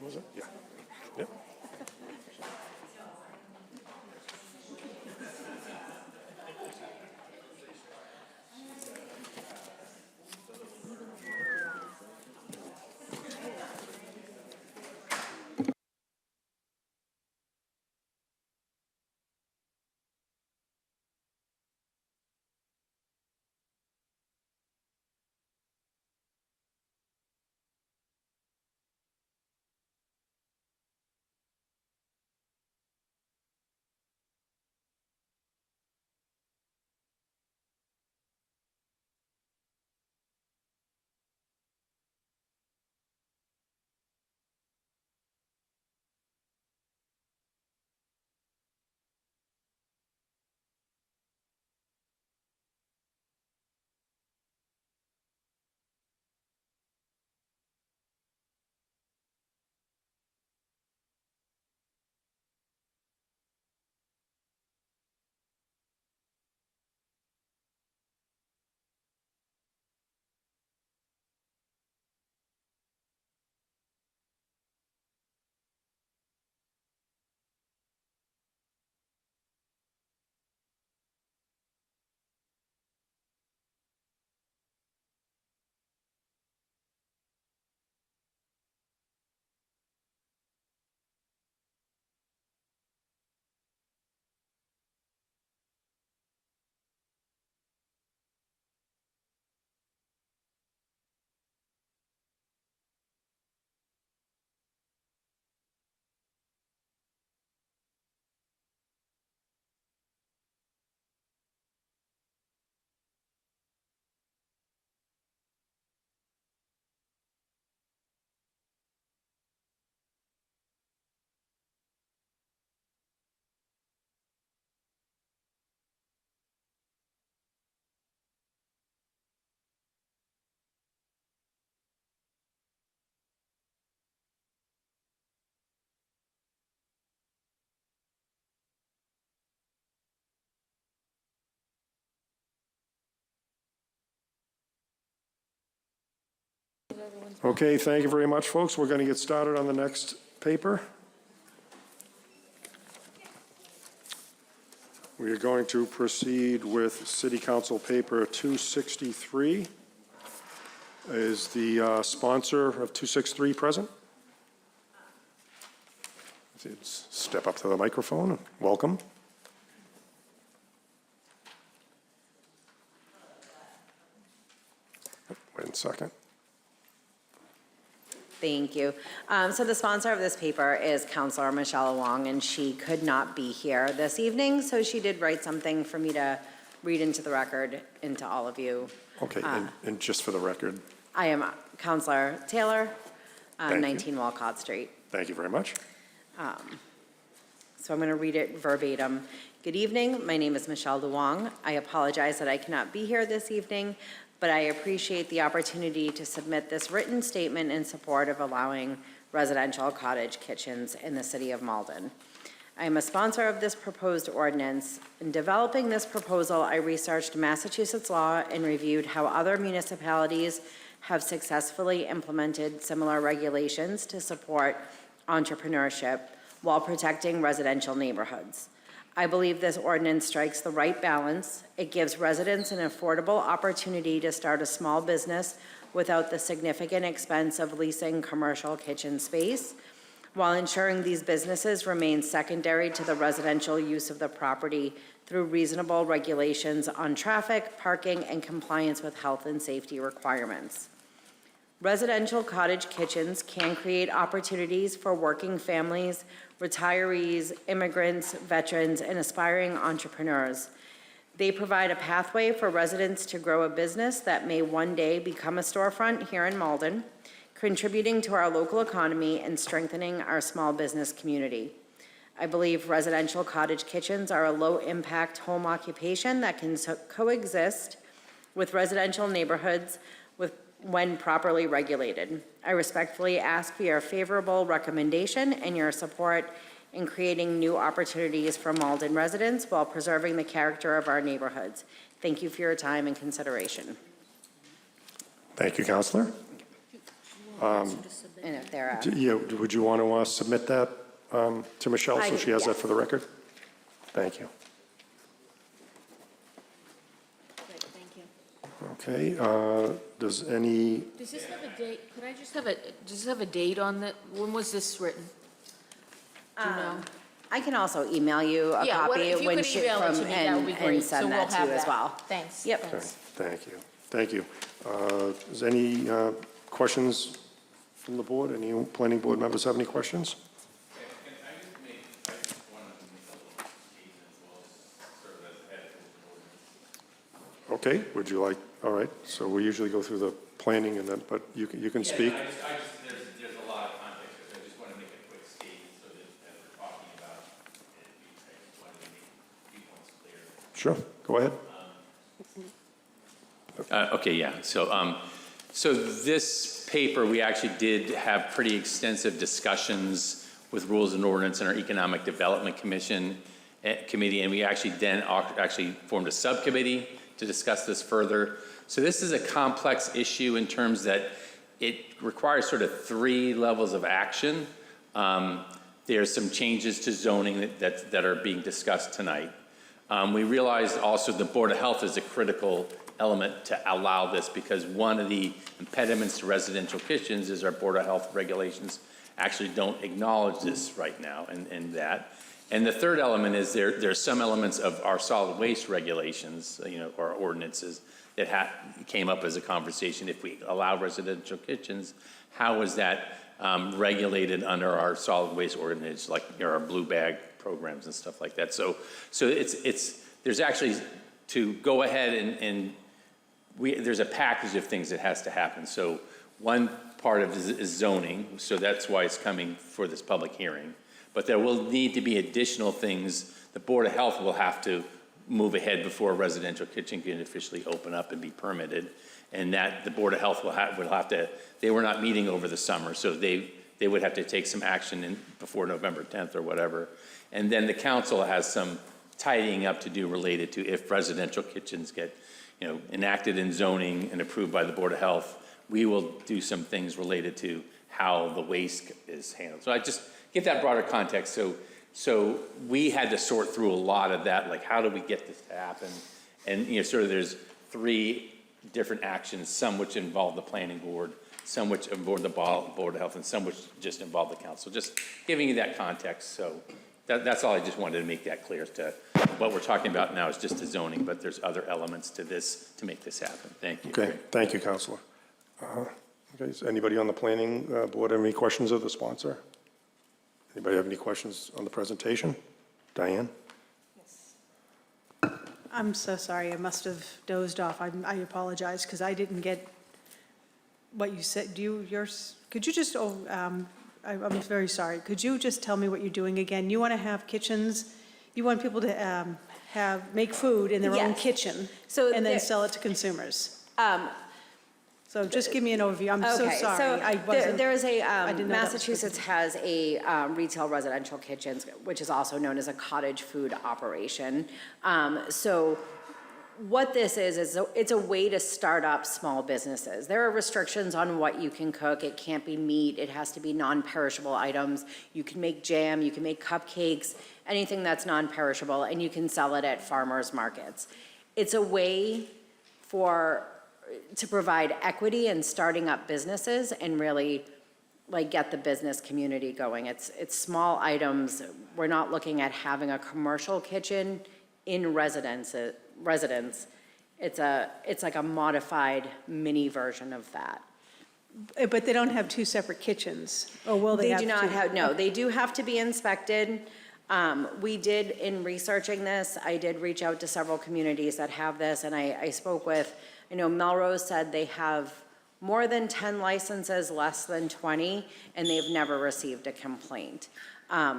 Was it? Yeah. Yep. Okay, thank you very much, folks. We're going to get started on the next paper. We are going to proceed with City Council Paper 263. Is the sponsor of 263 present? Let's step up to the microphone. Welcome. Wait a second. Thank you. So the sponsor of this paper is Councilor Michelle Wong, and she could not be here this evening, so she did write something for me to read into the record and to all of you. Okay, and just for the record. I am Councilor Taylor, Thank you. 19 Walcott Street. Thank you very much. So I'm going to read it verbatim. Good evening. My name is Michelle Luong. I apologize that I cannot be here this evening, but I appreciate the opportunity to submit this written statement in support of allowing residential cottage kitchens in the city of Malden. I am a sponsor of this proposed ordinance. In developing this proposal, I researched Massachusetts law and reviewed how other municipalities have successfully implemented similar regulations to support entrepreneurship while protecting residential neighborhoods. I believe this ordinance strikes the right balance. It gives residents an affordable opportunity to start a small business without the significant expense of leasing commercial kitchen space, while ensuring these businesses remain secondary to the residential use of the property through reasonable regulations on traffic, parking, and compliance with health and safety requirements. Residential cottage kitchens can create opportunities for working families, retirees, immigrants, veterans, and aspiring entrepreneurs. They provide a pathway for residents to grow a business that may one day become a storefront here in Malden, contributing to our local economy and strengthening our small business community. I believe residential cottage kitchens are a low-impact home occupation that can coexist with residential neighborhoods when properly regulated. I respectfully ask for your favorable recommendation and your support in creating new opportunities for Malden residents while preserving the character of our neighborhoods. Thank you for your time and consideration. Thank you, Counselor. And if there are, Yeah, would you want to submit that to Michelle so she has that for the record? Thank you. Okay, does any, Does this have a date? Could I just have does this have a date on the, when was this written? Do you know? I can also email you a Yeah, copy if you could email it to me, that would be great. and So send we'll that to have you as well. Thanks. Yep. Thanks. thank you, thank you. Is any questions from the board? Any planning board members have any questions? Okay, would you like, all right, so we usually go through the planning and then, but you can speak. There's a lot of context, so I just want to make a quick statement so that as we're talking about it, I just wanted to make a few points clear. Sure, go ahead. Okay, yeah, so this paper, we actually did have pretty extensive discussions with Rules and Ordinance and our Economic Development Committee, and we actually then formed a subcommittee to discuss this further. So this is a complex issue in terms that it requires sort of 3 levels of action. There's some changes to zoning that are being discussed tonight. We realized also the Board of Health is a critical element to allow this because one of the impediments to residential kitchens is our Board of Health regulations actually don't acknowledge this right now and that. And the third element is there's some elements of our solid waste regulations, or ordinances that came up as a conversation. If we allow residential kitchens, how is that regulated under our solid waste ordinance, like our blue bag programs and stuff like that? So there's actually to go ahead and there's a package of things that has to happen. So one part of it is zoning, so that's why it's coming for this public hearing. But there will need to be additional things. The Board of Health will have to move ahead before a residential kitchen can officially open up and be permitted. And that the Board of Health will have to, they were not meeting over the summer, so they would have to take some action before November 10th or whatever. And then the council has some tidying up to do related to if residential kitchens get enacted in zoning and approved by the Board of Health, we will do some things related to how the waste is handled. So I just give that broader context. So we had to sort through a lot of that, like how do we get this to happen? And, sort of there's 3 different actions, some which involve the planning board, some which involve the Board of Health, and some which just involve the council. Just giving you that context. So that's all. I just wanted to make that clear as to what we're talking about now is just the zoning, but there's other elements to this to make this happen. Thank you. Okay, thank you, Counselor. Okay, does anybody on the planning board have any questions of the sponsor? Anybody have any questions on the presentation? Diane? I'm so sorry, I must have dozed off. I apologize, because I didn't get what you said. Could you just, I'm very sorry. Could you just tell me what you're doing again? You want to have kitchens, you want people to make food in their own Yes. kitchen So and then there- sell it to consumers? So just give me an overview. I'm so Okay, sorry. so I wasn't. there is I a, didn't know that was Massachusetts has a retail residential kitchens, which is also known as a cottage food operation. So what this is it's a way to start up small businesses. There are restrictions on what you can cook. It can't be meat. It has to be non-perishable items. You can make jam, you can make cupcakes, anything that's non-perishable, and you can sell it at farmers markets. It's a way to provide equity in starting up businesses and really get the business community going. It's small items. We're not looking at having a commercial kitchen in residence. It's like a modified mini version of that. But they don't have 2 separate kitchens, or will they have They do not two? have, no, they do have to be inspected. We did, in researching this, I did reach out to several communities that have this, and I spoke with, Melrose said they have more than 10 licenses, less than 20, and they've never received a complaint.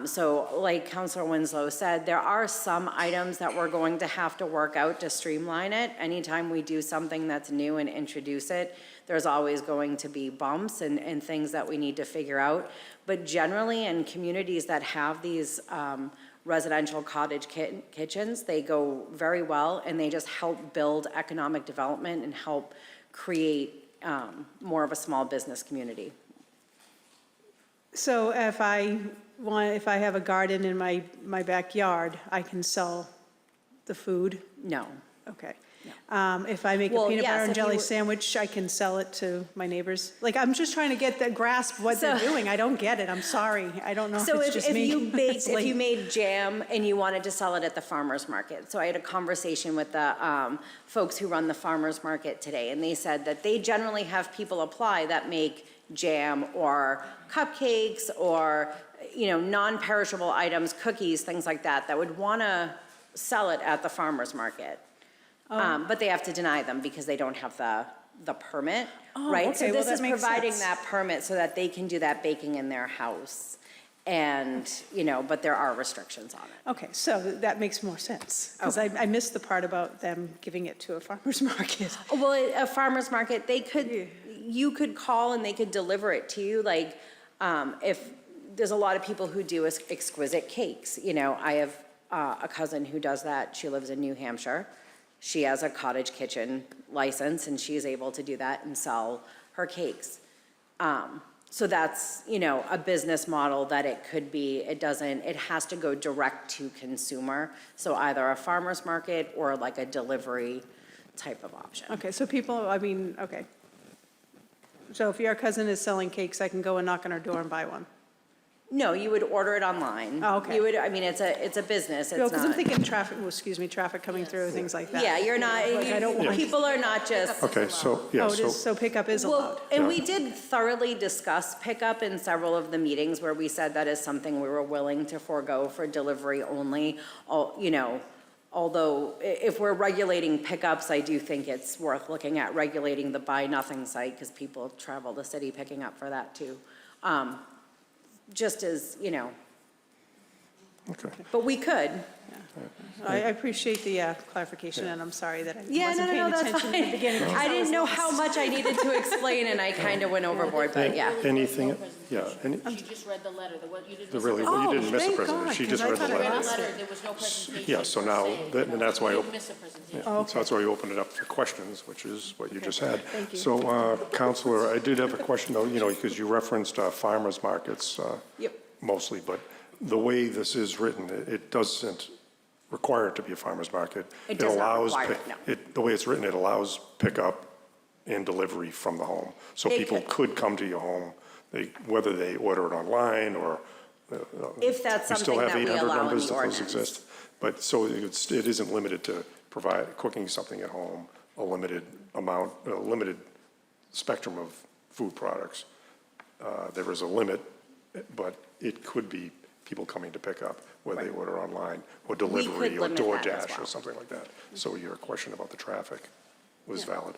So like Councilor Winslow said, there are some items that we're going to have to work out to streamline it. Anytime we do something that's new and introduce it, there's always going to be bumps and things that we need to figure out. But generally, in communities that have these residential cottage kitchens, they go very well, and they just help build economic development and help create more of a small business community. So if I have a garden in my backyard, I can sell the food? No. Okay. If I make a Well, peanut yes, butter and if jelly you- sandwich, I can sell it to my neighbors? Like, I'm just trying to get the grasp of what they're doing. I don't get it. I'm sorry. I don't know if So it's just if me. you baked, It's if late. you made jam and you wanted to sell it at the farmer's market, so I had a conversation with the folks who run the farmer's market today, and they said that they generally have people apply that make jam or cupcakes or, non-perishable items, cookies, things like that, that would want to sell it at the farmer's market. But they have to deny them because they don't have the permit, right? okay, So well, this that is makes providing sense. that permit so that they can do that baking in their house. And, but there are restrictions on it. Okay, so that makes more sense. Because I missed the part about them giving it to a farmer's market. Well, a farmer's market, you could call and they could deliver it to you. Like, if there's a lot of people who do exquisite cakes. I have a cousin who does that. She lives in New Hampshire. She has a cottage kitchen license, and she's able to do that and sell her cakes. So that's, a business model that it could be. It has to go direct to consumer. So either a farmer's market or like a delivery type of option. Okay, so okay. So if your cousin is selling cakes, I can go and knock on her door and buy one? No, you would order it online. Oh, okay. It's a business, it's not. Because I'm thinking traffic coming through, things like that. Yeah, you're not, Like, I don't want- people are not just. Okay, so, yeah, Oh, it is, so pickup is allowed? Well, and we did thoroughly discuss pickup in several of the meetings where we said that is something we were willing to forego for delivery only. Although if we're regulating pickups, I do think it's worth looking at regulating the buy nothing site because people travel the city picking up for that too. Just as, Okay. But we could. I appreciate the clarification, and I'm sorry that I Yeah, wasn't no, paying that's attention fine. at the beginning. I didn't know how much I needed to explain, and I kind of went overboard, but yeah. Anything, yeah, She just read the letter, you didn't the miss really, the well, you didn't miss the thank presentation. God, She 'cause just I read the thought I read letter. the letter, there was no presentation. Yeah, so now, and that's why, You didn't miss a presentation. so that's why we opened it up for questions, which is what you just had. Thank you. So, Counselor, I did have a question, though, because you referenced farmers markets Yep. mostly, but the way this is written, it doesn't require it to be a farmer's market. It does not allows require pick- it, no. The way it's written, it allows pickup and delivery from the home. So It people could come to your home, whether they order it online or. If that's We still something have that we 800 allow in numbers the if those ordinance. exist. But so it isn't limited to cooking something at home, a limited amount, a limited spectrum of food products. There is a limit, but it could be people coming to pick up, whether they order online or delivery or limit that as DoorDash or well. something like that. So your question about the traffic was valid.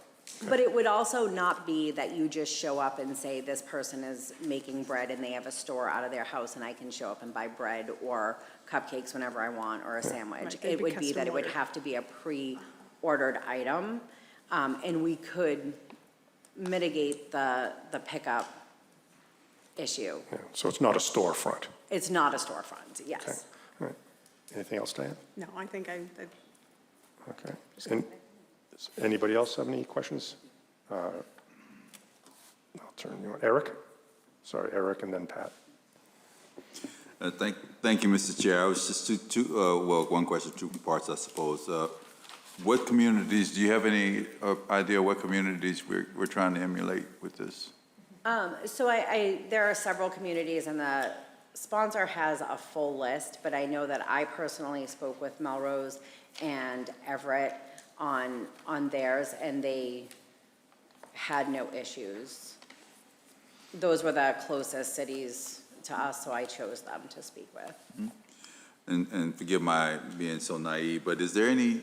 But it would also not be that you just show up and say, this person is making bread and they have a store out of their house and I can show up and buy bread or cupcakes whenever I want or a sandwich. Right, they'd It be would be that it would custom-ordered. have to be a pre-ordered item. And we could mitigate the pickup issue. Yeah, so it's not a storefront. It's not a storefront, Okay. yes. All right. Anything else, Diane? No, I think Okay. And does anybody else have any questions? I'll turn you on. Eric? Sorry, Eric, and then Pat. Thank you, Mr. Chair. I was just one question, two parts, I suppose. What communities, do you have any idea what communities we're trying to emulate with this? So there are several communities, and the sponsor has a full list, but I know that I personally spoke with Melrose and Everett on theirs, and they had no issues. Those were the closest cities to us, so I chose them to speak with. And forgive my being so naive, but is there any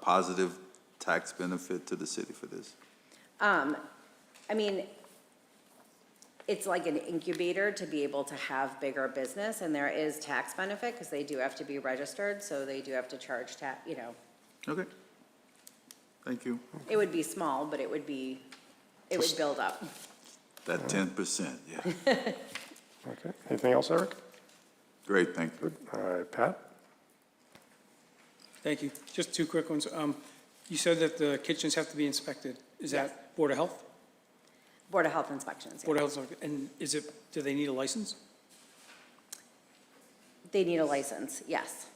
positive tax benefit to the city for this? I mean, it's like an incubator to be able to have bigger business, and there is tax benefit because they do have to be registered, so they do have to charge tax, Okay. Thank you. It would be small, but it would build up. That 10%, yeah. Okay. Anything else, Eric? Great, thank you. Good. All right, Pat? Thank you. Just two quick ones. You said that the kitchens have to be inspected. Is that Board of Health? Board of Health inspections, yeah. Board of Health, and do they need a license? They need a license, yes.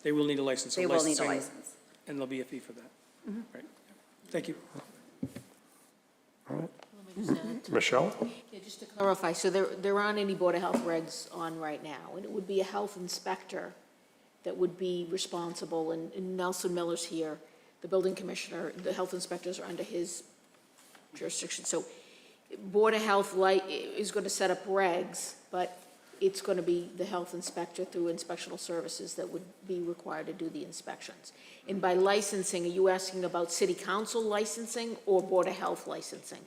They will need a license. so They will need a licensing, license. And there'll be a fee for that. Right. Thank you. Michelle? Yeah, just to clarify, so there aren't any Board of Health regs on right now, and it would be a health inspector that would be responsible, and Nelson Miller's here, the building commissioner, the health inspectors are under his jurisdiction. So Board of Health is going to set up regs, but it's going to be the health inspector through inspectional services that would be required to do the inspections. And by licensing, are you asking about city council licensing or Board of Health licensing?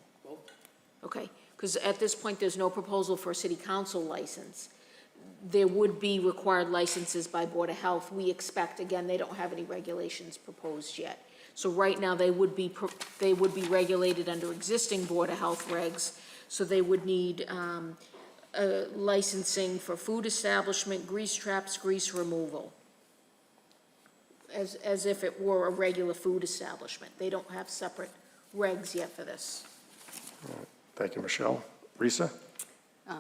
Okay, because at this point, there's no proposal for a city council license. There would be required licenses by Board of Health. We expect, again, they don't have any regulations proposed yet. So right now, they would be regulated under existing Board of Health regs. So they would need licensing for food establishment, grease traps, grease removal, as if it were a regular food establishment. They don't have separate regs yet for this. All right. Thank you, Michelle. Risa?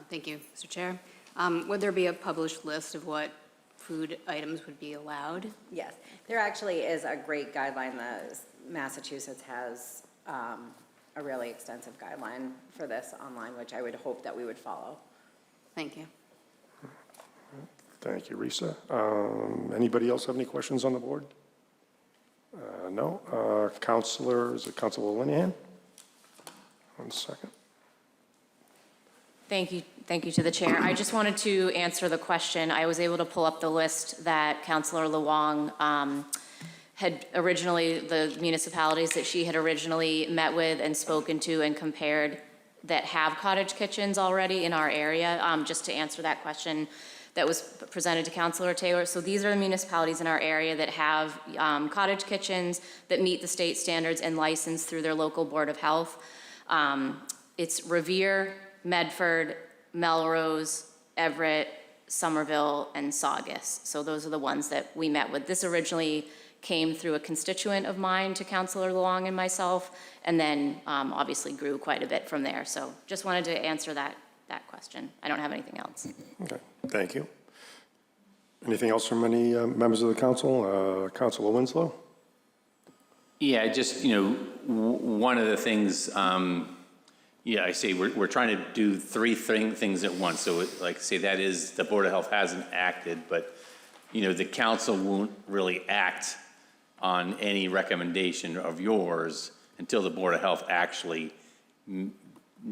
Thank you, Mr. Chair. Would there be a published list of what food items would be allowed? Yes, there actually is a great guideline. Massachusetts has a really extensive guideline for this online, which I would hope that we would follow. Thank you. Thank you, Risa. Anybody else have any questions on the board? No. Is it Councilor Linehan? 1 second. Thank you to the chair. I just wanted to answer the question. I was able to pull up the list that Councilor Luong had originally, the municipalities that she had originally met with and spoken to and compared that have cottage kitchens already in our area. Just to answer that question, that was presented to Councilor Taylor. So these are the municipalities in our area that have cottage kitchens that meet the state standards and licensed through their local Board of Health. It's Revere, Medford, Melrose, Everett, Somerville, and Saugus. So those are the ones that we met with. This originally came through a constituent of mine to Councilor Long and myself, and then obviously grew quite a bit from there. So just wanted to answer that question. I don't have anything else. Okay, thank you. Anything else from any members of the council? Councilor Winslow? Yeah, just, one of the things, I say we're trying to do three things at once. So like say that is, the Board of Health hasn't acted, but, the council won't really act on any recommendation of yours until the Board of Health actually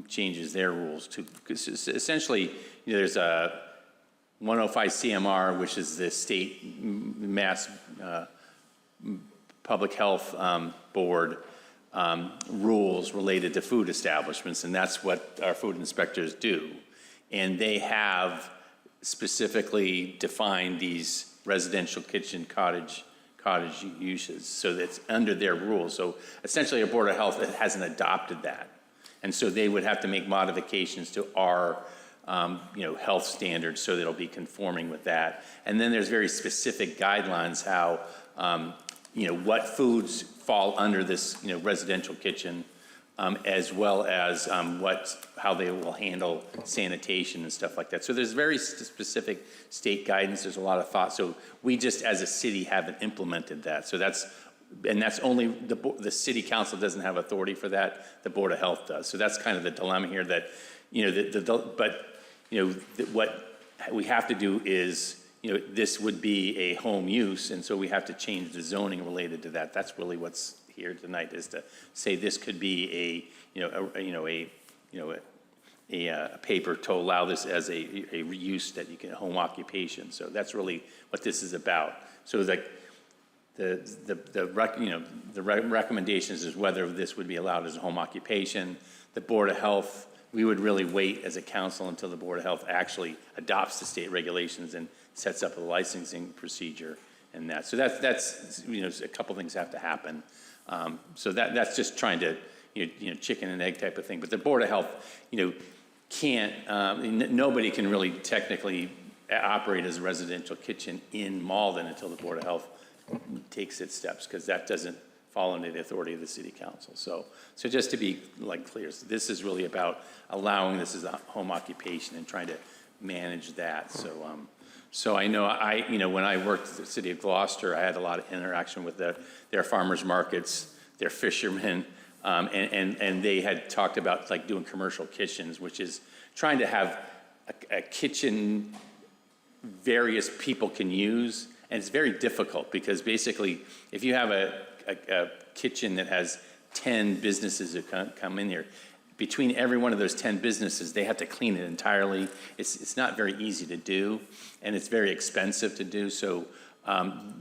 changes their rules to, because essentially, there's a 105 CMR, which is the state mass public health board rules related to food establishments, and that's what our food inspectors do. And they have specifically defined these residential kitchen cottage uses, so that's under their rules. So essentially, a Board of Health hasn't adopted that. And so they would have to make modifications to our health standards so that it'll be conforming with that. And then there's very specific guidelines how, what foods fall under this, residential kitchen, as well as how they will handle sanitation and stuff like that. So there's very specific state guidance. There's a lot of thought. So we just, as a city, haven't implemented that. So that's only the city council doesn't have authority for that. The Board of Health does. So that's kind of the dilemma here. That what we have to do is, this would be a home use, and so we have to change the zoning related to that. That's really what's here tonight, is to say this could be a paper to allow this as a use that you can, home occupation. So that's really what this is about. So the recommendations is whether this would be allowed as a home occupation. The Board of Health, we would really wait as a council until the Board of Health actually adopts the state regulations and sets up a licensing procedure and that. So that's a couple things have to happen. So that's just trying to, chicken and egg type of thing. But the Board of Health, can't, nobody can really technically operate as a residential kitchen in Malden until the Board of Health takes its steps, because that doesn't fall under the authority of the city council. So just to be clear, this is really about allowing this as a home occupation and trying to manage that. So I know when I worked at the city of Gloucester, I had a lot of interaction with their farmers markets, their fishermen, and they had talked about doing commercial kitchens, which is trying to have a kitchen various people can use. And it's very difficult because basically if you have a kitchen that has 10 businesses that come in here, between every one of those 10 businesses, they have to clean it entirely. It's not very easy to do, and it's very expensive to do. So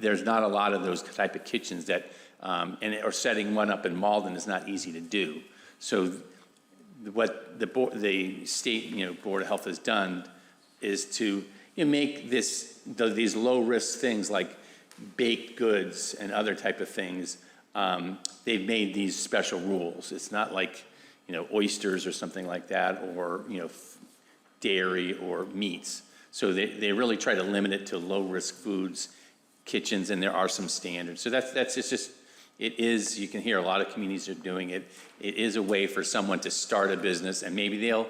there's not a lot of those type of kitchens that, or setting one up in Malden is not easy to do. So what the state Board of Health has done is to make these low-risk things like baked goods and other type of things. They've made these special rules. It's not like oysters or something like that, or dairy or meats. So they really try to limit it to low-risk foods, kitchens, and there are some standards. So that's just it is. You can hear a lot of communities are doing it. It is a way for someone to start a business, and maybe they'll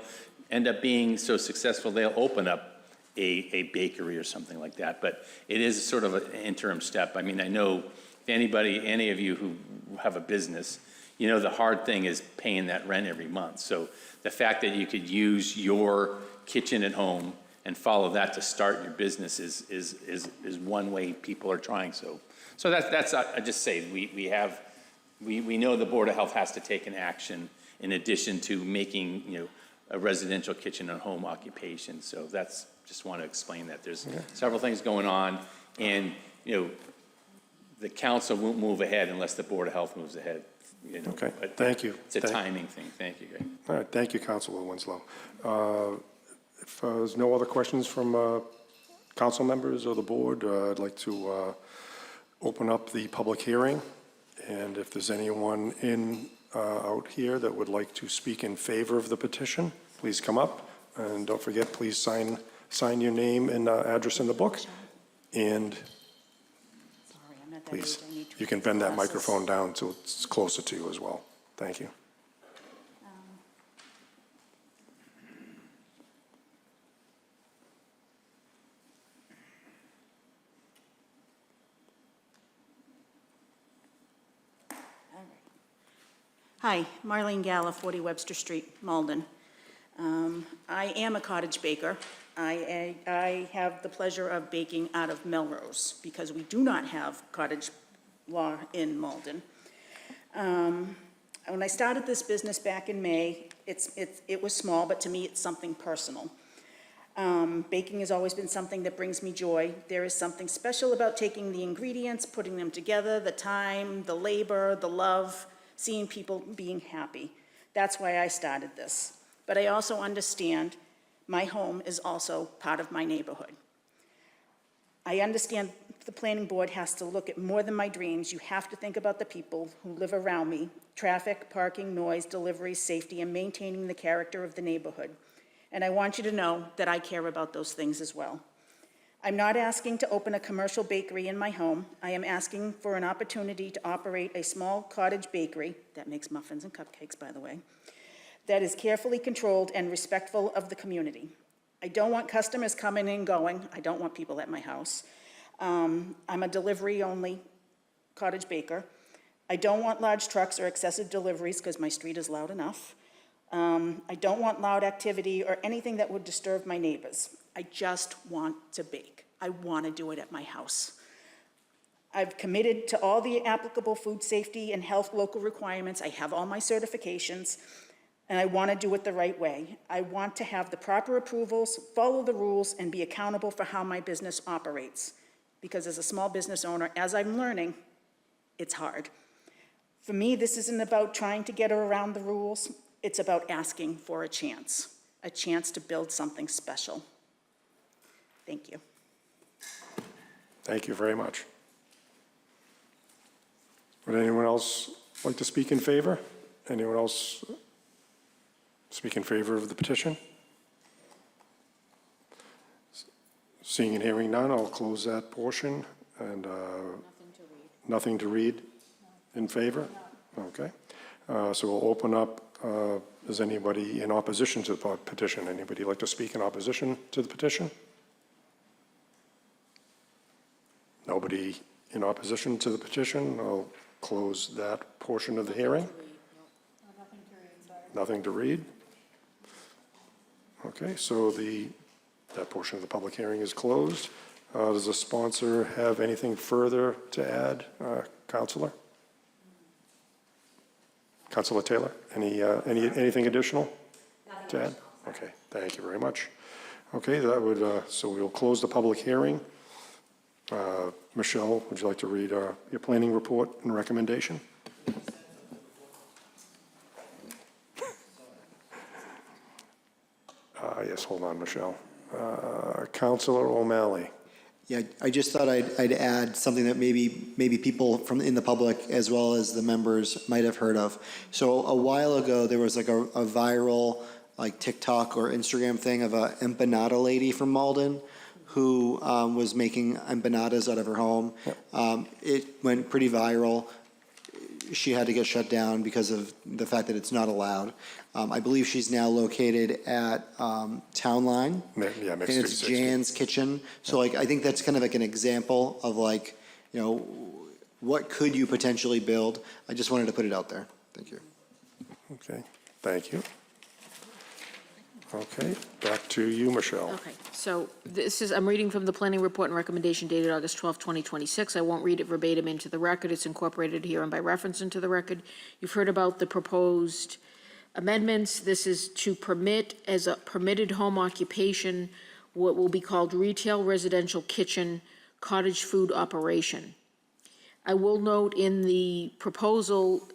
end up being so successful they'll open up a bakery or something like that. But it is sort of an interim step. I mean, I know if any of you who have a business, the hard thing is paying that rent every month. So the fact that you could use your kitchen at home and follow that to start your business is one way people are trying. So that's I just say we know the Board of Health has to take an action in addition to making a residential kitchen a home occupation. So that's just want to explain that there's several things going on, and the council won't move ahead unless the Board of Health moves ahead. Okay, thank you. It's a timing thing. Thank you, Greg. All right, thank you, Councilor Winslow. If there's no other questions from council members or the board, I'd like to open up the public hearing. And if there's anyone out here that would like to speak in favor of the petition, please come up. And don't forget, please sign your name and address in the book. And please, you can bend that microphone down so it's closer to you as well. Thank you. Hi, Marlene Galla, 40 Webster Street, Malden. I am a cottage baker. I have the pleasure of baking out of Melrose because we do not have cottage law in Malden. When I started this business back in May, it was small, but to me it's something personal. Baking has always been something that brings me joy. There is something special about taking the ingredients, putting them together, the time, the labor, the love, seeing people being happy. That's why I started this. But I also understand my home is also part of my neighborhood. I understand the planning board has to look at more than my dreams. You have to think about the people who live around me, traffic, parking, noise, delivery, safety, and maintaining the character of the neighborhood. And I want you to know that I care about those things as well. I'm not asking to open a commercial bakery in my home. I am asking for an opportunity to operate a small cottage bakery, that makes muffins and cupcakes, by the way, that is carefully controlled and respectful of the community. I don't want customers coming and going. I don't want people at my house. I'm a delivery-only cottage baker. I don't want large trucks or excessive deliveries because my street is loud enough. I don't want loud activity or anything that would disturb my neighbors. I just want to bake. I want to do it at my house. I've committed to all the applicable food safety and health local requirements. I have all my certifications, and I want to do it the right way. I want to have the proper approvals, follow the rules, and be accountable for how my business operates. Because as a small business owner, as I'm learning, it's hard. For me, this isn't about trying to get around the rules. It's about asking for a chance to build something special. Thank you. Thank you very much. Would anyone else like to speak in favor? Anyone else speak in favor of the petition? Seeing and hearing none, I'll close that portion. And nothing to read in favor? Okay. So we'll open up. Is anybody in opposition to the petition? Anybody like to speak in opposition to the petition? Nobody in opposition to the petition? I'll close that portion of the hearing. Nothing to read. Okay, so that portion of the public hearing is closed. Does the sponsor have anything further to add, Councilor? Councilor Taylor, anything additional to add? Okay, thank you very much. Okay, that would so we'll close the public hearing. Michelle, would you like to read your planning report and recommendation? Yes, hold on, Michelle. Councilor O'Malley. Yeah, I just thought I'd add something that maybe people from in the public as well as the members might have heard of. So a while ago, there was like a viral like TikTok or Instagram thing of a empanada lady from Malden who was making empanadas out of her home. Yep. It went pretty viral. She had to get shut down because of the fact that it's not allowed. I believe she's now located at Town Line. Yeah, and it's Jan's Kitchen. So like, I think that's kind of like an example of like, you know, what could you potentially build? I just wanted to put it out there. Thank you. Okay, thank you. Okay, back to you, Michelle. Okay, so I'm reading from the planning report and recommendation dated August 12, 2026. I won't read it verbatim into the record. It's incorporated here and by reference into the record. You've heard about the proposed amendments. This is to permit as a permitted home occupation what will be called retail residential kitchen cottage food operation. I will note in the proposal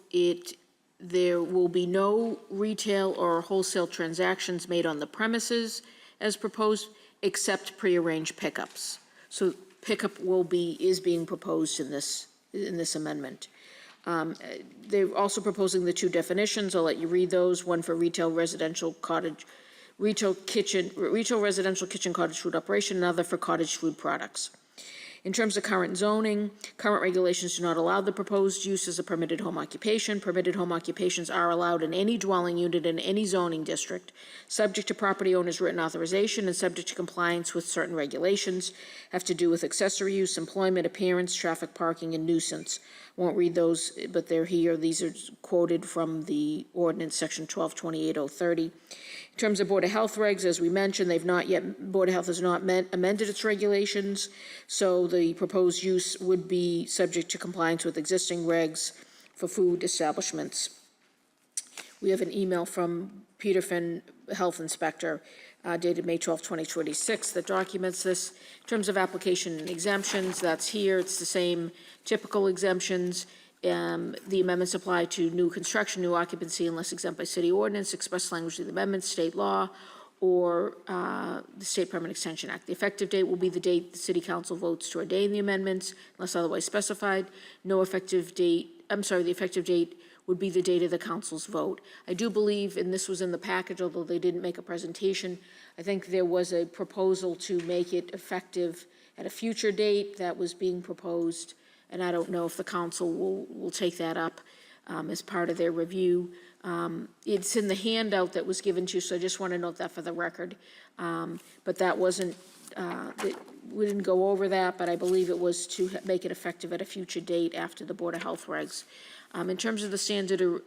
there will be no retail or wholesale transactions made on the premises as proposed, except prearranged pickups. So pickup is being proposed in this amendment. They're also proposing the two definitions. I'll let you read those. One for retail residential residential kitchen cottage food operation, another for cottage food products. In terms of current zoning, current regulations do not allow the proposed use as a permitted home occupation. Permitted home occupations are allowed in any dwelling unit in any zoning district, subject to property owner's written authorization and subject to compliance with certain regulations, have to do with accessory use, employment, appearance, traffic, parking, and nuisance. Won't read those, but they're here. These are quoted from the ordinance, section 1228.030. In terms of Board of Health regs, as we mentioned, Board of Health has not amended its regulations, so the proposed use would be subject to compliance with existing regs for food establishments. We have an email from Peter Finn, Health Inspector, dated May 12, 2026, that documents this. In terms of application and exemptions, that's here. It's the same typical exemptions. The amendments apply to new construction, new occupancy, unless exempt by city ordinance, express language of the amendment, state law, or the State Permit Extension Act. The effective date will be the date the City Council votes to ordain the amendments, unless otherwise specified. The effective date would be the date of the council's vote. I do believe, and this was in the package, although they didn't make a presentation, I think there was a proposal to make it effective at a future date that was being proposed, and I don't know if the council will take that up as part of their review. It's in the handout that was given to you, so I just want to note that for the record. But that wasn't, we didn't go over that, but I believe it was to make it effective at a future date after the Board of Health regs. In terms of the standard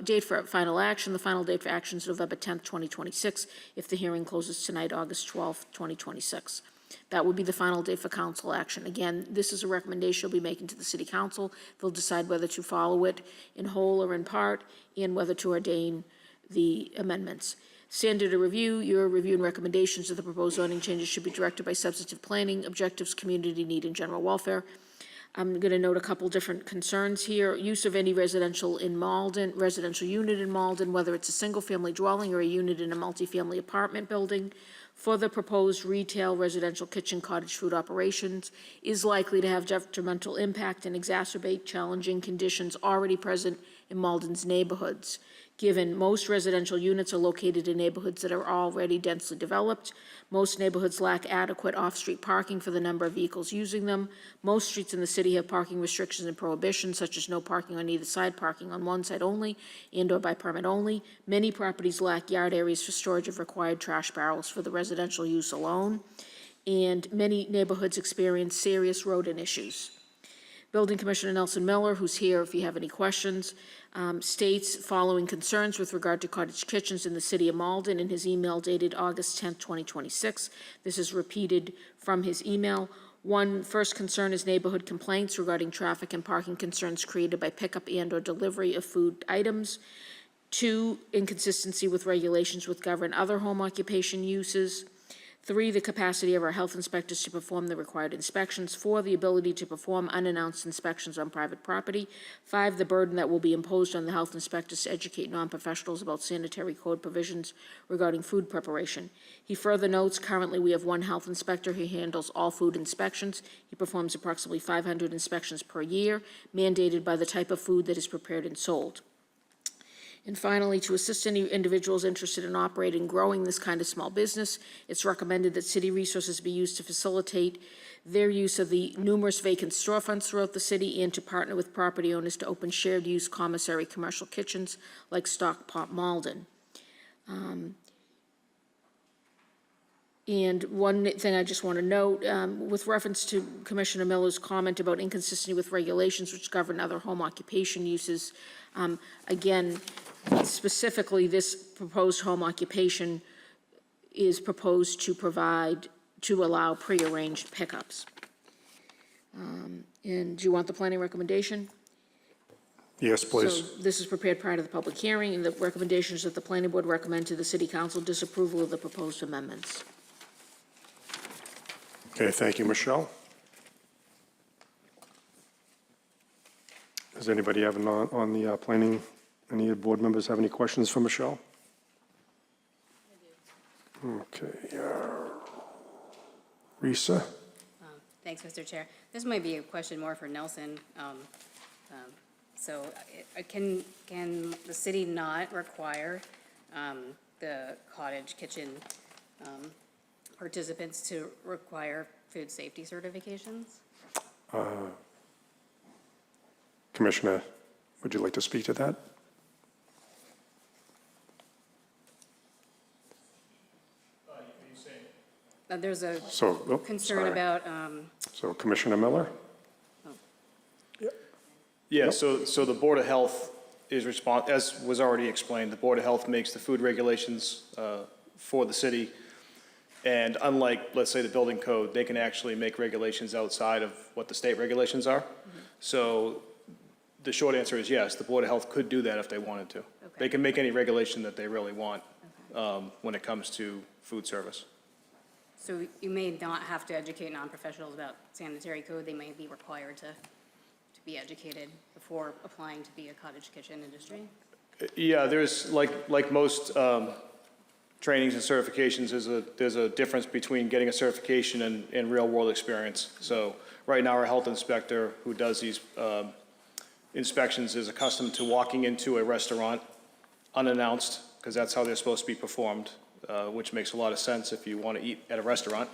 date for final action, the final date for action is November 10th, 2026, if the hearing closes tonight, August 12th, 2026. That would be the final day for council action. Again, this is a recommendation you'll be making to the City Council. They'll decide whether to follow it in whole or in part, and whether to ordain the amendments. Standard of review, your review and recommendations of the proposed zoning changes should be directed by substantive planning, objectives, community need, and general welfare. I'm going to note a couple different concerns here. Use of any residential unit in Malden, whether it's a single-family dwelling or a unit in a multifamily apartment building, for the proposed retail residential kitchen cottage food operations is likely to have detrimental impact and exacerbate challenging conditions already present in Malden's neighborhoods. Given most residential units are located in neighborhoods that are already densely developed, most neighborhoods lack adequate off-street parking for the number of vehicles using them. Most streets in the city have parking restrictions and prohibitions, such as no parking on either side, parking on one side only, and/or by permit only. Many properties lack yard areas for storage of required trash barrels for the residential use alone, and many neighborhoods experience serious rodent issues. Building Commissioner Nelson Miller, who's here if you have any questions, states following concerns with regard to cottage kitchens in the city of Malden in his email dated August 10th, 2026. This is repeated from his email. First concern is neighborhood complaints regarding traffic and parking concerns created by pickup and/or delivery of food items. 2, inconsistency with regulations which govern other home occupation uses. 3, the capacity of our health inspectors to perform the required inspections. 4, the ability to perform unannounced inspections on private property. 5, the burden that will be imposed on the health inspectors to educate non-professionals about sanitary code provisions regarding food preparation. He further notes, currently we have one health inspector who handles all food inspections. He performs approximately 500 inspections per year, mandated by the type of food that is prepared and sold. And finally, to assist any individuals interested in operating and growing this kind of small business, it's recommended that city resources be used to facilitate their use of the numerous vacant storefronts throughout the city and to partner with property owners to open shared-use commissary commercial kitchens like Stock Pot Malden. And one thing I just want to note, with reference to Commissioner Miller's comment about inconsistency with regulations which govern other home occupation uses, again, specifically this proposed home occupation is proposed to allow prearranged pickups. And do you want the planning recommendation? Yes, please. So this is prepared prior to the public hearing, and the recommendations that the planning board recommend to the city council disapproval of the proposed amendments. Okay, thank you, Michelle. Does anybody have on the planning, any board members have any questions for Michelle? Okay. Risa? Thanks, Mr. Chair. This might be a question more for Nelson. So can the city not require the cottage kitchen participants to require food safety certifications? Commissioner, would you like to speak to that? There's a So, concern sorry. about, So Commissioner Miller? Yeah, so the Board of Health is as was already explained, the Board of Health makes the food regulations for the city. And unlike, let's say, the building code, they can actually make regulations outside of what the state regulations are. So the short answer is yes, the Board of Health could do that if they wanted to. They can make any regulation that they really want when it comes to food service. so you may not have to educate non-professionals about sanitary code. They may be required to be educated before applying to be a cottage kitchen industry? Yeah, there's, like most trainings and certifications, there's a difference between getting a certification and real-world experience. So right now, our health inspector who does these inspections is accustomed to walking into a restaurant unannounced, because that's how they're supposed to be performed, which makes a lot of sense if you want to eat at a restaurant.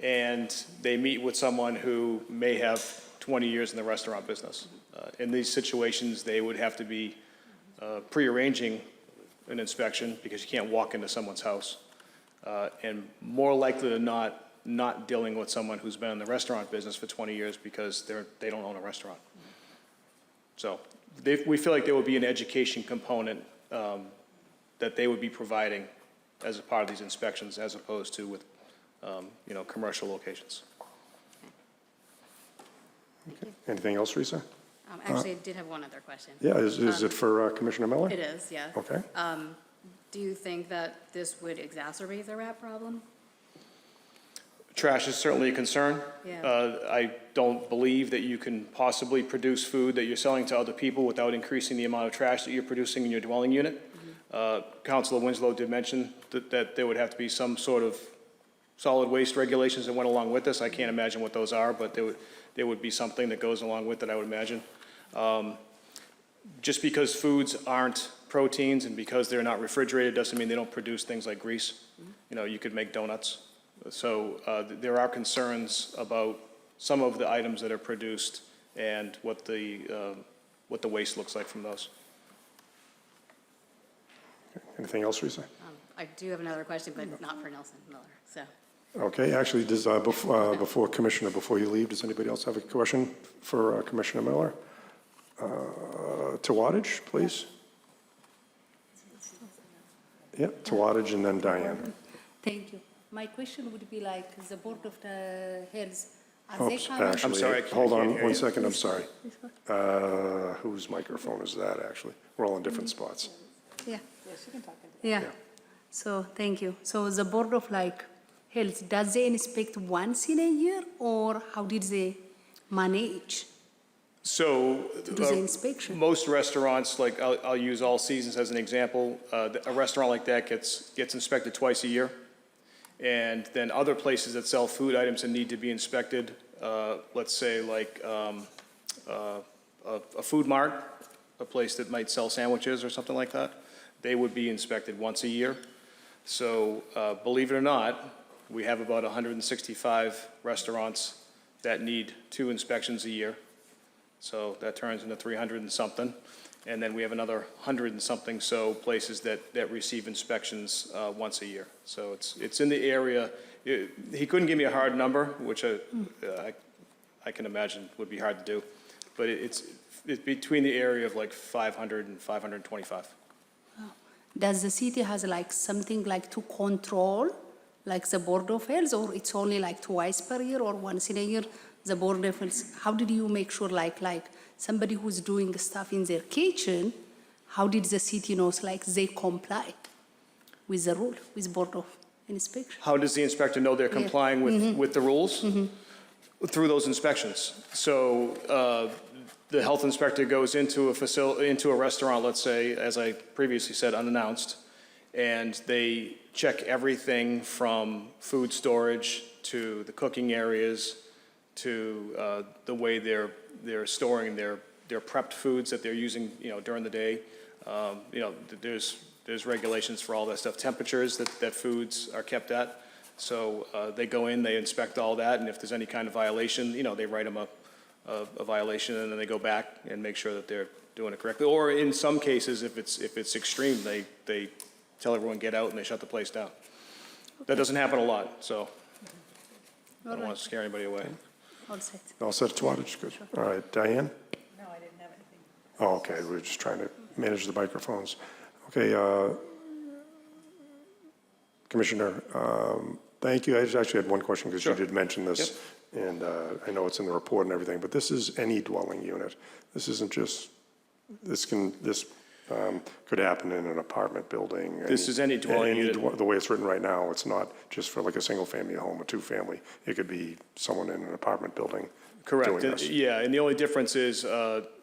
And they meet with someone who may have 20 years in the restaurant business. In these situations, they would have to be prearranging an inspection because you can't walk into someone's house. And more likely than not dealing with someone who's been in the restaurant business for 20 years because they don't own a restaurant. So we feel like there would be an education component that they would be providing as a part of these inspections as opposed to with commercial locations. Okay. Anything else, Risa? Actually, I did have one other question. Yeah, is it for Commissioner Miller? It is, yeah. Okay. Do you think that this would exacerbate the rat problem? Trash is certainly a concern. Yeah. I don't believe that you can possibly produce food that you're selling to other people without increasing the amount of trash that you're producing in your dwelling unit. Councilor Winslow did mention that there would have to be some sort of solid waste regulations that went along with this. I can't imagine what those are, but there would be something that goes along with it, I would imagine. Just because foods aren't proteins and because they're not refrigerated doesn't mean they don't produce things like grease. You could make donuts. So there are concerns about some of the items that are produced and what the waste looks like from those. Anything else, Risa? I do have another question, but not for Nelson Miller, so. Okay, actually, before you leave, does anybody else have a question for Commissioner Miller? To wattage, please. Yeah, to wattage and then Diane. Thank you. My question would be like, the Board of the Health, are they Oops, coming? actually, I'm sorry, hold I can't on hear one you. second, I'm sorry. Whose microphone is that, actually? We're all in different spots. Yeah. Yeah. So, thank you. So the Board of Health, does they inspect once in a year, or how did they manage So to do the inspection? most restaurants, like I'll use All Seasons as an example, a restaurant like that gets inspected twice a year. And then other places that sell food items that need to be inspected, let's say like a food mart, a place that might sell sandwiches or something like that, they would be inspected once a year. So believe it or not, we have about 165 restaurants that need 2 inspections a year. So that turns into 300 and something. And then we have another 100 and something so places that receive inspections once a year. So it's in the area. He couldn't give me a hard number, which I can imagine would be hard to do. But it's between the area of like 500 and 525. Does the city has something to control, like the Board of Health, or it's only twice per year or once in a year, the Board of Health? How did you make sure like somebody who's doing stuff in their kitchen, how did the city knows they comply with the rule, with Board of Inspection? How does the inspector know they're complying with the rules? Through those inspections. So the health inspector goes into a restaurant, let's say, as I previously said, unannounced, and they check everything from food storage to the cooking areas, to the way they're storing their prepped foods that they're using, during the day. There's regulations for all that stuff, temperatures that foods are kept at. So they go in, they inspect all that, and if there's any kind of violation, they write them a violation, and then they go back and make sure that they're doing it correctly. Or in some cases, if it's extreme, they tell everyone get out and they shut the place down. That doesn't happen a lot, so I don't want to scare anybody away. All set. All set, Tawadich? Good. All right, Diane? No, I didn't have anything. Oh, okay, we're just trying to manage the microphones. Okay, Commissioner, thank you. I just actually had one question because you did mention this, and I know it's in the report and everything, but this is any dwelling unit. This isn't just, this could happen in an apartment building. This is any dwelling unit. The way it's written right now, it's not just for like a single-family home or two-family. It could be someone in an apartment building. Correct. Doing this. Yeah, and the only difference is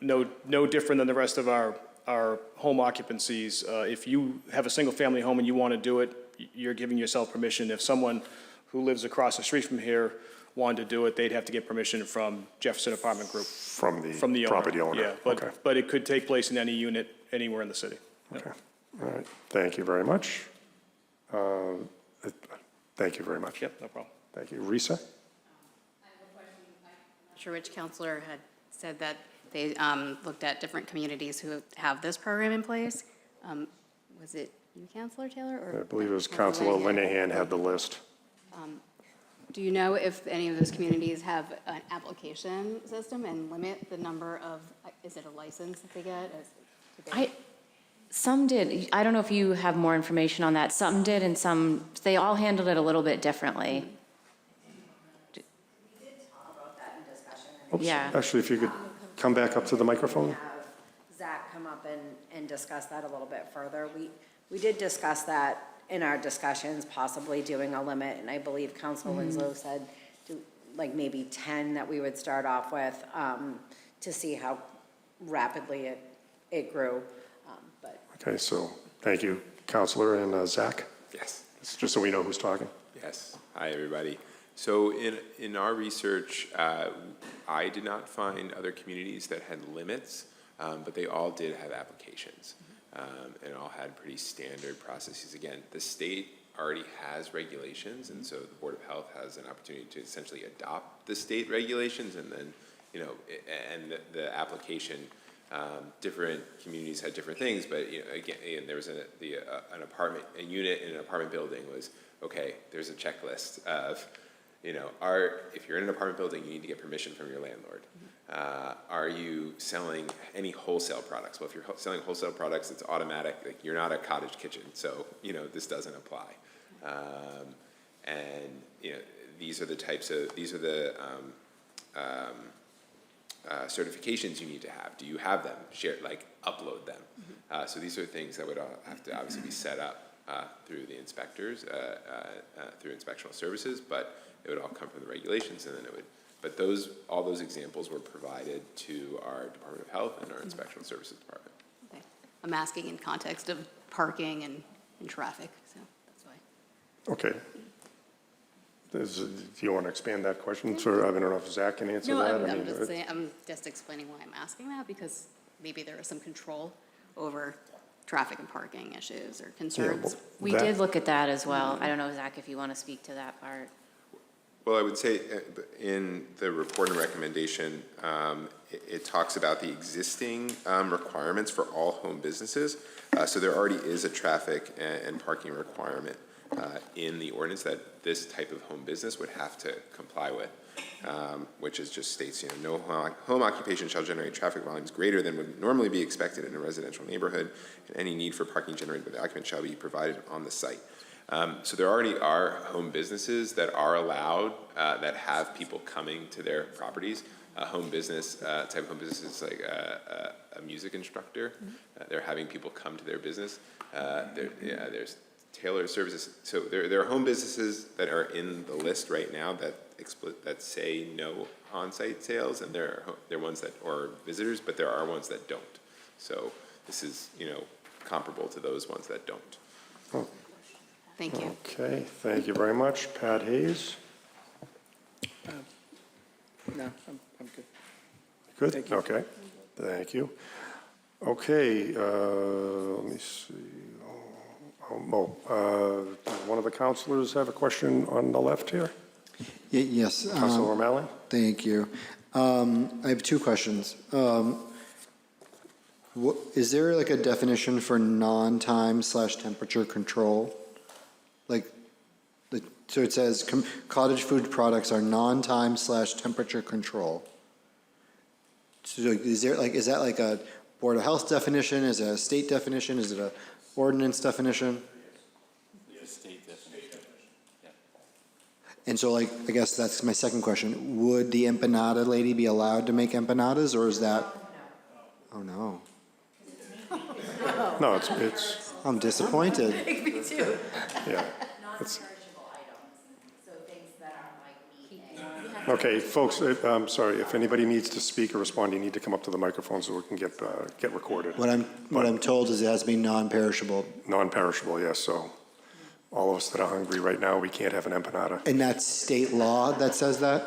no different than the rest of our home occupancies. If you have a single-family home and you want to do it, you're giving yourself permission. If someone who lives across the street from here wanted to do it, they'd have to get permission from Jefferson Apartment Group. From the owner. property owner. Yeah, Okay. but it could take place in any unit anywhere in the city. Okay, all right, thank you very much. Thank you very much. Yep, no problem. Thank you. Risa? Not sure which counselor had said that they looked at different communities who have this program in place. Was it you, Counselor Taylor? Or I believe it was Councilor Linehan had the list. Do you know if any of those communities have an application system and limit the number of, is it a license that they get? Some did. I don't know if you have more information on that. Some did, and some, they all handled it a little bit differently. We did talk about that in discussion. Oops, Yeah. actually, if you could come back up to the microphone. Have Zach come up and discuss that a little bit further. We did discuss that in our discussions, possibly doing a limit, and I believe Council Winslow said like maybe 10 that we would start off with to see how rapidly it grew. But Okay, so thank you, Councilor, and Zach. Yes. It's just so we know who's talking. Yes. Hi, everybody. So in our research, I did not find other communities that had limits, but they all did have applications. And all had pretty standard processes. Again, the state already has regulations, and so the Board of Health has an opportunity to essentially adopt the state regulations, and then, and the application, different communities had different things, but, again, and there was a unit in an apartment building was, okay, there's a checklist of, if you're in an apartment building, you need to get permission from your landlord. Are you selling any wholesale products? Well, if you're selling wholesale products, it's automatic. Like, you're not a cottage kitchen, so this doesn't apply. These are the certifications you need to have. Do you have them? Upload them. So these are things that would have to obviously be set up through the inspectors, through inspectional services, but it would all come from the regulations, and then it would. But all those examples were provided to our Department of Health and our Inspectional Services Department. Okay. I'm asking in context of parking and traffic, so that's why. Okay. Do you want to expand that question? I don't know if Zach can answer that. I'm just explaining why I'm asking that, because maybe there is some control over traffic and parking issues or concerns. We did look at that as well. I don't know, Zach, if you want to speak to that part. Well, I would say in the report and recommendation, it talks about the existing requirements for all home businesses. So there already is a traffic and parking requirement in the ordinance that this type of home business would have to comply with, which is just states, no home occupation shall generate traffic volumes greater than would normally be expected in a residential neighborhood, and any need for parking generated by the occupant shall be provided on the site. So there already are home businesses that are allowed, that have people coming to their properties. Home business, type of home business is like a music instructor. They're having people come to their business. There's tailored services. So there are home businesses that are in the list right now that say no on-site sales, and there are ones that are visitors, but there are ones that don't. So this is, comparable to those ones that don't. Oh. Thank you. Okay, thank you very much. Pat Hayes? No, I'm good. Good? Thank you. Okay, thank you. Okay, let me see. Does one of the counselors have a question on the left here? Yes. Counselor O'Malley? Thank you. I have two questions. Is there like a definition for non-time/temperature control? Like, so it says cottage food products are non-time/temperature control. So is that like a Board of Health definition? Is it a state definition? Is it a ordinance definition? State definition. And so, like, I guess that's my second question. Would the empanada lady be allowed to make empanadas, or is that? Oh, no. No, it's, I'm disappointed. Me too. yeah. It's, Non-perishable items, so things that are like meat. okay, folks, I'm sorry, if anybody needs to speak or respond, you need to come up to the microphone so we can get recorded. What I'm told is it has to be non-perishable. Non-perishable, yes, so all of us that are hungry right now, we can't have an empanada. And that's state law that says that?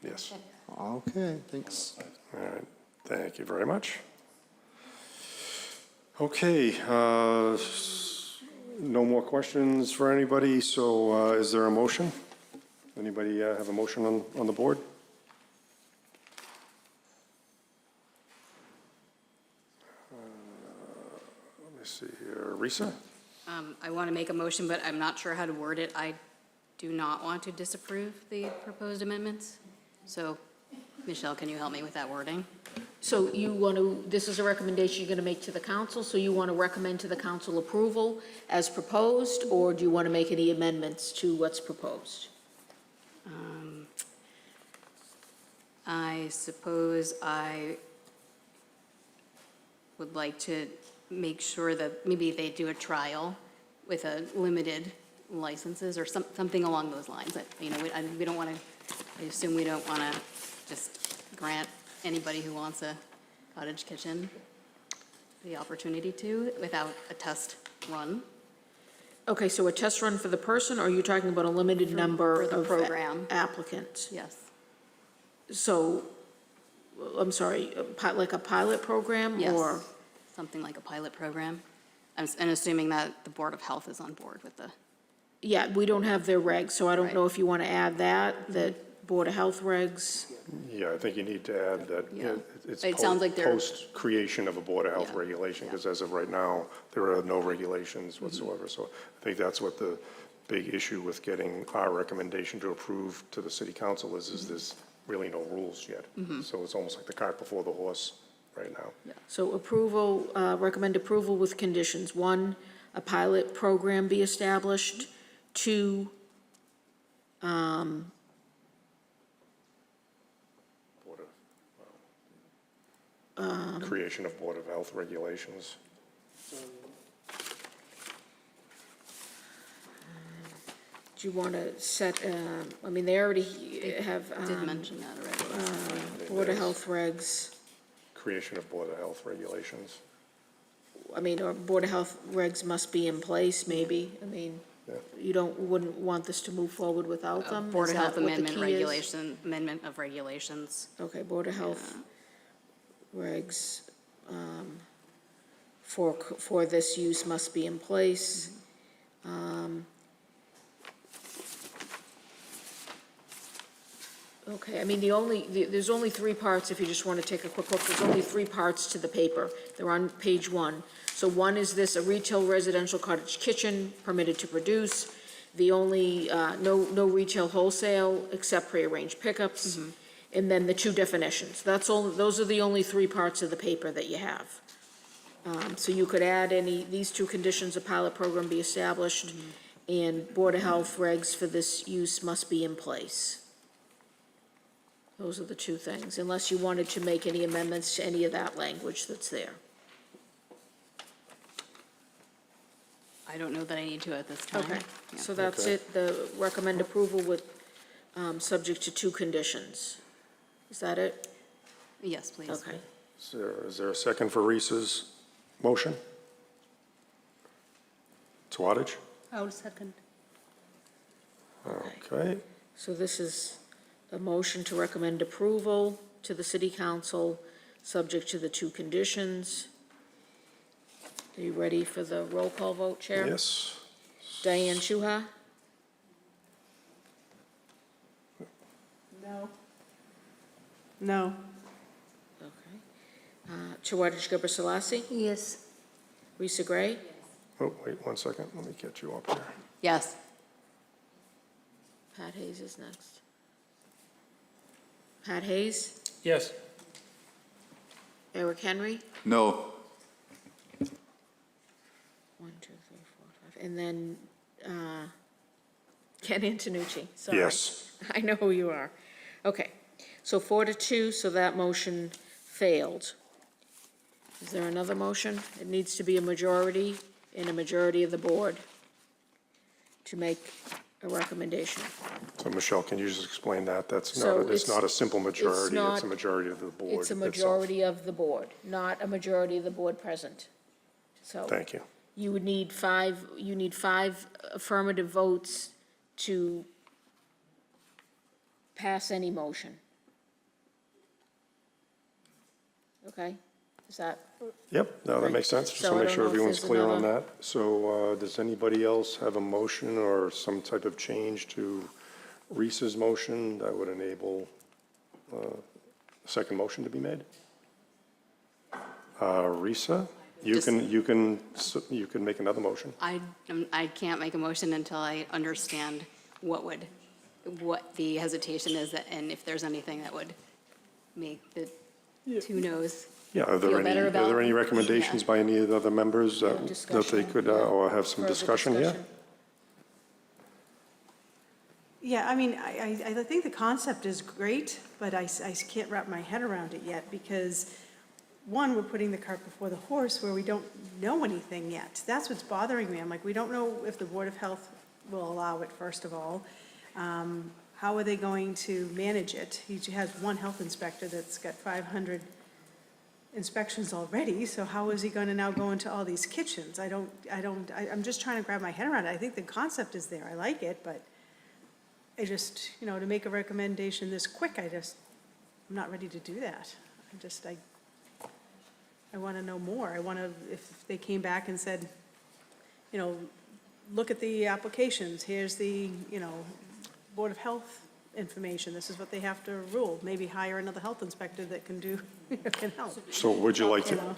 Yes. Okay, thanks. All right, thank you very much. Okay, no more questions for anybody, so is there a motion? Anybody have a motion on the board? Let me see here, Risa? I want to make a motion, but I'm not sure how to word it. I do not want to disapprove the proposed amendments. So, Michelle, can you help me with that wording? So you want to, this is a recommendation you're going to make to the council, so you want to recommend to the council approval as proposed, or do you want to make any amendments to what's proposed? I suppose I would like to make sure that maybe they do a trial with a limited licenses or something along those lines. You know, we don't want to, I assume we don't want to just grant anybody who wants a cottage kitchen the opportunity to without a test run. Okay, so a test run for the person, or are you talking about a limited number for the of program. applicants? Yes. So, I'm sorry, like a pilot program, Yes. or? Something like a pilot program. And assuming that the Board of Health is on board with the, Yeah, we don't have their regs, so I don't Right. know if you want to add that Board of Health regs. Yeah, I think you need to add that Yeah. it's It sounds like they're- post-creation of a Board of Health Yeah. regulation, because as of right now, there are no regulations whatsoever. So I think that's what the big issue with getting our recommendation to approve to the city council is there's really no rules yet. So it's almost like the cart before the horse right now. So approval, recommend approval with conditions. 1, a pilot program be established. 2, Creation of Board of Health regulations. do you want to set, I mean, they already have did mention that already. Board of Health regs. Creation of Board of Health regulations. I mean, or Board of Health regs must be in place, maybe. I mean, Yeah. you wouldn't want this to move forward without them? Board Is of Health that what the amendment key is? regulation, amendment of regulations. Okay, Board of Health regs for this use must be in place. Okay, I mean, there's only 3 parts, if you just want to take a quick look, there's only 3 parts to the paper. They're on page 1. So 1 is this, a retail residential cottage kitchen permitted to produce. The only, no retail wholesale except prearranged pickups. And then the 2 definitions. Those are the only 3 parts of the paper that you have. So you could add these 2 conditions, a pilot program be established, and Board of Health regs for this use must be in place. Those are the 2 things, unless you wanted to make any amendments to any of that language that's there. I don't know that I need to at this time. Okay, Yeah. so that's Okay. it, the recommend approval with, subject to 2 conditions. Is that it? Yes, please. Okay. Is there a second for Risa's motion? Swaddich? I will second. Okay. So this is a motion to recommend approval to the city council, subject to the two conditions. Are you ready for the roll call vote, Chair? Yes. Diane Shuha? No. No. Okay. Chiwetel Ejiofor-Selassie? Yes. Risa Gray? Oh, wait 1 second. Let me get you up here. Yes. Pat Hayes is next. Pat Hayes? Yes. Eric Henry? No. 1, 2, 3, 4, 5. And then Ken Antonucci. Sorry. Yes. I know who you are. Okay. So 4-2, so that motion failed. Is there another motion? It needs to be a majority and a majority of the board to make a recommendation. So Michelle, can you just explain that? That's So not, it's not a simple majority, not- it's a majority of the board It's a itself. majority of the board, not a majority of the board present. So Thank you. you would need five affirmative votes to pass any motion. Okay? Is that, Yep, no, that makes sense. Just So to I make don't sure know if everyone's there's clear on another- that. So does anybody else have a motion or some type of change to Risa's motion that would enable a second motion to be made? Risa, you can make another motion. I can't make a motion until I understand what the hesitation is, and if there's anything that would make the two noes. Yeah, are there Feel any, better are there about- any recommendations by any of the other members that they discussion, could, yeah. or have some Further discussion here? discussion. Yeah, I mean, I think the concept is great, but I can't wrap my head around it yet because, one, we're putting the cart before the horse where we don't know anything yet. That's what's bothering me. I'm like, we don't know if the Board of Health will allow it, first of all. How are they going to manage it? He has one health inspector that's got 500 inspections already, so how is he going to now go into all these kitchens? I'm just trying to grab my head around it. I think the concept is there. I like it, but I just, to make a recommendation this quick, I'm not ready to do that. I want to know more. I want to, if they came back and said, look at the applications, here's the, Board of Health information, this is what they have to rule. Maybe hire another health inspector that can can help. So would you like to? Tabling?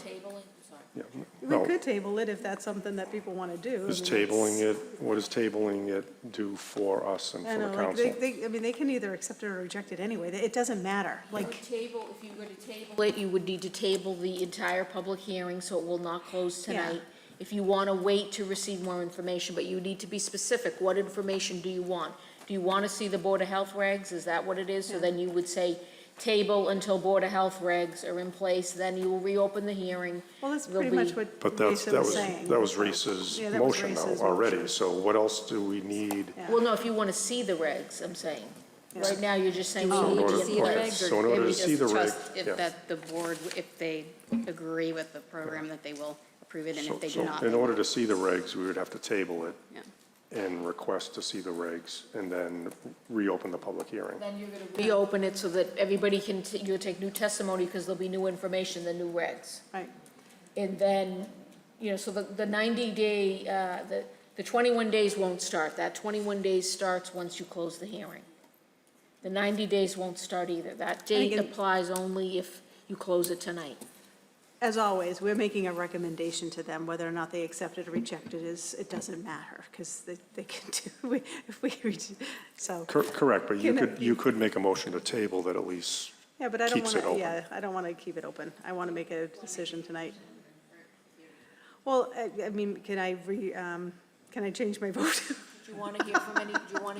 Sorry. Yeah, We no. could table it if that's something that people want to do. Is I mean, tabling it, what does tabling it do for us and I for the know, like, council? they can either accept it or reject it anyway. It doesn't matter. Like, If you were to table it, you would need to table the entire public hearing, so it will not close tonight. If you want to wait to receive more information, but you need to be specific. What information do you want? Do you want to see the Board of Health regs? Is that what it is? So then you would say, table until Board of Health regs are in place, then you will reopen the hearing. well, that's There'll pretty much be- what But Lisa was saying. that was Risa's Yeah, that was motion Risa's though, already. motion. So what else do we need? Yeah. Well, no, if you want to see the regs, I'm saying. Right now, you're just saying. Do you we need need to to see see the the okay, regs, so in or order maybe to see the just reg- trust yeah. that the board, if they agree with the program, that they will approve it, and if they do not, So in they order won't. to see the regs, we would have to table it Yeah. and request to see the regs and then reopen the public hearing. Then you're going to reopen it so that everybody can, you'll take new testimony because there'll be new information, the new regs. Right. And then, so the 90-day, the 21 days won't start. That 21 days starts once you close the hearing. The 90 days won't start either. That date again- applies only if you close it tonight. As always, we're making a recommendation to them. Whether or not they accept it or reject it it doesn't matter, because they can do, if we, so. Correct, but Can you could make a motion to table that at least Yeah, but I don't keeps want it to, open. yeah, I don't want to keep it open. I want to make a decision tonight. Well, I mean, can I change my vote? Do you want to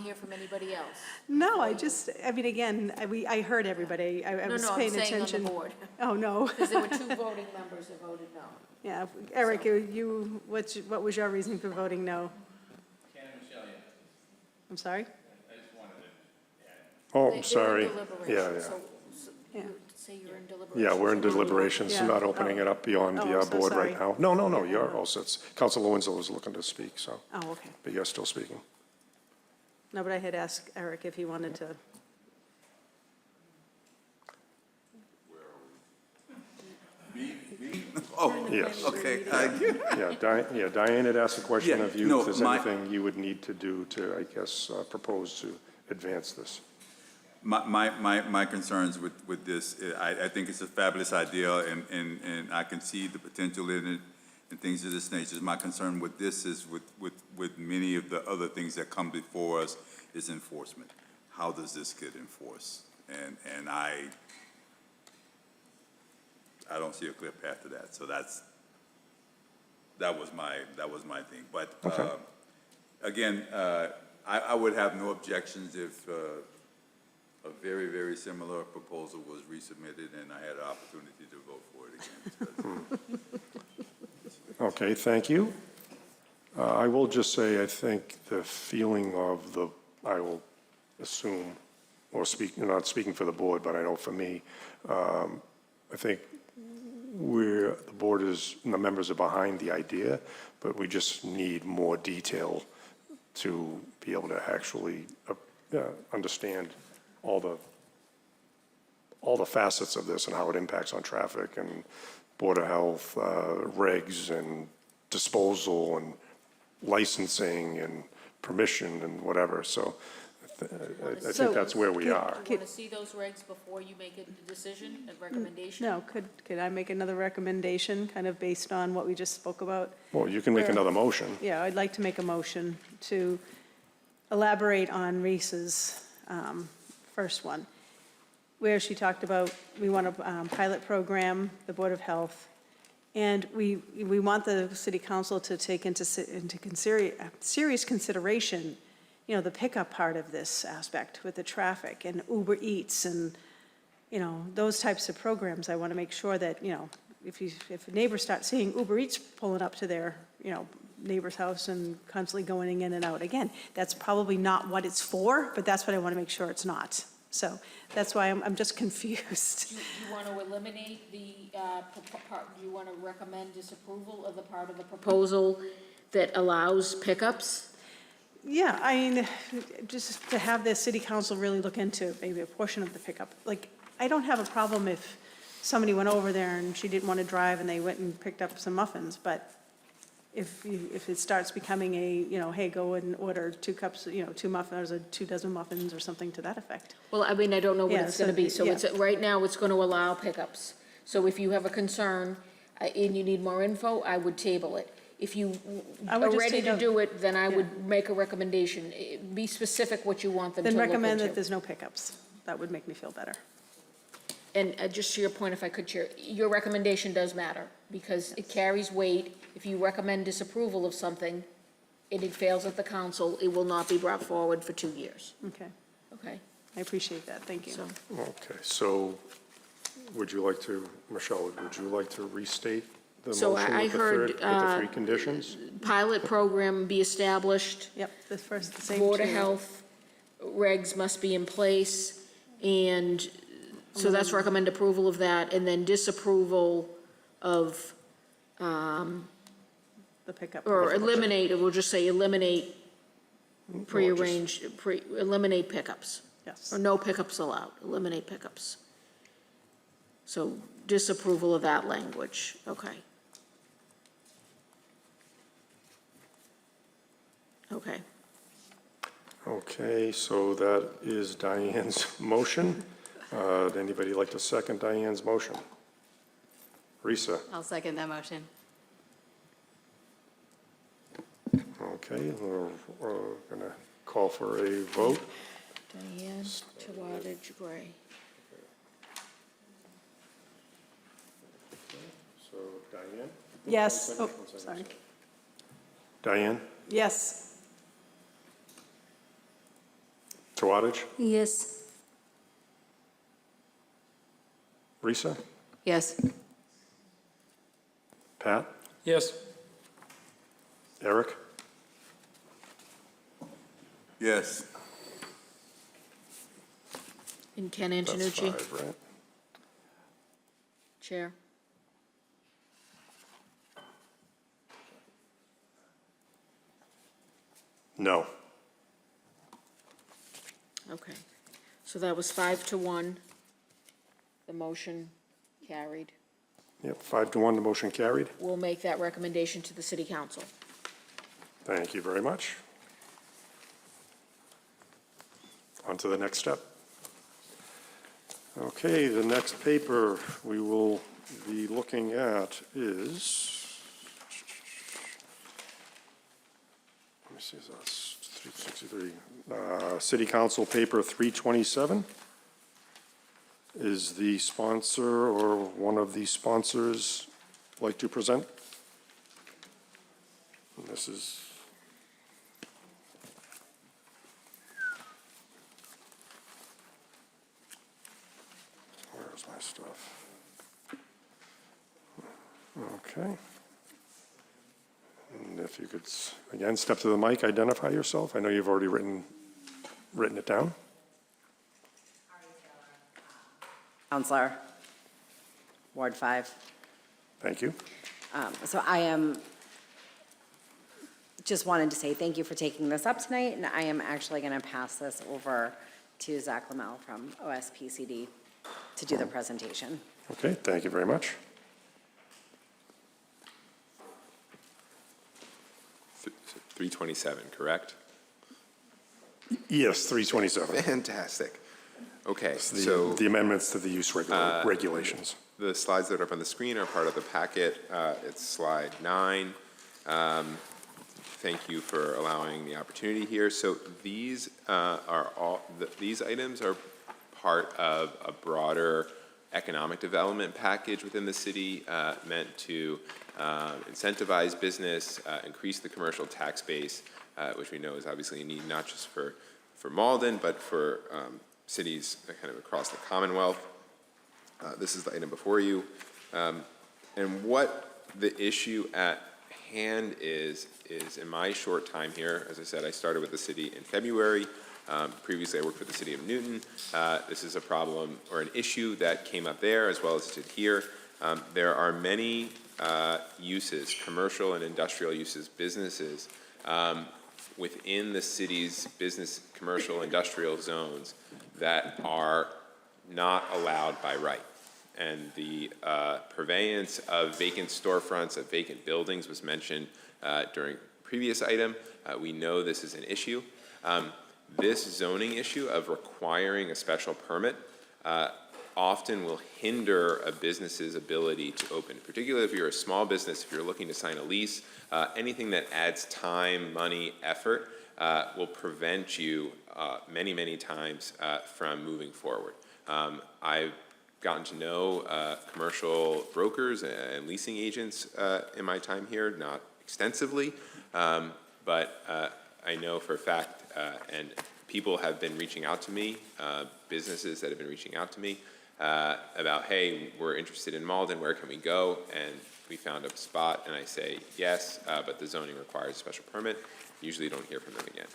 hear from anybody else? No, I mean, again, I heard everybody. I was paying No, I'm saying attention. on the board. Oh, no. Because there were 2 voting members that voted no. Yeah, Eric, what was your reason for voting no? I'm sorry? Oh, They're I'm sorry. in Yeah, deliberation, Yeah. so you would say you're in deliberation. Yeah, we're in deliberations, Yeah. not opening it up beyond Oh, the I'm so board right sorry. now. No, you're all set. Counselor Winslow was looking to speak, so, Oh, okay. but you're still speaking. No, but I had asked Eric if he wanted to. Oh, Yes. okay. Yeah, Diane had asked a question Yeah, of you, no, if there's my- anything you would need to do to, I guess, propose to advance this. My concerns with this, I think it's a fabulous idea, and I can see the potential in it and things of this nature. My concern with this is with many of the other things that come before us is enforcement. How does this get enforced? And I don't see a clear path to that. So that was my thing. But again, I would have no objections if a very, very similar proposal was resubmitted and I had an opportunity to vote for it again. Okay, thank you. I will just say, I think the feeling of I will assume, or not speaking for the board, but I know for me, I think the board and the members are behind the idea, but we just need more detail to be able to actually understand all the facets of this and how it impacts on traffic and Board of Health, regs and disposal and licensing and permission and whatever. So I think that's where we are. You want to see those regs before you make a decision, a recommendation? No, could I make another recommendation, kind of based on what we just spoke about? Well, you can make another motion. Yeah, I'd like to make a motion to elaborate on Reese's first one, where she talked about, we want a pilot program, the Board of Health, and we want the city council to take into serious consideration, the pickup part of this aspect with the traffic and Uber Eats and, those types of programs. I want to make sure that, if neighbors start seeing Uber Eats pulling up to their, neighbor's house and constantly going in and out, again, that's probably not what it's for, but that's what I want to make sure it's not. So that's why I'm just confused. Do you want to eliminate the, do you want to recommend disapproval of the part of the proposal that allows pickups? Yeah, I mean, just to have the city council really look into maybe a portion of the pickup. Like, I don't have a problem if somebody went over there and she didn't want to drive and they went and picked up some muffins, but if it starts becoming a, hey, go and order 2 cups, 2 muffins, or 2 dozen muffins or something to that effect. Well, I mean, I don't know what Yeah, it's going to be, so yeah. it's, right now, it's going to allow pickups. So if you have a concern and you need more info, I would table it. If you I are would just ready take to a- do it, then I yeah. would make a recommendation. Be specific what you want them to Then look recommend that into. there's no pickups. That would make me feel better. And just to your point, if I could, Chair, your recommendation does matter, because it carries weight. If you recommend disapproval of something and it fails at the council, it will not be brought forward for 2 years, Okay, okay? I appreciate that, thank you. So, Okay, so would you like to, Michelle, would you like to restate the So motion I with the heard, with the 3 conditions? pilot program be established. Yep, the same Board of two. Health regs must be in place, and so that's recommend approval of that, and then disapproval of, The pickup. or eliminate, we'll just say eliminate prearranged, eliminate pickups. Yes. Or no pickups allowed, eliminate pickups. So disapproval of that language, okay. Okay. Okay, so that is Diane's motion. Would anybody like to second Diane's motion? Risa? I'll second that motion. Okay, we're going to call for a vote. Diane Tawadage Gray. So Diane? Yes, oh, sorry. Diane? Yes, Tawadage? Yes. Risa? Yes. Pat? Yes. Eric? Yes. And Ken That's Antonucci, 5, right? Chair. No. Okay. So that was 5-1. The motion carried. Yep, 5-1, the motion carried. We'll make that recommendation to the city council. Thank you very much. On to the next step. Okay, the next paper we will be looking at is, let me see, that's 363, City Council Paper 327. Is the sponsor or one of the sponsors like to present? And this is where's my stuff? Okay. And if you could, again, step to the mic, identify yourself. I know you've already written it down. Counselor, Ward 5. Thank you. So I am, just wanted to say thank you for taking this up tonight, and I am actually going to pass this over to Zach Lamel from OSPCD to do the presentation. Okay, thank you very much. So 327, correct? Yes, 327. Fantastic. Okay, It's so the amendments to the use regulations. the slides that are up on the screen are part of the packet. It's slide 9. Thank you for allowing the opportunity here. So these these items are part of a broader economic development package within the city meant to incentivize business, increase the commercial tax base, which we know is obviously a need not just for Malden, but for cities kind of across the Commonwealth. This is the item before you. And what the issue at hand is in my short time here, as I said, I started with the city in February. Previously, I worked for the city of Newton. This is a problem or an issue that came up there as well as it did here. There are many uses, commercial and industrial uses, businesses within the city's business, commercial, industrial zones that are not allowed by right. And the purveyance of vacant storefronts, of vacant buildings was mentioned during the previous item. We know this is an issue. This zoning issue of requiring a special permit often will hinder a business's ability to open, particularly if you're a small business, if you're looking to sign a lease. Anything that adds time, money, effort will prevent you many, many times from moving forward. I've gotten to know commercial brokers and leasing agents in my time here, not extensively, but I know for a fact, and people have been reaching out to me, businesses that have been reaching out to me about, hey, we're interested in Malden, where can we go? And we found a spot, and I say yes, but the zoning requires a special permit. Usually don't hear from them again.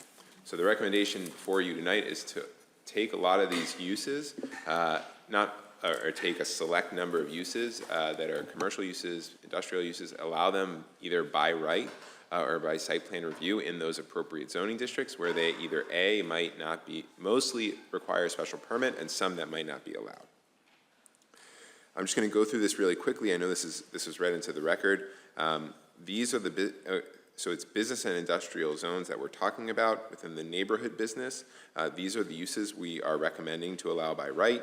So the recommendation for you tonight is to take a lot of these uses, or take a select number of uses that are commercial uses, industrial uses, allow them either by right or by site plan review in those appropriate zoning districts where they either A, might not be, mostly require a special permit, and some that might not be allowed. I'm just going to go through this really quickly. I know this was read into the record. These are so it's business and industrial zones that we're talking about within the neighborhood business. These are the uses we are recommending to allow by right.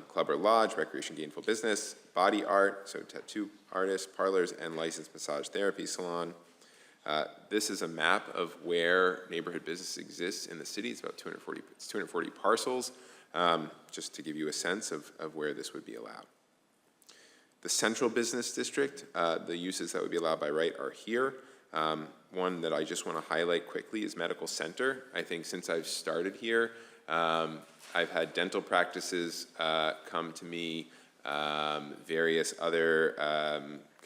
Club or lodge, recreation, gainful business, body art, so tattoo artists, parlors, and licensed massage therapy salon. This is a map of where neighborhood business exists in the city. It's about 240 parcels, just to give you a sense of where this would be allowed. The central business district, the uses that would be allowed by right are here. One that I just want to highlight quickly is medical center. I think since I've started here, I've had dental practices come to me, various other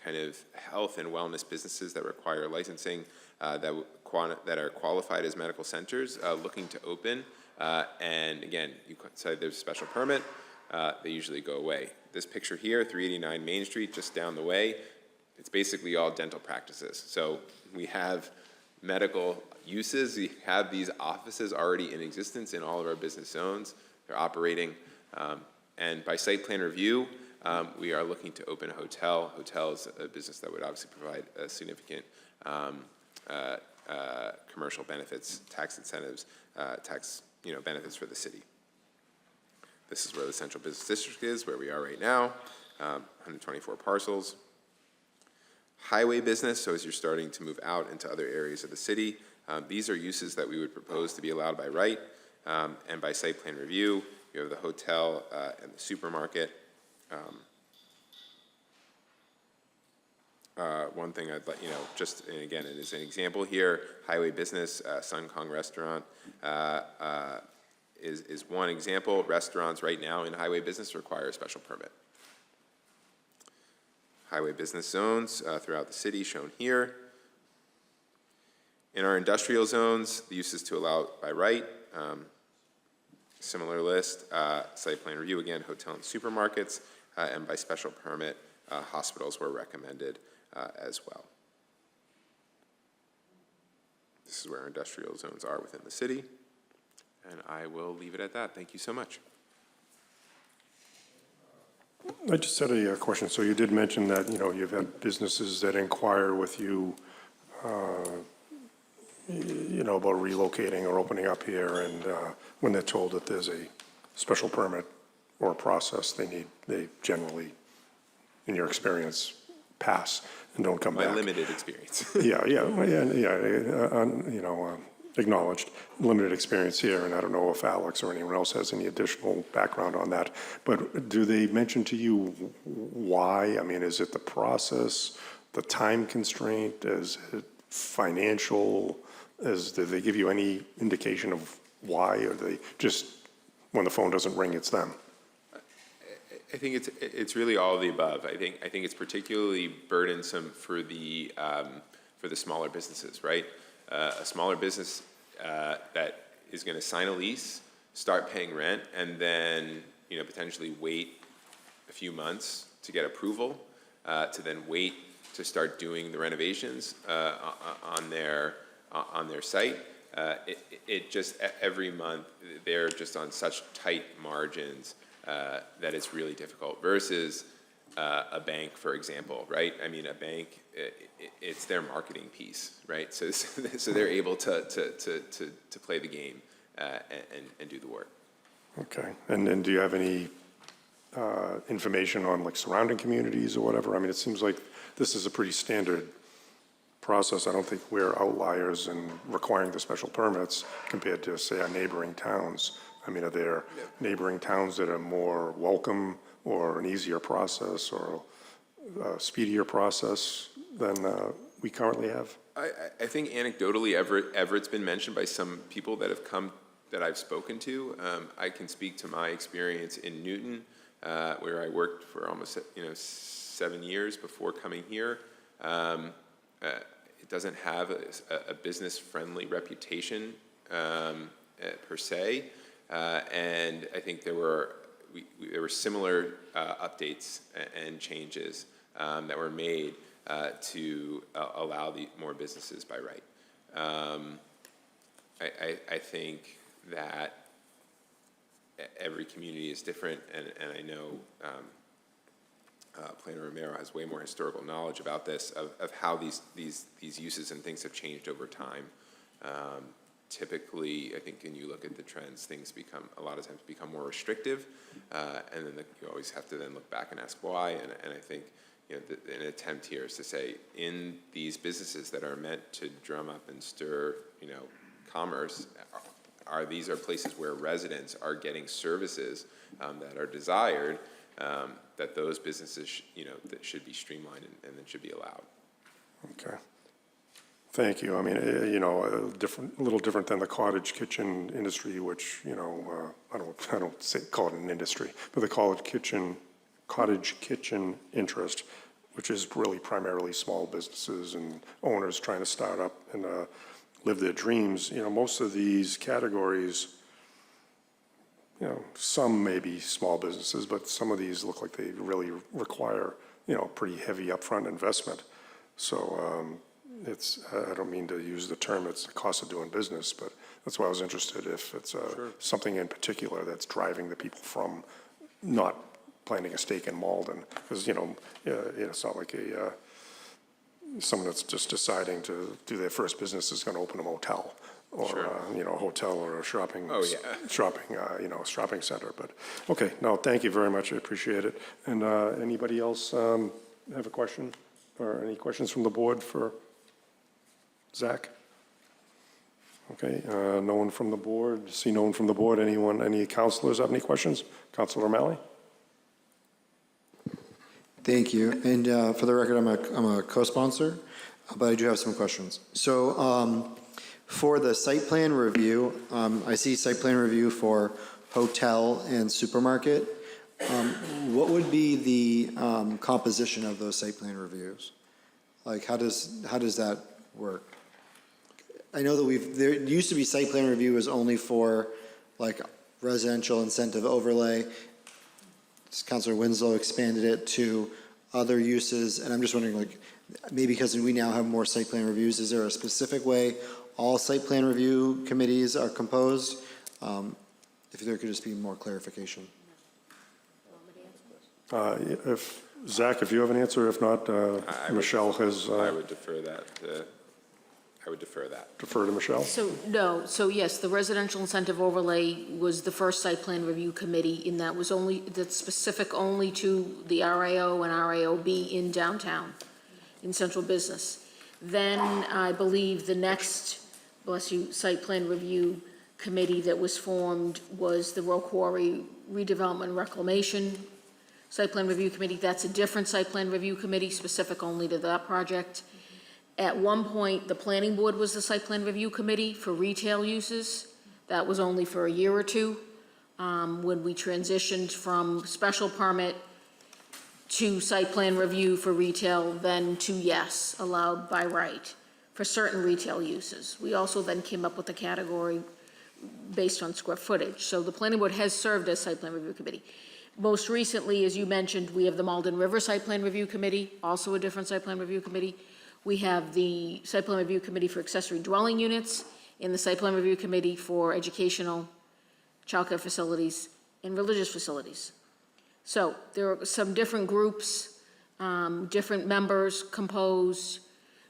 kind of health and wellness businesses that require licensing that are qualified as medical centers looking to open. And again, you said there's a special permit, they usually go away. This picture here, 389 Main Street, just down the way, it's basically all dental practices. So we have medical uses. We have these offices already in existence in all of our business zones. They're operating. And by site plan review, we are looking to open a hotel. Hotel is a business that would obviously provide a significant commercial benefits, tax incentives, tax benefits for the city. This is where the central business district is, where we are right now, 124 parcels. Highway business, so as you're starting to move out into other areas of the city, these are uses that we would propose to be allowed by right and by site plan review. You have the hotel and the supermarket. One thing I'd let you know, just and again, it is an example here, highway business, Sun Kong Restaurant is one example. Restaurants right now in highway business require a special permit. Highway business zones throughout the city shown here. In our industrial zones, the uses to allow by right, similar list, site plan review, again, hotel and supermarkets, and by special permit, hospitals were recommended as well. This is where our industrial zones are within the city, and I will leave it at that. Thank you so much. I just had a question. So you did mention that, you've had businesses that inquire with you, about relocating or opening up here, and when they're told that there's a special permit or a process they generally, in your experience, pass and don't come back. My limited experience. Acknowledged. Limited experience here, and I don't know if Alex or anyone else has any additional background on that. But do they mention to you why? I mean, is it the process, the time constraint? Is it financial? Do they give you any indication of why? Or they just, when the phone doesn't ring, it's them? I think it's really all of the above. I think it's particularly burdensome for the smaller businesses, right? A smaller business that is going to sign a lease, start paying rent, and then potentially wait a few months to get approval, to then wait to start doing the renovations on their site. It just every month they're just on such tight margins that it's really difficult. Versus a bank, for example, right? I mean, a bank, it's their marketing piece, right? So they're able to play the game and do the work. Okay. And then do you have any information on like surrounding communities or whatever? I mean, it seems like this is a pretty standard process. I don't think we're outliers in requiring the special permits compared to, say, our neighboring towns. I mean, are there neighboring towns that are more welcome or an easier process or a speedier process than we currently have? I think anecdotally, Everett's been mentioned by some people that have come that I've spoken to. I can speak to my experience in Newton, where I worked for almost 7 years before coming here. It doesn't have a business-friendly reputation per se, and I think there were similar updates and changes that were made to allow more businesses by right. I think that every community is different, and I know Planner Romero has way more historical knowledge about this, of how these uses and things have changed over time. Typically, I think when you look at the trends, things a lot of times become more restrictive, and then you always have to then look back and ask why. And I think an attempt here is to say, in these businesses that are meant to drum up and stir commerce, these are places where residents are getting services that are desired, that those businesses that should be streamlined and that should be allowed. Okay. Thank you. I mean, a little different than the cottage kitchen industry, which I don't call it an industry, but the cottage kitchen interest, which is really primarily small businesses and owners trying to start up and live their dreams. Most of these categories, some may be small businesses, but some of these look like they really require pretty heavy upfront investment. So it's, I don't mean to use the term, it's the cost of doing business, but that's why I was interested if it's something in particular that's driving the people from not planting a stake in Malden. Because, it's not like someone that's just deciding to do their first business is going to open a motel or, a hotel or a shopping, shopping center. But, okay, no, thank you very much. I appreciate it. And anybody else have a question or any questions from the board for Zach? Okay, no one from the board. See no one from the board. Anyone, any counselors have any questions? Councilor O'Malley? Thank you. And for the record, I'm a co-sponsor, but I do have some questions. So for the site plan review, I see site plan review for hotel and supermarket. What would be the composition of those site plan reviews? Like, how does that work? I know that there used to be site plan review was only for like residential incentive overlay. Councilor Winslow expanded it to other uses, and I'm just wondering, like, maybe because we now have more site plan reviews, is there a specific way all site plan review committees are composed? If there could just be more clarification. Zach, if you have an answer, if not, Michelle has. I would defer that. Defer to Michelle? So yes, the residential incentive overlay was the first site plan review committee, and that's specific only to the RIO and RIOB in downtown, in central business. Then I believe the next, bless you, site plan review committee that was formed was the Row Quarry Redevelopment Reclamation Site Plan Review Committee. That's a different site plan review committee, specific only to that project. At one point, the planning board was the site plan review committee for retail uses. That was only for a year or two. When we transitioned from special permit to site plan review for retail, then to yes, allowed by right for certain retail uses. We also then came up with a category based on square footage. So the planning board has served as site plan review committee. Most recently, as you mentioned, we have the Malden River Site Plan Review Committee, also a different site plan review committee. We have the Site Plan Review Committee for Accessory Dwelling Units and the Site Plan Review Committee for Educational, Childcare Facilities, and Religious Facilities. So there are some different groups, different members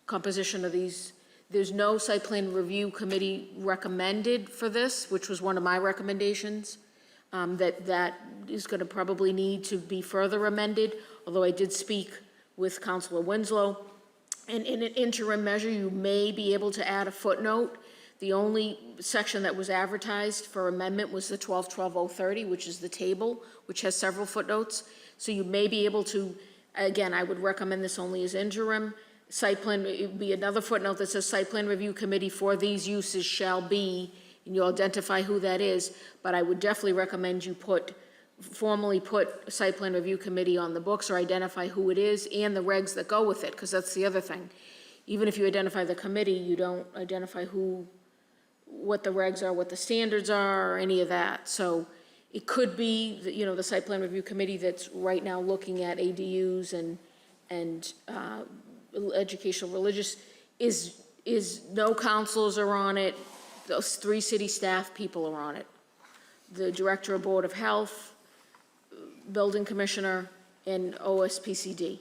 composition of these. There's no Site Plan Review Committee recommended for this, which was one of my recommendations, that is going to probably need to be further amended, although I did speak with Councilor Winslow. And in an interim measure, you may be able to add a footnote. The only section that was advertised for amendment was the 12-12-030, which is the table, which has several footnotes. So you may be able to, again, I would recommend this only as interim. Site plan, it would be another footnote that says site plan review committee for these uses shall be, and you'll identify who that is. But I would definitely recommend you formally put site plan review committee on the books or identify who it is and the regs that go with it, because that's the other thing. Even if you identify the committee, you don't identify what the regs are, what the standards are, or any of that. So it could be, the site plan review committee that's right now looking at ADUs and educational, religious, is no councils are on it. Those 3 city staff people are on it. The director of Board of Health, building commissioner, and OSPCD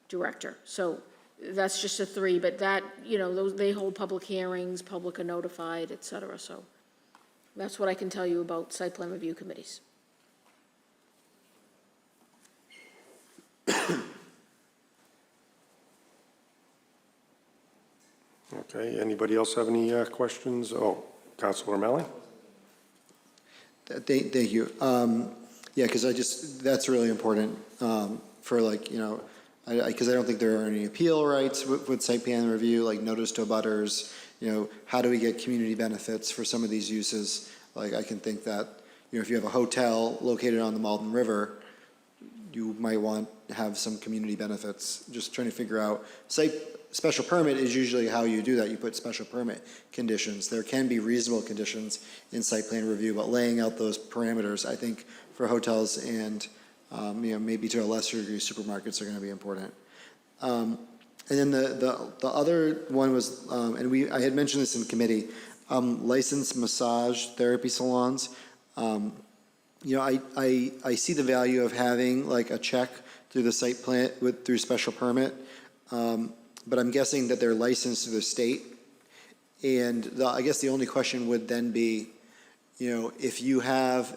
director. So that's just a 3, but that, they hold public hearings, public are notified, et cetera. So that's what I can tell you about site plan review committees. Okay, anybody else have any questions? Oh, Councilor O'Malley? Thank you. Yeah, because that's really important for because I don't think there are any appeal rights with site plan review, like notice to abutters. How do we get community benefits for some of these uses? Like I can think that, if you have a hotel located on the Malden River, you might want to have some community benefits. Just trying to figure out, special permit is usually how you do that. You put special permit conditions. There can be reasonable conditions in site plan review, but laying out those parameters, I think, for hotels and maybe to a lesser degree supermarkets are going to be important. And then the other one was, and I had mentioned this in committee, licensed massage therapy salons. You know, I see the value of having like a check through the site plan through special permit, but I'm guessing that they're licensed through the state. And I guess the only question would then be, you know, if you have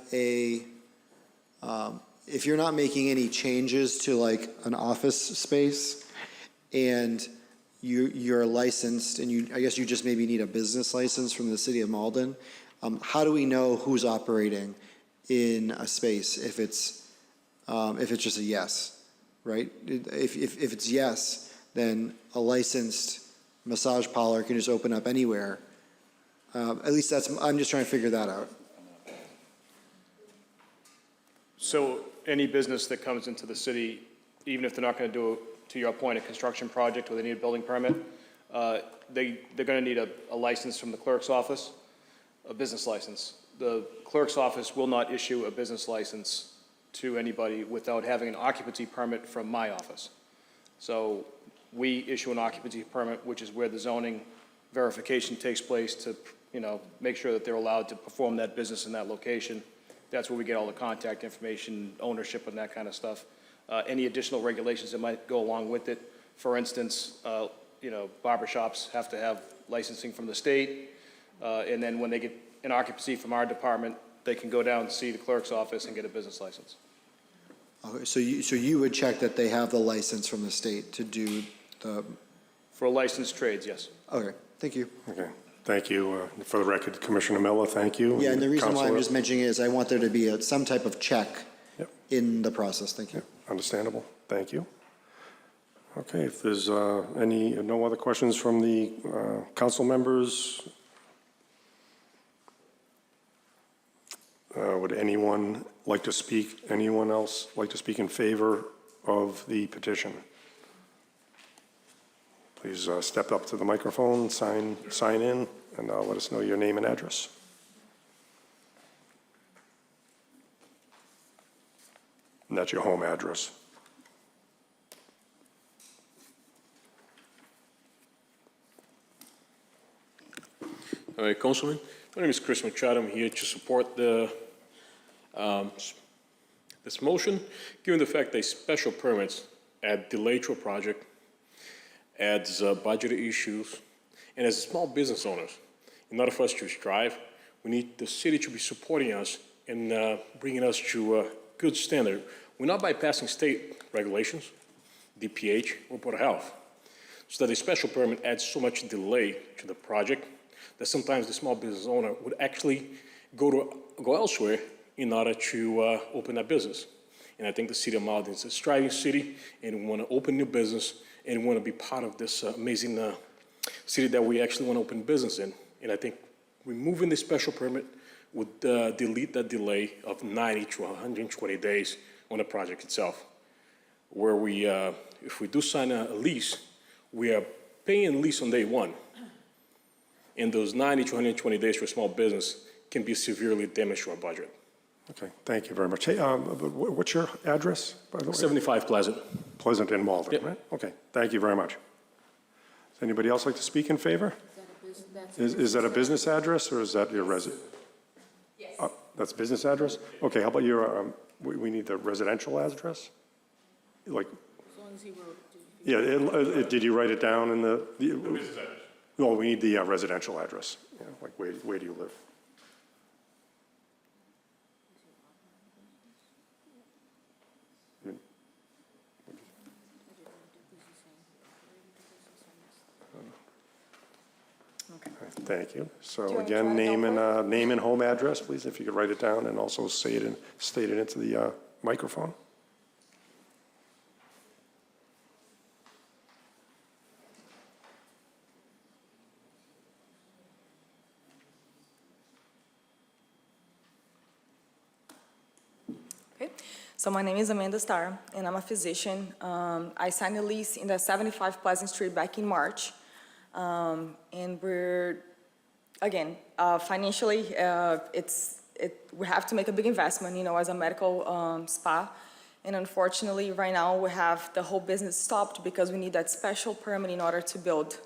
if you're not making any changes to like an office space and you're licensed and I guess you just maybe need a business license from the city of Malden, how do we know who's operating in a space if it's just a yes, right? If it's yes, then a licensed massage parlor can just open up anywhere. At least I'm just trying to figure that out. So any business that comes into the city, even if they're not going to do, to your point, a construction project where they need a building permit, they're going to need a license from the clerk's office, a business license. The clerk's office will not issue a business license to anybody without having an occupancy permit from my office. So we issue an occupancy permit, which is where the zoning verification takes place to, you know, make sure that they're allowed to perform that business in that location. That's where we get all the contact information, ownership, and that kind of stuff. Any additional regulations that might go along with it. For instance, you know, barbershops have to have licensing from the state, and then when they get an occupancy from our department, they can go down and see the clerk's office and get a business license. Okay, so you would check that they have the license from the state to do the... For licensed trades, yes. Okay, thank you. Okay, thank you. For the record, Commissioner Miller, thank you. Yeah, and the reason why I'm Counselor- just mentioning it is I want there to be some type of check in the process. Thank you. Understandable. Thank you. Okay, if there's no other questions from the council members, would anyone like to speak? Anyone else like to speak in favor of the petition? Please step up to the microphone, sign in, and let us know your name and address. And that's your home address. All right, Councilman. My name is Chris Machado. I'm here to support this motion, given the fact that special permits add delay to a project, adds budget issues, and as small business owners, in order for us to strive, we need the city to be supporting us and bringing us to a good standard. We're not bypassing state regulations, DPH, or Board of Health, so that a special permit adds so much delay to the project that sometimes the small business owner would actually go elsewhere in order to open that business. And I think the city of Malden is a striving city, and we want to open new business, and we want to be part of this amazing city that we actually want to open business in. And I think removing the special permit would delete that delay of 90 to 120 days on the project itself. Where we, if we do sign a lease, we are paying lease on day one. And those 90 to 120 days for a small business can be severely damaged to our budget. Okay, thank you very much. Hey, what's your address, by the way? 75 Pleasant. Pleasant in Malden, Yep. right? Okay, thank you very much. Does anybody else like to speak in favor? Is that a business address, or is that your resident? Yes. That's business address? Okay, how about your, we need the residential address? Like, As long as he wrote. yeah, did you write it down in the business address? No, we need the residential address. Yeah, like where do you live? Thank you. So again, name and home address, please, if you could write it down and also state it into the microphone. Okay, so my name is Amanda Starr, and I'm a physician. I signed a lease in the 75 Pleasant Street back in March. And we're, again, financially, we have to make a big investment, you know, as a medical spa. And unfortunately, right now, we have the whole business stopped because we need that special permit in order to build.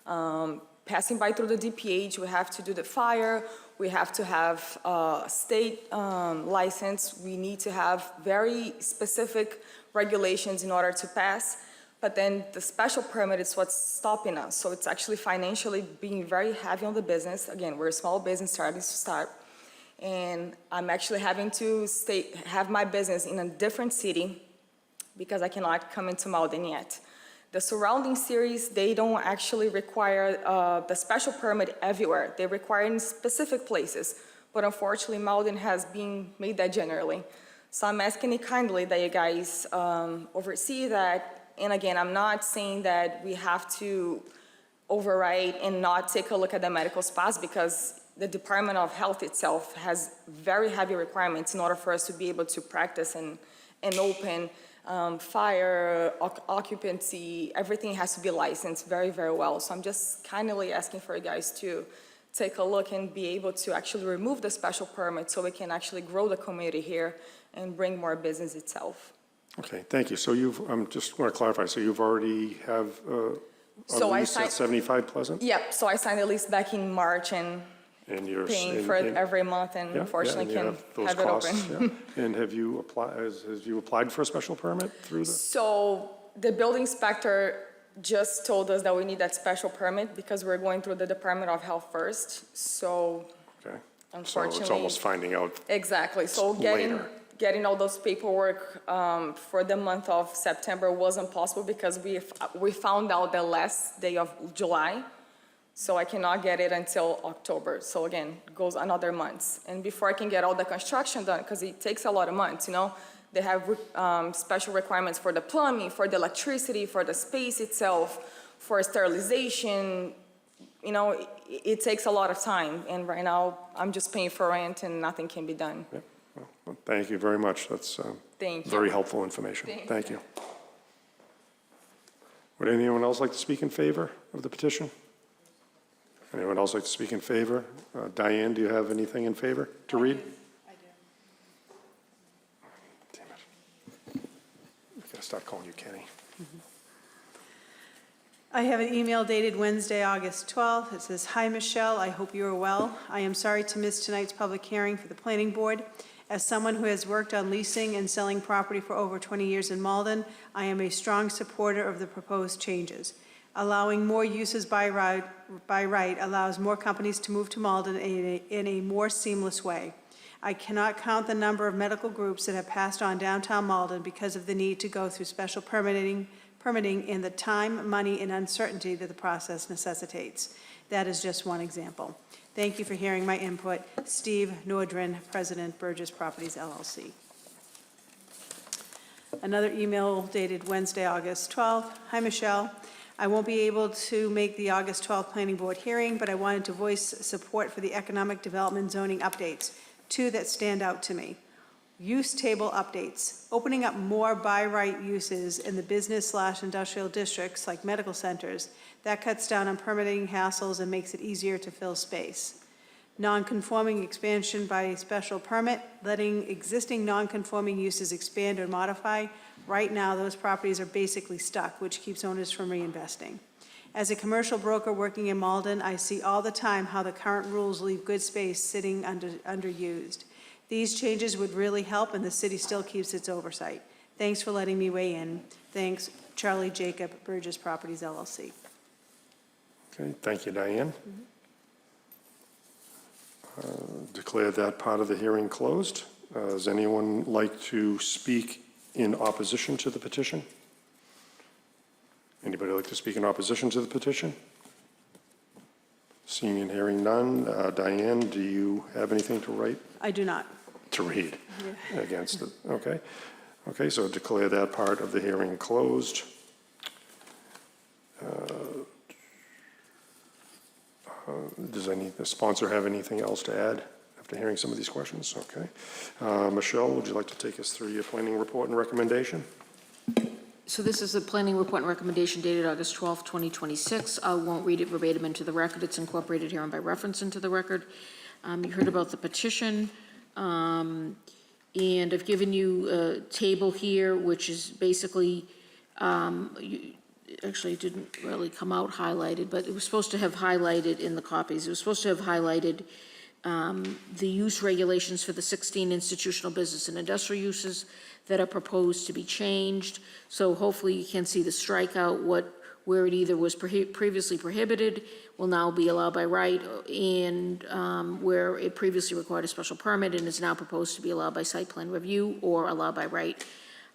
Passing by through the DPH, we have to do the fire, we have to have a state license, we need to have very specific regulations in order to pass, but then the special permit is what's stopping us. So it's actually financially being very heavy on the business. Again, we're a small business starting to start. And I'm actually having to have my business in a different city because I cannot come into Malden yet. The surrounding series, they don't actually require the special permit everywhere. They require in specific places. But unfortunately, Malden has been made that generally. So I'm asking you kindly that you guys oversee that. And again, I'm not saying that we have to override and not take a look at the medical spas because the Department of Health itself has very heavy requirements in order for us to be able to practice and open. Fire, occupancy, everything has to be licensed very, very well. So I'm just kindly asking for you guys to take a look and be able to actually remove the special permit so we can actually grow the community here and bring more business itself. Okay, thank you. So just want to clarify, so you've already have a lease at 75 Pleasant? Yep, so I signed a lease back in March and you're paying for it every month and unfortunately can't have it open. And have you applied for a special permit through the? So the building inspector just told us that we need that special permit because we're going through the Department of Health first. So Okay. unfortunately. So it's almost finding out. Exactly. So getting all those paperwork for the month of September wasn't possible because we found out the last day of July. So I cannot get it until October. So again, it goes another month. And before I can get all the construction done, because it takes a lot of months, you know, they have special requirements for the plumbing, for the electricity, for the space itself, for sterilization. You know, it takes a lot of time. And right now, I'm just paying for rent and nothing can be done. Yeah. Well, thank you very much. That's very helpful information. Thank you. Would anyone else like to speak in favor of the petition? Anyone else like to speak in favor? Diane, do you have anything in favor to read? I do. Damn it. I've got to start calling you Kenny. I have an email dated Wednesday, August 12th. It says, "Hi, Michelle. I hope you are well. I am sorry to miss tonight's public hearing for the planning board. As someone who has worked on leasing and selling property for over 20 years in Malden, I am a strong supporter of the proposed changes. Allowing more uses by right allows more companies to move to Malden in a more seamless way. I cannot count the number of medical groups that have passed on downtown Malden because of the need to go through special permitting and the time, money, and uncertainty that the process necessitates. That is just one example. Thank you for hearing my input. Steve Nordgren, President, Burgess Properties, LLC." Another email dated Wednesday, August 12th. "Hi, Michelle. I won't be able to make the August 12th Planning Board hearing, but I wanted to voice support for the economic development zoning updates, two that stand out to me. Use table updates, opening up more by right uses in the business/industrial districts like medical centers. That cuts down on permitting hassles and makes it easier to fill space. Non-conforming expansion by special permit, letting existing non-conforming uses expand or modify. Right now, those properties are basically stuck, which keeps owners from reinvesting. As a commercial broker working in Malden, I see all the time how the current rules leave good space sitting underused. These changes would really help, and the city still keeps its oversight. Thanks for letting me weigh in. Thanks, Charlie Jacob, Burgess Properties, LLC." Okay, thank you, Diane. Declare that part of the hearing closed. Does anyone like to speak in opposition to the petition? Anybody like to speak in opposition to the petition? Seeing and hearing none. Diane, do you have anything to write? I do not. To read against it? Okay. Okay, so declare that part of the hearing closed. Does the sponsor have anything else to add after hearing some of these questions? Okay. Michelle, would you like to take us through your planning report and recommendation? So this is a planning report and recommendation dated August 12th, 2026. I won't read it verbatim into the record. It's incorporated here and by reference into the record. You heard about the petition. And I've given you a table here, which is basically, actually, it didn't really come out highlighted, but it was supposed to have highlighted in the copies. It was supposed to have highlighted the use regulations for the 16 institutional business and industrial uses that are proposed to be changed. So hopefully you can see the strikeout, where it either was previously prohibited will now be allowed by right, and where it previously required a special permit and is now proposed to be allowed by site plan review or allowed by right.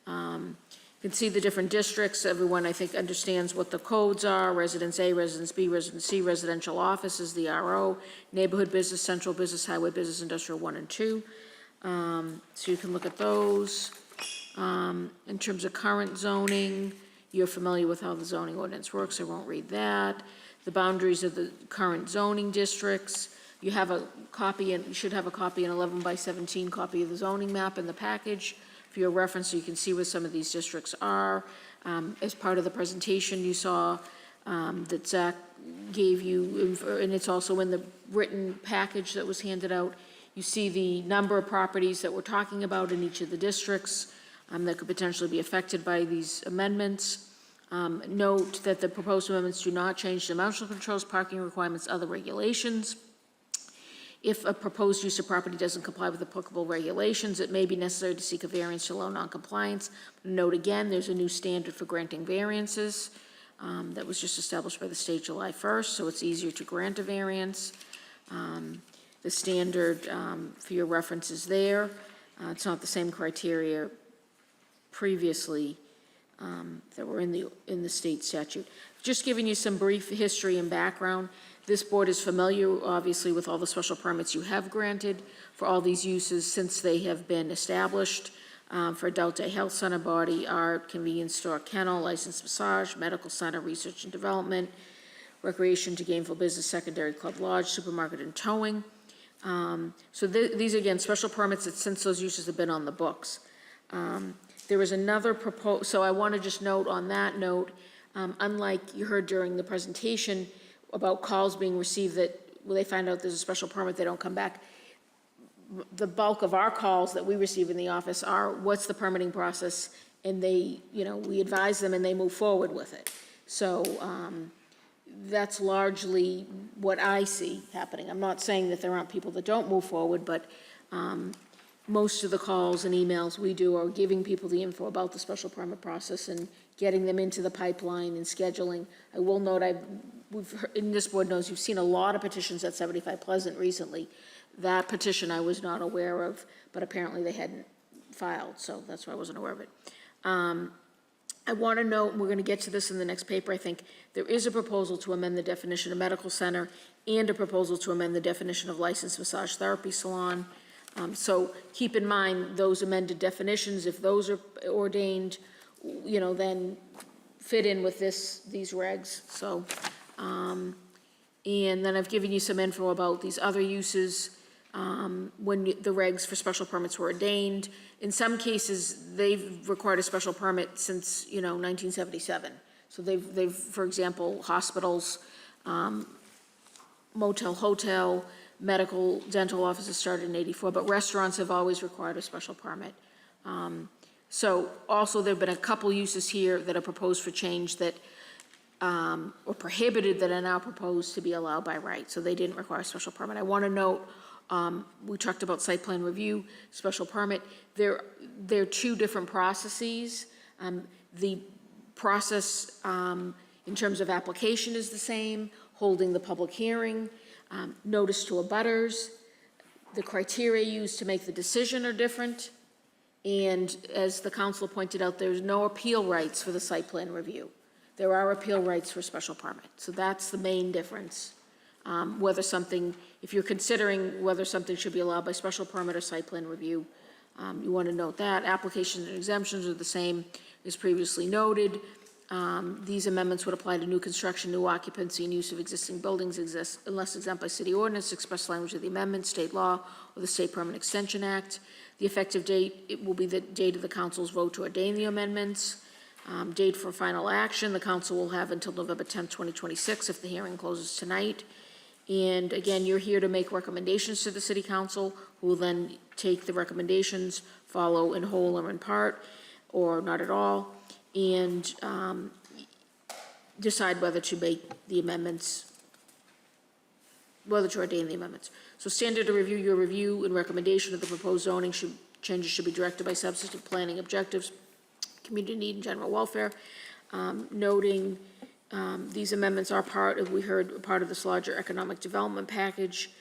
You can see the different districts. Everyone, I think, understands what the codes are: Residence A, Residence B, Residence C, residential offices, the RO, neighborhood business, central business, highway business, industrial 1 and 2. So you can look at those. In terms of current zoning, you're familiar with how the zoning ordinance works. I won't read that. The boundaries of the current zoning districts. You have a copy, and you should have a copy, an 11 by 17 copy of the zoning map in the package for your reference, so you can see where some of these districts are. As part of the presentation, you saw that Zach gave you, and it's also in the written package that was handed out. You see the number of properties that we're talking about in each of the districts that could potentially be affected by these amendments. Note that the proposed amendments do not change dimensional controls, parking requirements, other regulations. If a proposed use of property doesn't comply with applicable regulations, it may be necessary to seek a variance to allow noncompliance. Note again, there's a new standard for granting variances that was just established by the state July 1st, so it's easier to grant a variance. The standard for your reference is there. It's not the same criteria previously that were in the state statute. Just giving you some brief history and background. This board is familiar, obviously, with all the special permits you have granted for all these uses since they have been established. For adult day health center, body art, convenience store, kennel, licensed massage, medical center, research and development, recreation to gainful business, secondary club lodge, supermarket and towing. So these, again, special permits that since those uses have been on the books. There is another proposal, so I want to just note on that note, unlike you heard during the presentation about calls being received that when they find out there's a special permit, they don't come back. The bulk of our calls that we receive in the office are, what's the permitting process? And they, we advise them and they move forward with it. So that's largely what I see happening. I'm not saying that there aren't people that don't move forward, but most of the calls and emails we do are giving people the info about the special permit process and getting them into the pipeline and scheduling. I will note, in this board knows, you've seen a lot of petitions at 75 Pleasant recently. That petition I was not aware of, but apparently they hadn't filed, so that's why I wasn't aware of it. I want to note, and we're going to get to this in the next paper, I think, there is a proposal to amend the definition of medical center and a proposal to amend the definition of licensed massage therapy salon. So keep in mind those amended definitions, if those are ordained, then fit in with these regs. So, and then I've given you some info about these other uses when the regs for special permits were ordained. In some cases, they've required a special permit since 1977. So they've, for example, hospitals, motel, hotel, medical, dental offices started in '84, but restaurants have always required a special permit. So also there have been a couple uses here that are proposed for change that, or prohibited that are now proposed to be allowed by right. So they didn't require a special permit. I want to note, we talked about site plan review, special permit. They're two different processes. The process in terms of application is the same, holding the public hearing, notice to abutters, the criteria used to make the decision are different, and as the council pointed out, there's no appeal rights for the site plan review. There are appeal rights for special permit, so that's the main difference. Whether something, if you're considering whether something should be allowed by special permit or site plan review, you want to note that. Applications and exemptions are the same as previously noted. These amendments would apply to new construction, new occupancy, and use of existing buildings unless exempt by city ordinance, express language of the amendment, state law, or the State Permanent Extension Act. The effective date, it will be the date of the council's vote to ordain the amendments. Date for final action, the council will have until November 10th, 2026 if the hearing closes tonight. And again, you're here to make recommendations to the city council. who will then take the recommendations, follow in whole or in part, or not at all, and decide whether to make the amendments, whether to ordain the amendments. So standard to review, your review and recommendation of the proposed zoning changes should be directed by substantive planning objectives, community need and general welfare, noting these amendments are part of this larger economic development package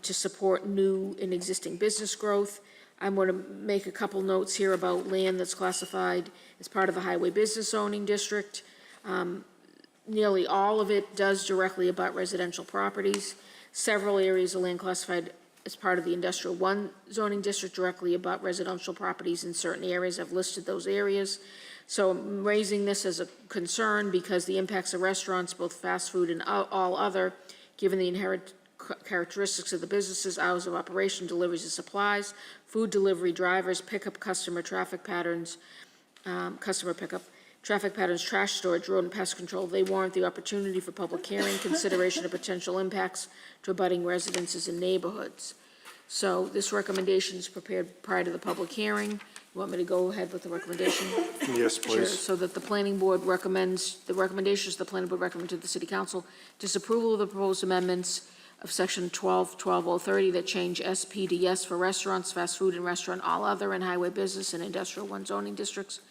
to support new and existing business growth. I'm going to make a couple notes here about land that's classified as part of the highway business zoning district. Nearly all of it does directly abut residential properties. Several areas of land classified as part of the industrial 1 zoning district directly abut residential properties in certain areas. I've listed those areas. So I'm raising this as a concern because the impacts of restaurants, both fast food and all other, given the inherent characteristics of the businesses, hours of operation, deliveries of supplies, food delivery drivers, pickup customer traffic patterns, customer pickup, traffic patterns, trash storage, road and pest control, they warrant the opportunity for public hearing, consideration of potential impacts to abutting residences and neighborhoods. So this recommendation is prepared prior to the public hearing. You want me to go ahead with the recommendation? Yes, Sure. please. So that the planning board recommends, the recommendations the planning board recommend to the city council, disapproval of the proposed amendments of section 12030 that change SP to yes for restaurants, fast food and restaurant, all other, and highway business and industrial 1 zoning districts.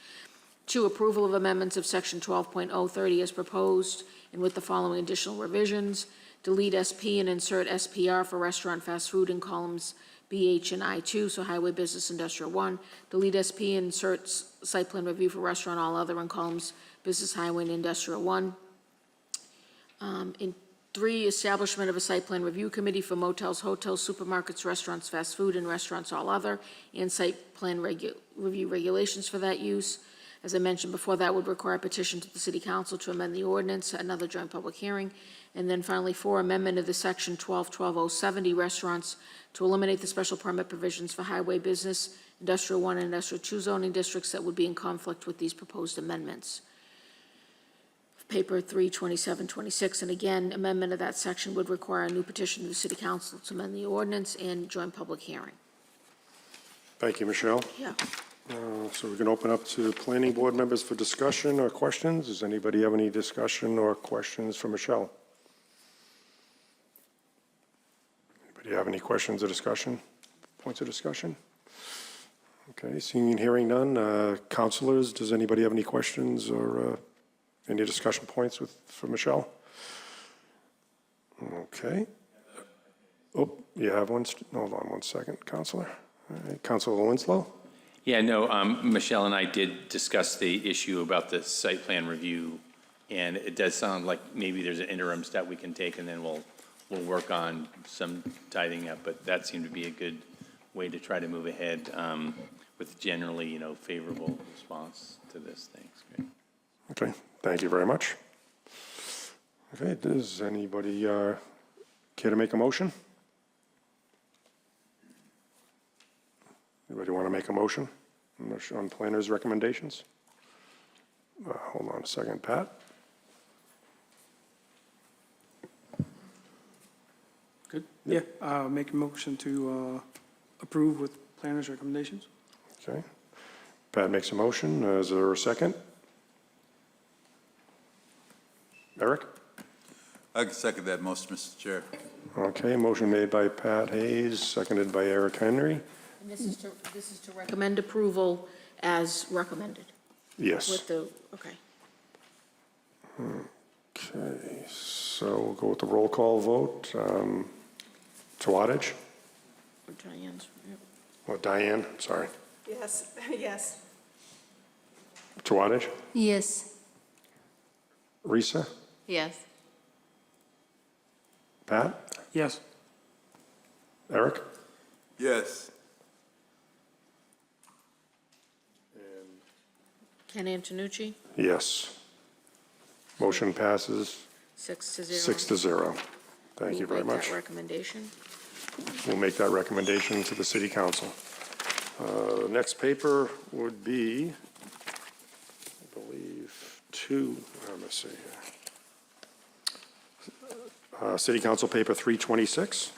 2, approval of amendments of section 12.030 as proposed and with the following additional revisions. Delete SP and insert SPR for restaurant, fast food in columns BH and I2, so highway business industrial 1. Delete SP and insert site plan review for restaurant, all other in columns business, highway, and industrial 1. In 3, establishment of a site plan review committee for motels, hotels, supermarkets, restaurants, fast food, and restaurants, all other, and site plan review regulations for that use. As I mentioned before, that would require a petition to the city council to amend the ordinance, another joint public hearing. And then finally, 4, amendment of the section 1212070 restaurants to eliminate the special permit provisions for highway business, industrial 1 and industrial 2 zoning districts that would be in conflict with these proposed amendments. Paper 32726, and again, amendment of that section would require a new petition to the city council to amend the ordinance and joint public hearing. Thank you, Michelle. Yeah. So we can open up to planning board members for discussion or questions. Does anybody have any discussion or questions for Michelle? Anybody have any questions or discussion, points of discussion? Okay, seeing and hearing none. Councilors, does anybody have any questions or any discussion points for Michelle? Okay. Oh, you have one. Hold on one second, Councilor. All right, Councilor Winslow? Yeah, no, Michelle and I did discuss the issue about the site plan review, and it does sound like maybe there's an interim step we can take, and then we'll work on some tidying up, but that seemed to be a good way to try to move ahead with generally, favorable response to this. Thanks. Great. Okay, thank you very much. Okay, does anybody care to make a motion? Anybody want to make a motion on planner's recommendations? Hold on a second, Pat. Good. Yeah, make a motion to approve with planner's recommendations. Okay. Pat makes a motion. Is there a second? Eric? I can second that motion, Mr. Chair. Okay, motion made by Pat Hayes, seconded by Eric Henry. And this is to recommend approval as recommended? Yes. With the, okay. Okay, so we'll go with the roll call vote. Tawadage? Diane's, yep. Oh, Diane, sorry. Yes, yes. Tawadage? Yes. Risa? Yes. Pat? Yes. Eric? Yes. Ken Antonucci, Yes. Motion passes 6-0. 6-0. Thank you very We'll make much. that recommendation. We'll make that recommendation to the city council. Next paper would be, I believe, 2, let me see here. City Council Paper 326.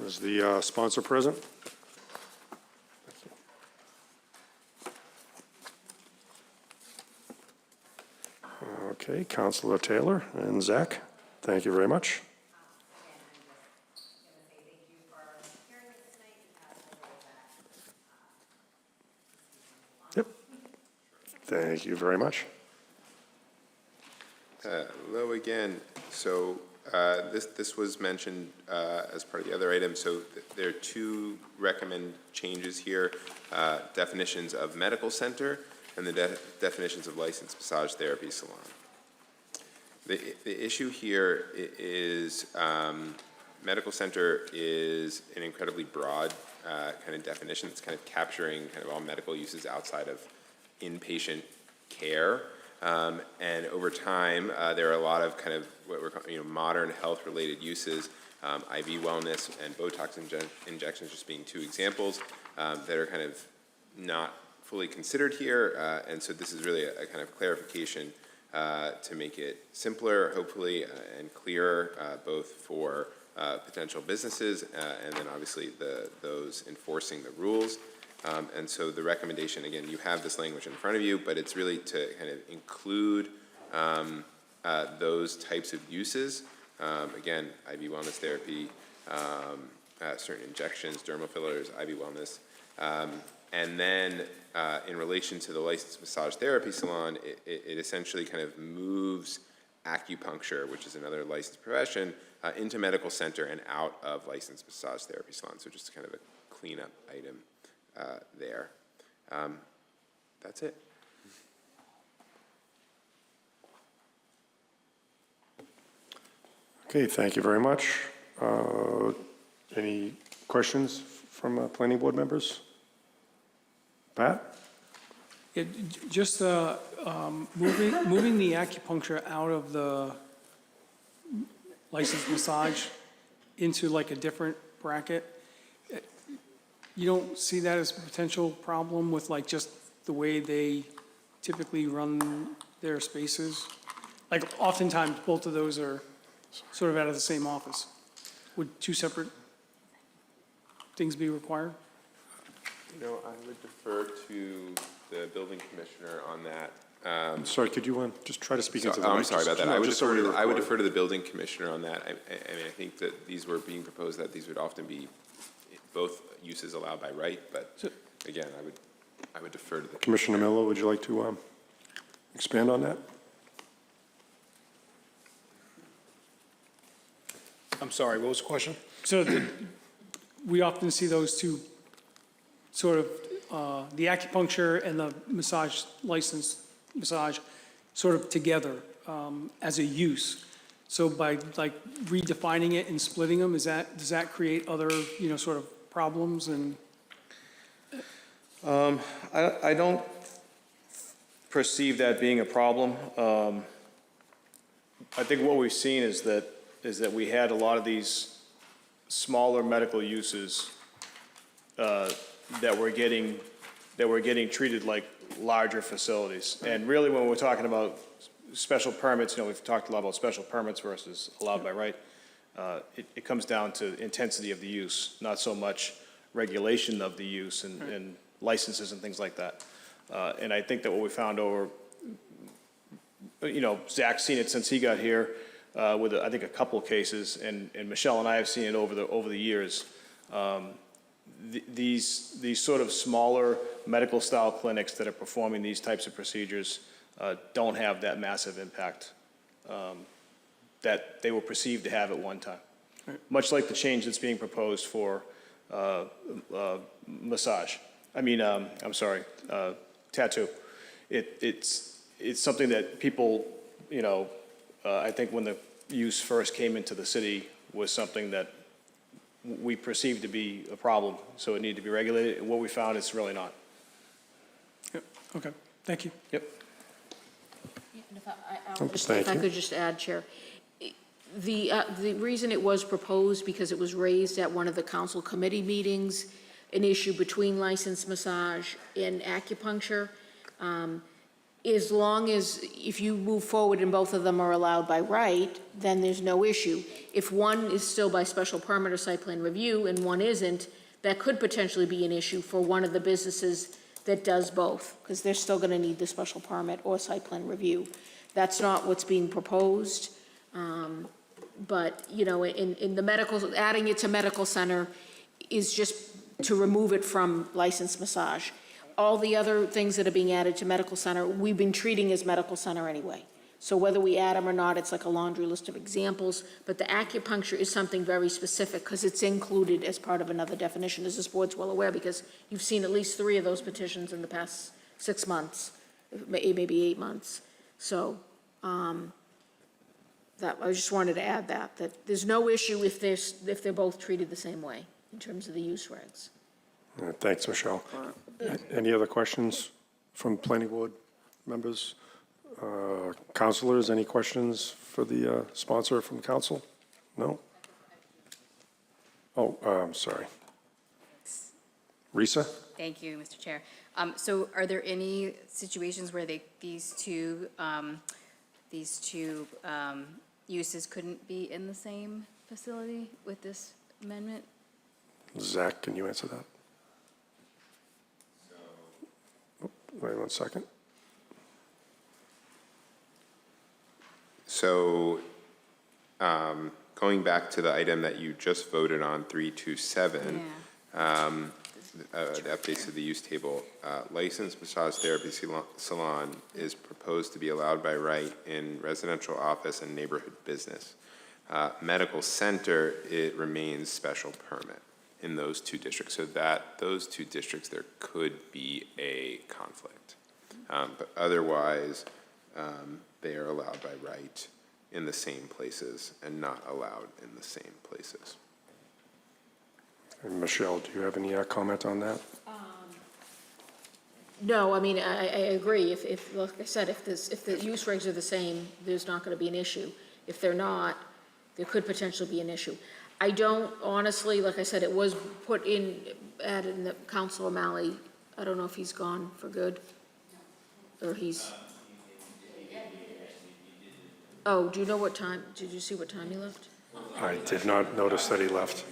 Is the sponsor present? Okay, Councilor Taylor and Zach, thank you very much. Yep. Thank you very much. Hello again. So this was mentioned as part of the other item. So there are two recommended changes here, definitions of medical center and the definitions of licensed massage therapy salon. The issue here is medical center is an incredibly broad kind of definition. It's kind of capturing kind of all medical uses outside of inpatient care. And over time, there are a lot of kind of what we're calling, modern health-related uses, IV wellness and Botox injections just being two examples that are kind of not fully considered here. And so this is really a kind of clarification to make it simpler, hopefully, and clearer, both for potential businesses and then obviously those enforcing the rules. And so the recommendation, again, you have this language in front of you, but it's really to kind of include those types of uses. Again, IV wellness therapy, certain injections, dermal fillers, IV wellness. And then in relation to the licensed massage therapy salon, it essentially kind of moves acupuncture, which is another licensed profession, into medical center and out of licensed massage therapy salon. So just kind of a cleanup item there. That's it. Okay, thank you very much. Any questions from planning board members? Pat? Yeah, just moving the acupuncture out of the licensed massage into like a different bracket, you don't see that as a potential problem with like just the way they typically run their spaces? Like oftentimes both of those are sort of out of the same office. Would two separate things be required? I would defer to the building commissioner on that. Sorry, could you just try to speak into the mic? I'm sorry about that. No, I would record. defer to the building commissioner on that. I mean, I think that these were being proposed that these would often be both uses allowed by right, but again, I would defer to the Commissioner Miller, would you like to expand on that? I'm sorry, what was the question? So we often see those two sort of, the acupuncture and the massage, licensed massage, sort of together as a use. So by like redefining it and splitting them, does that create other, sort of problems and? I don't perceive that being a problem. I think what we've seen is that we had a lot of these smaller medical uses that were getting treated like larger facilities. And really, when we're talking about special permits, we've talked a lot about special permits versus allowed by right. It comes down to intensity of the use, not so much regulation of the use and licenses and things like that. And I think that what we found over, Zach's seen it since he got here with, I think, a couple of cases, and Michelle and I have seen it over the years. These sort of smaller medical style clinics that are performing these types of procedures don't have that massive impact that they were perceived to have at one time. Right. Much like the change that's being proposed for massage. Tattoo. It's something that people, I think when the use first came into the city was something that we perceived to be a problem, so it needed to be regulated. And what we found is really not. Yep. Okay. Thank you. Yep. If I could just add, Chair, the reason it was proposed because it was raised at one of the council committee meetings, an issue between licensed massage and acupuncture. as long as, if you move forward and both of them are allowed by right, then there's no issue. If one is still by special permit or site plan review and one isn't, that could potentially be an issue for one of the businesses that does both, because they're still gonna need the special permit or site plan review. That's not what's being proposed. But, you know, in the medical, adding it to medical center is just to remove it from licensed massage. All the other things that are being added to medical center, we've been treating as medical center anyway. So whether we add them or not, it's like a laundry list of examples, but the acupuncture is something very specific because it's included as part of another definition, as this board's well aware, because you've seen at least 3 of those petitions in the past 6 months, maybe 8 months. So, that, I just wanted to add that there's no issue if they're both treated the same way in terms of the use regs. Thanks, Michelle. Any other questions from planning board members? Councilors, any questions for the sponsor from council? No? Oh, I'm sorry. Risa? Thank you, Mr. Chair. So are there any situations where these two uses couldn't be in the same facility with this amendment? Zach, can you answer that? Oh, wait 1 second. So, going back to the item that you just voted on, 327, the updates to the use table, licensed massage therapy salon is proposed to be allowed by right in residential office and neighborhood business. Medical center, it remains special permit in those 2 districts. So that those 2 districts, there could be a conflict. But otherwise, they are allowed by right in the same places and not allowed in the same places. And Michelle, do you have any comment on that? No, I mean, I agree. If, like I said, if the use regs are the same, there's not going to be an issue. If they're not, there could potentially be an issue. I don't, honestly, like I said, it was put in, added in the Council O'Malley. I don't know if he's gone for good, or he's. Oh, do you know what time, did you see what time he left? I did not notice that he left.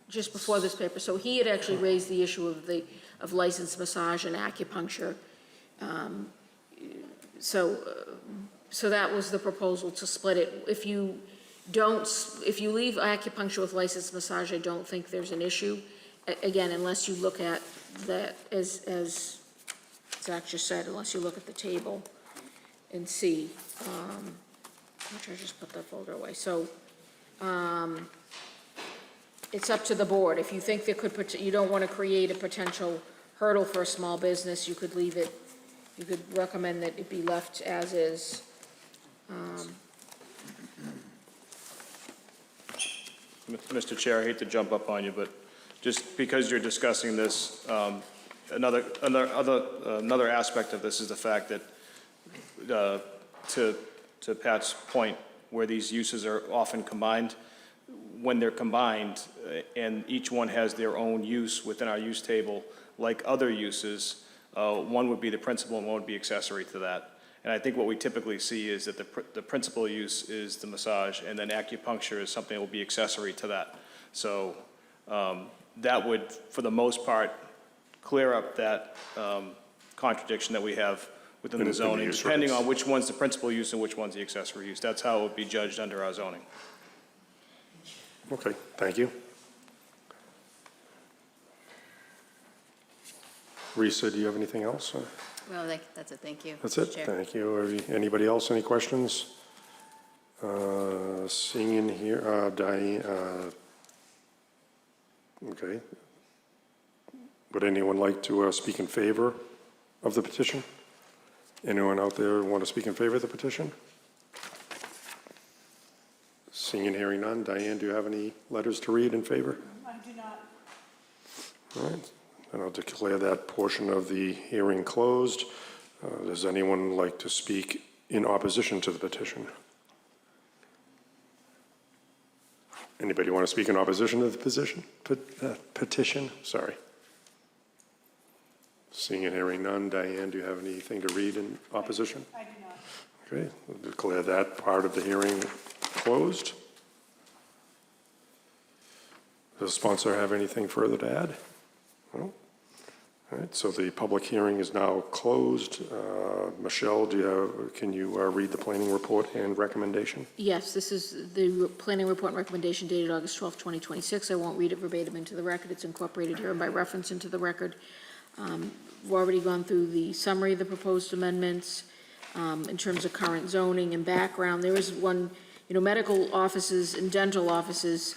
Just before this paper. So he had actually raised the issue of licensed massage and acupuncture. So that was the proposal, to split it. If you leave acupuncture with licensed massage, I don't think there's an issue. Again, unless you look at that, as Zach just said, unless you look at the table and see, which I just put that folder away. So, it's up to the board. If you think there could, you don't want to create a potential hurdle for a small business, you could leave it, you could recommend that it be left as is. Mr. Chair, I hate to jump up on you, but just because you're discussing this, another aspect of this is the fact that, to Pat's point, where these uses are often combined, when they're combined and each one has their own use within our use table, like other uses, one would be the principal and one would be accessory to that. And I think what we typically see is that the principal use is the massage, and then acupuncture is something that will be accessory to that. So that would, for the most part, clear up that contradiction that we have within the zoning, depending on which one's the principal use and which one's the accessory use. That's how it would be judged under our zoning. Okay, thank you. Risa, do you have anything else? Well, that's it. Thank you. That's it. Chair. Thank you. Anybody else? Any questions? Seeing in here, Diane. Okay. Would anyone like to speak in favor of the petition? Anyone out there want to speak in favor of the petition? Seeing and hearing none. Diane, do you have any letters to read in favor? I do not. All right. And I'll declare that portion of the hearing closed. Does anyone like to speak in opposition to the petition? Anybody want to speak in opposition to the petition? Sorry. Seeing and hearing none. Diane, do you have anything to read in opposition? I do not. Okay, we'll declare that part of the hearing closed. Does the sponsor have anything further to add? No? All right, so the public hearing is now closed. Michelle, can you read the planning report and recommendation? Yes, this is the planning report and recommendation dated August 12, 2026. I won't read it verbatim into the record. It's incorporated here by reference into the record. We've already gone through the summary of the proposed amendments in terms of current zoning and background. There is one, medical offices and dental offices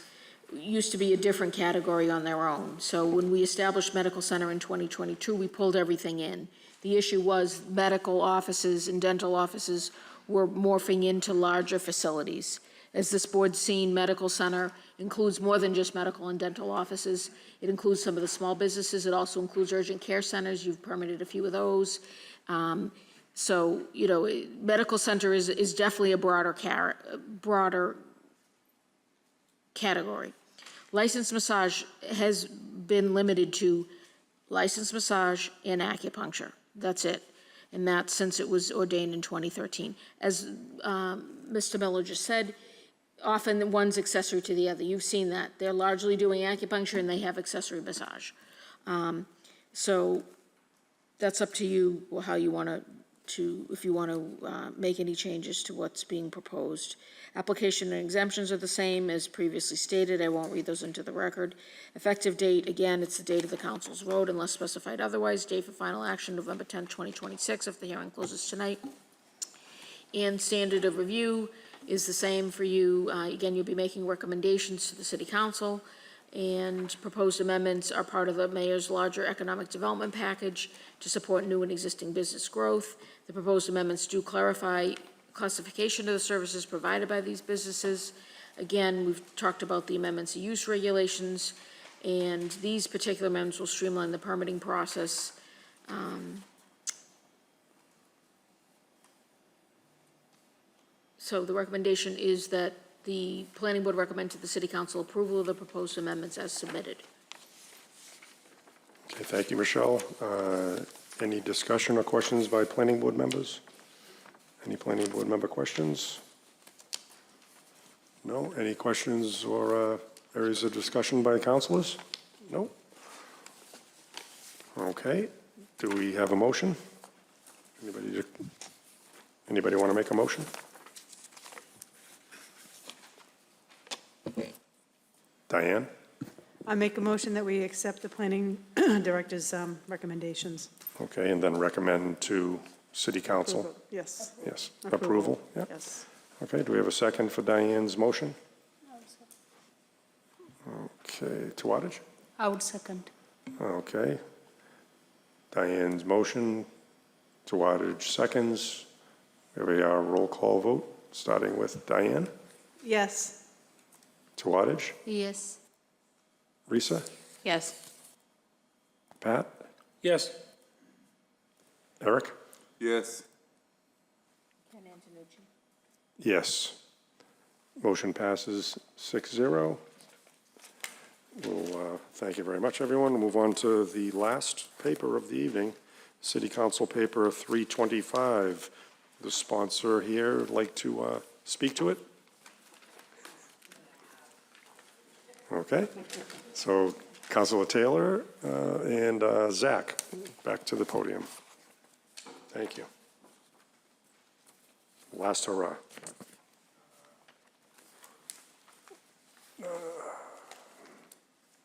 used to be a different category on their own. So when we established medical center in 2022, we pulled everything in. The issue was medical offices and dental offices were morphing into larger facilities. As this board's seen, medical center includes more than just medical and dental offices. It includes some of the small businesses. It also includes urgent care centers. You've permitted a few of those. So, medical center is definitely a broader category. Licensed massage has been limited to licensed massage and acupuncture. That's it. And that's since it was ordained in 2013. As Mr. Miller just said, often one's accessory to the other. You've seen that. They're largely doing acupuncture and they have accessory massage. So that's up to you how you want if you want to make any changes to what's being proposed. Application and exemptions are the same as previously stated. I won't read those into the record. Effective date, again, it's the date of the council's vote unless specified otherwise. Date for final action, November 10, 2026, if the hearing closes tonight. And standard of review is the same for you. Again, you'll be making recommendations to the city council, and proposed amendments are part of the mayor's larger economic development package to support new and existing business growth. The proposed amendments do clarify classification of the services provided by these businesses. Again, we've talked about the amendments to use regulations, and these particular amendments will streamline the permitting process. So the recommendation is that the planning board recommend to the city council approval of the proposed amendments as submitted. Okay, thank you, Michelle. Any discussion or questions by planning board members? Any planning board member questions? No? Any questions or areas of discussion by councilors? No? Okay. Do we have a motion? Anybody want to make a motion? Diane? I make a motion that we accept the planning director's recommendations. Okay, and then recommend to city council? Approval. Yes. Yes, approval, yeah. Yes. Okay, do we have a second for Diane's motion? Okay, Tawadage? I would second. Okay. Diane's motion, Tawadage seconds. Here we are, roll call vote, starting with Diane. Yes. Tawadage? Yes. Risa? Yes. Pat? Yes. Eric? Yes. Yes. Motion passes 6-0. We'll thank you very much, everyone. We'll move on to the last paper of the evening, City Council Paper 325. The sponsor here would like to speak to it. Okay. So Councilor Taylor and Zach, back to the podium. Thank you. Last hurrah.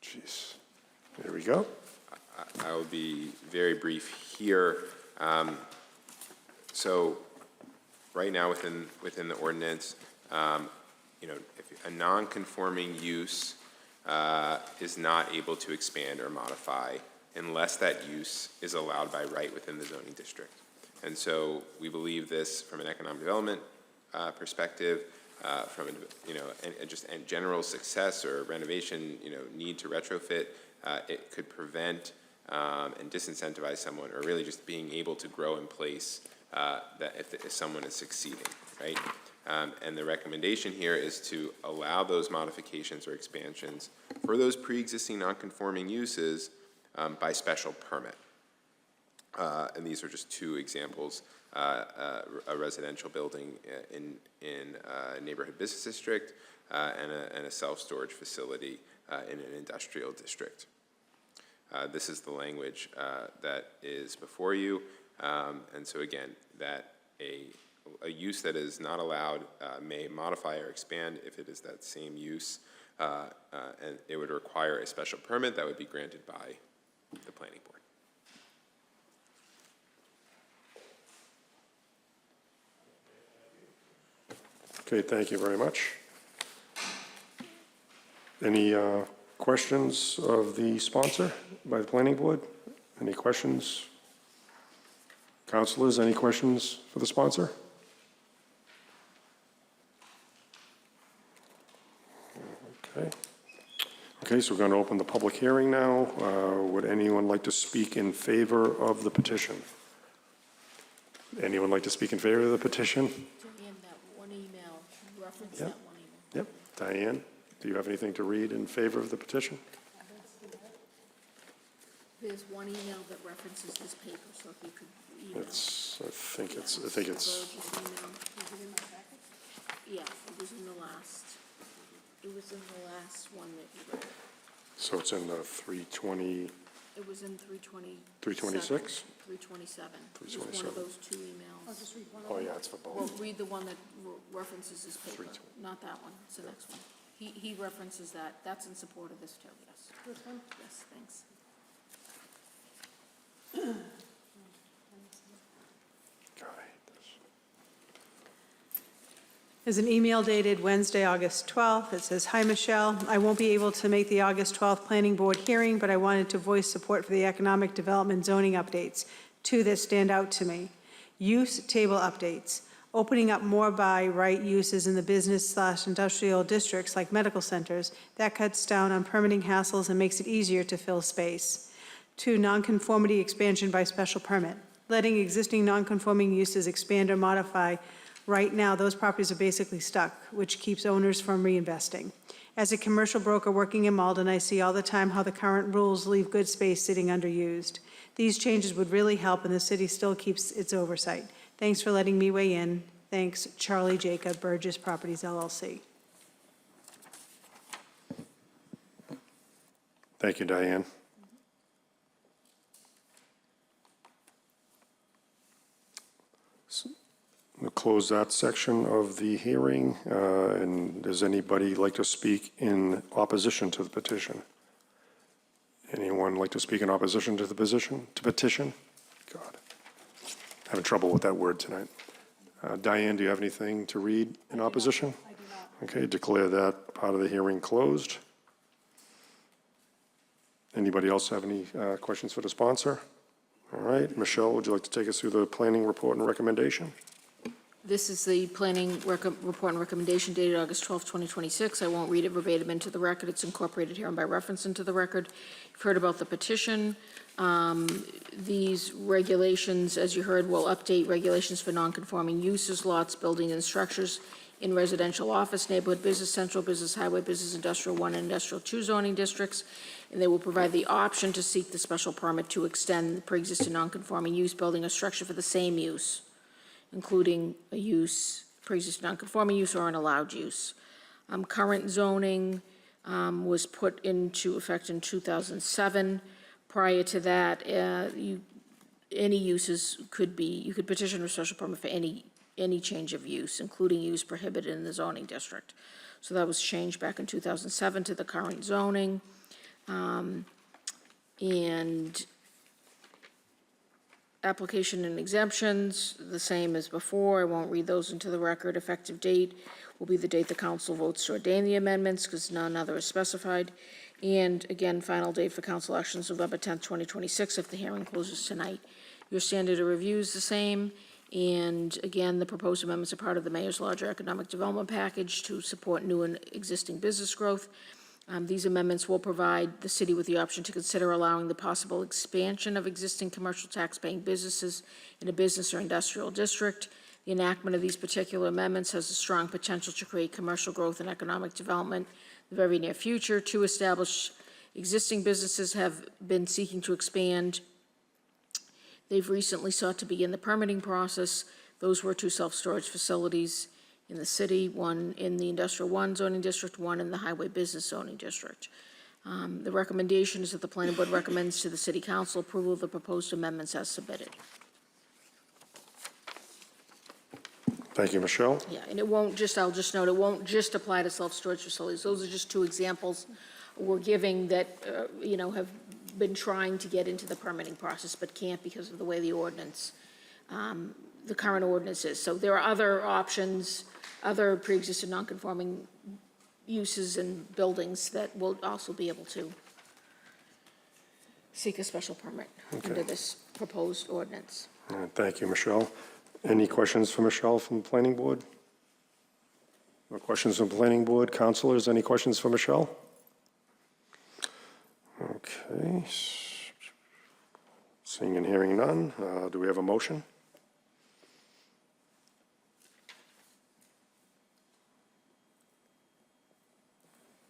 Jeez. There we go. I will be very brief here. So right now within the ordinance, if a non-conforming use is not able to expand or modify unless that use is allowed by right within the zoning district. And so we believe this from an economic development perspective, from just a general success or renovation, need to retrofit, it could prevent and disincentivize someone, or really just being able to grow in place that if someone is succeeding, right? And the recommendation here is to allow those modifications or expansions for those pre-existing non-conforming uses by special permit. And these are just two examples. A residential building in a neighborhood business district and a self-storage facility in an industrial district. This is the language that is before you. And so again, that a use that is not allowed may modify or expand if it is that same use, and it would require a special permit that would be granted by the planning board. Okay, thank you very much. Any questions of the sponsor by the planning board? Any questions? Councilors, any questions for the sponsor? Okay. Okay, so we're going to open the public hearing now. Would anyone like to speak in favor of the petition? Anyone like to speak in favor of the petition? Diane, that one email, reference Yep. that one email. Yep. Diane, do you have anything to read in favor of the petition? There's one email that references this paper, so if you could email. I think it's. Burgess email. Yeah, it was in the last one that you read. So it's in the 320, It was in 320. 326? 327. It was one 327. of those two emails. Oh, yeah, it's for both. Well, read the one that references this paper, not that one, it's the next one. He references that, that's in support of this too, yes. This one? Yes, thanks. There's an email dated Wednesday, August 12th. It says, "Hi, Michelle. I won't be able to make the August 12th Planning Board hearing, but I wanted to voice support for the economic development zoning updates. Two that stand out to me. Use table updates. Opening up more by right uses in the business/industrial districts like medical centers. That cuts down on permitting hassles and makes it easier to fill space. Two, nonconformity expansion by special permit. Letting existing nonconforming uses expand or modify. Right now, those properties are basically stuck, which keeps owners from reinvesting. As a commercial broker working in Malden, I see all the time how the current rules leave good space sitting underused. These changes would really help, and the city still keeps its oversight. Thanks for letting me weigh in. Thanks, Charlie Jacob, Burgess Properties, LLC." Thank you, Diane. We'll close that section of the hearing. And does anybody like to speak in opposition to the petition? Anyone like to speak in opposition to the petition? God, having trouble with that word tonight. Diane, do you have anything to read in opposition? I do not. Okay, declare that part of the hearing closed. Anybody else have any questions for the sponsor? All right, Michelle, would you like to take us through the planning report and recommendation? This is the planning report and recommendation dated August 12, 2026. I won't read it verbatim into the record. It's incorporated here and by reference into the record. You've heard about the petition. These regulations, as you heard, will update regulations for nonconforming uses, lots, buildings, and structures in residential office, neighborhood business, central business, highway business, industrial 1 and industrial 2 zoning districts. And they will provide the option to seek the special permit to extend the pre-existing nonconforming use, building, or structure for the same use, including a use, pre-existing nonconforming use, or an allowed use. Current zoning was put into effect in 2007. Prior to that, any uses could be, you could petition for a special permit for any change of use, including use prohibited in the zoning district. So that was changed back in 2007 to the current zoning. And application and exemptions, the same as before. I won't read those into the record. Effective date will be the date the council votes to ordain the amendments, because none other is specified. And again, final date for council actions, November 10th, 2026, if the hearing closes tonight. Your standard of review is the same. And again, the proposed amendments are part of the mayor's larger economic development package to support new and existing business growth. These amendments will provide the city with the option to consider allowing the possible expansion of existing commercial tax-paying businesses in a business or industrial district. The enactment of these particular amendments has a strong potential to create commercial growth and economic development in the very near future. Two established existing businesses have been seeking to expand They've recently sought to begin the permitting process. Those were 2 self-storage facilities in the city, one in the Industrial 1 zoning district, one in the Highway Business zoning district. The recommendation is that the planning board recommends to the city council approval of the proposed amendments as submitted. Thank you, Michelle. Yeah, and it won't just, I'll just note, it won't just apply to self-storage facilities. Those are just 2 examples we're giving that, have been trying to get into the permitting process but can't because of the way the ordinance, the current ordinance is. So there are other options, other pre-existing non-conforming uses and buildings that will also be able to seek a special permit under this proposed ordinance. All right, thank you, Michelle. Any questions for Michelle from the planning board? No questions from the planning board? Councilors, any questions for Michelle? Okay. Seeing and hearing none, do we have a motion?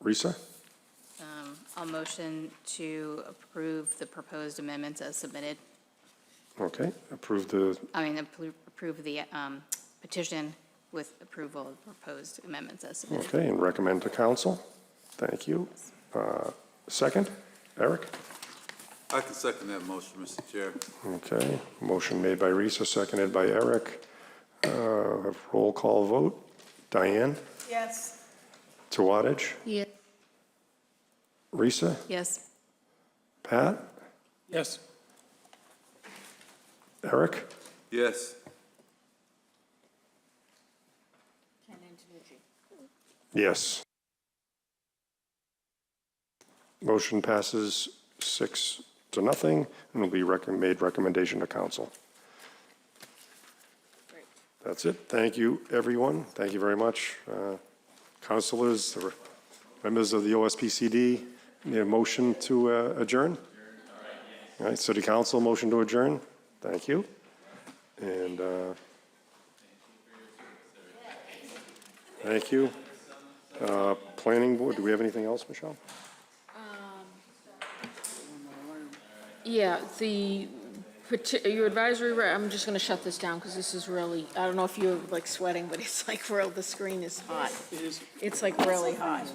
Risa? I'll motion to approve the proposed amendments as submitted. Okay, approve the, Approve the petition with approval of proposed amendments as submitted. okay, and recommend to council. Thank you. Second, Eric? I can second that motion, Mr. Chair. Okay, motion made by Risa, seconded by Eric. Roll call vote. Diane? Yes. Tawadich? Yes. Risa? Yes. Pat? Yes. Eric? Yes. Yes. Motion passes 6-0 and will be made recommendation to council. That's it. Thank you, everyone. Thank you very much. Councilors, the members of the OSPCD, need a motion to adjourn? All right, City Council, motion to adjourn. Thank you. And thank you. Planning Board, do we have anything else, Michelle? Yeah, your advisory, I'm just going to shut this down because this is really, I don't know if you're like sweating, but it's like real, the screen is hot. It's like really hot.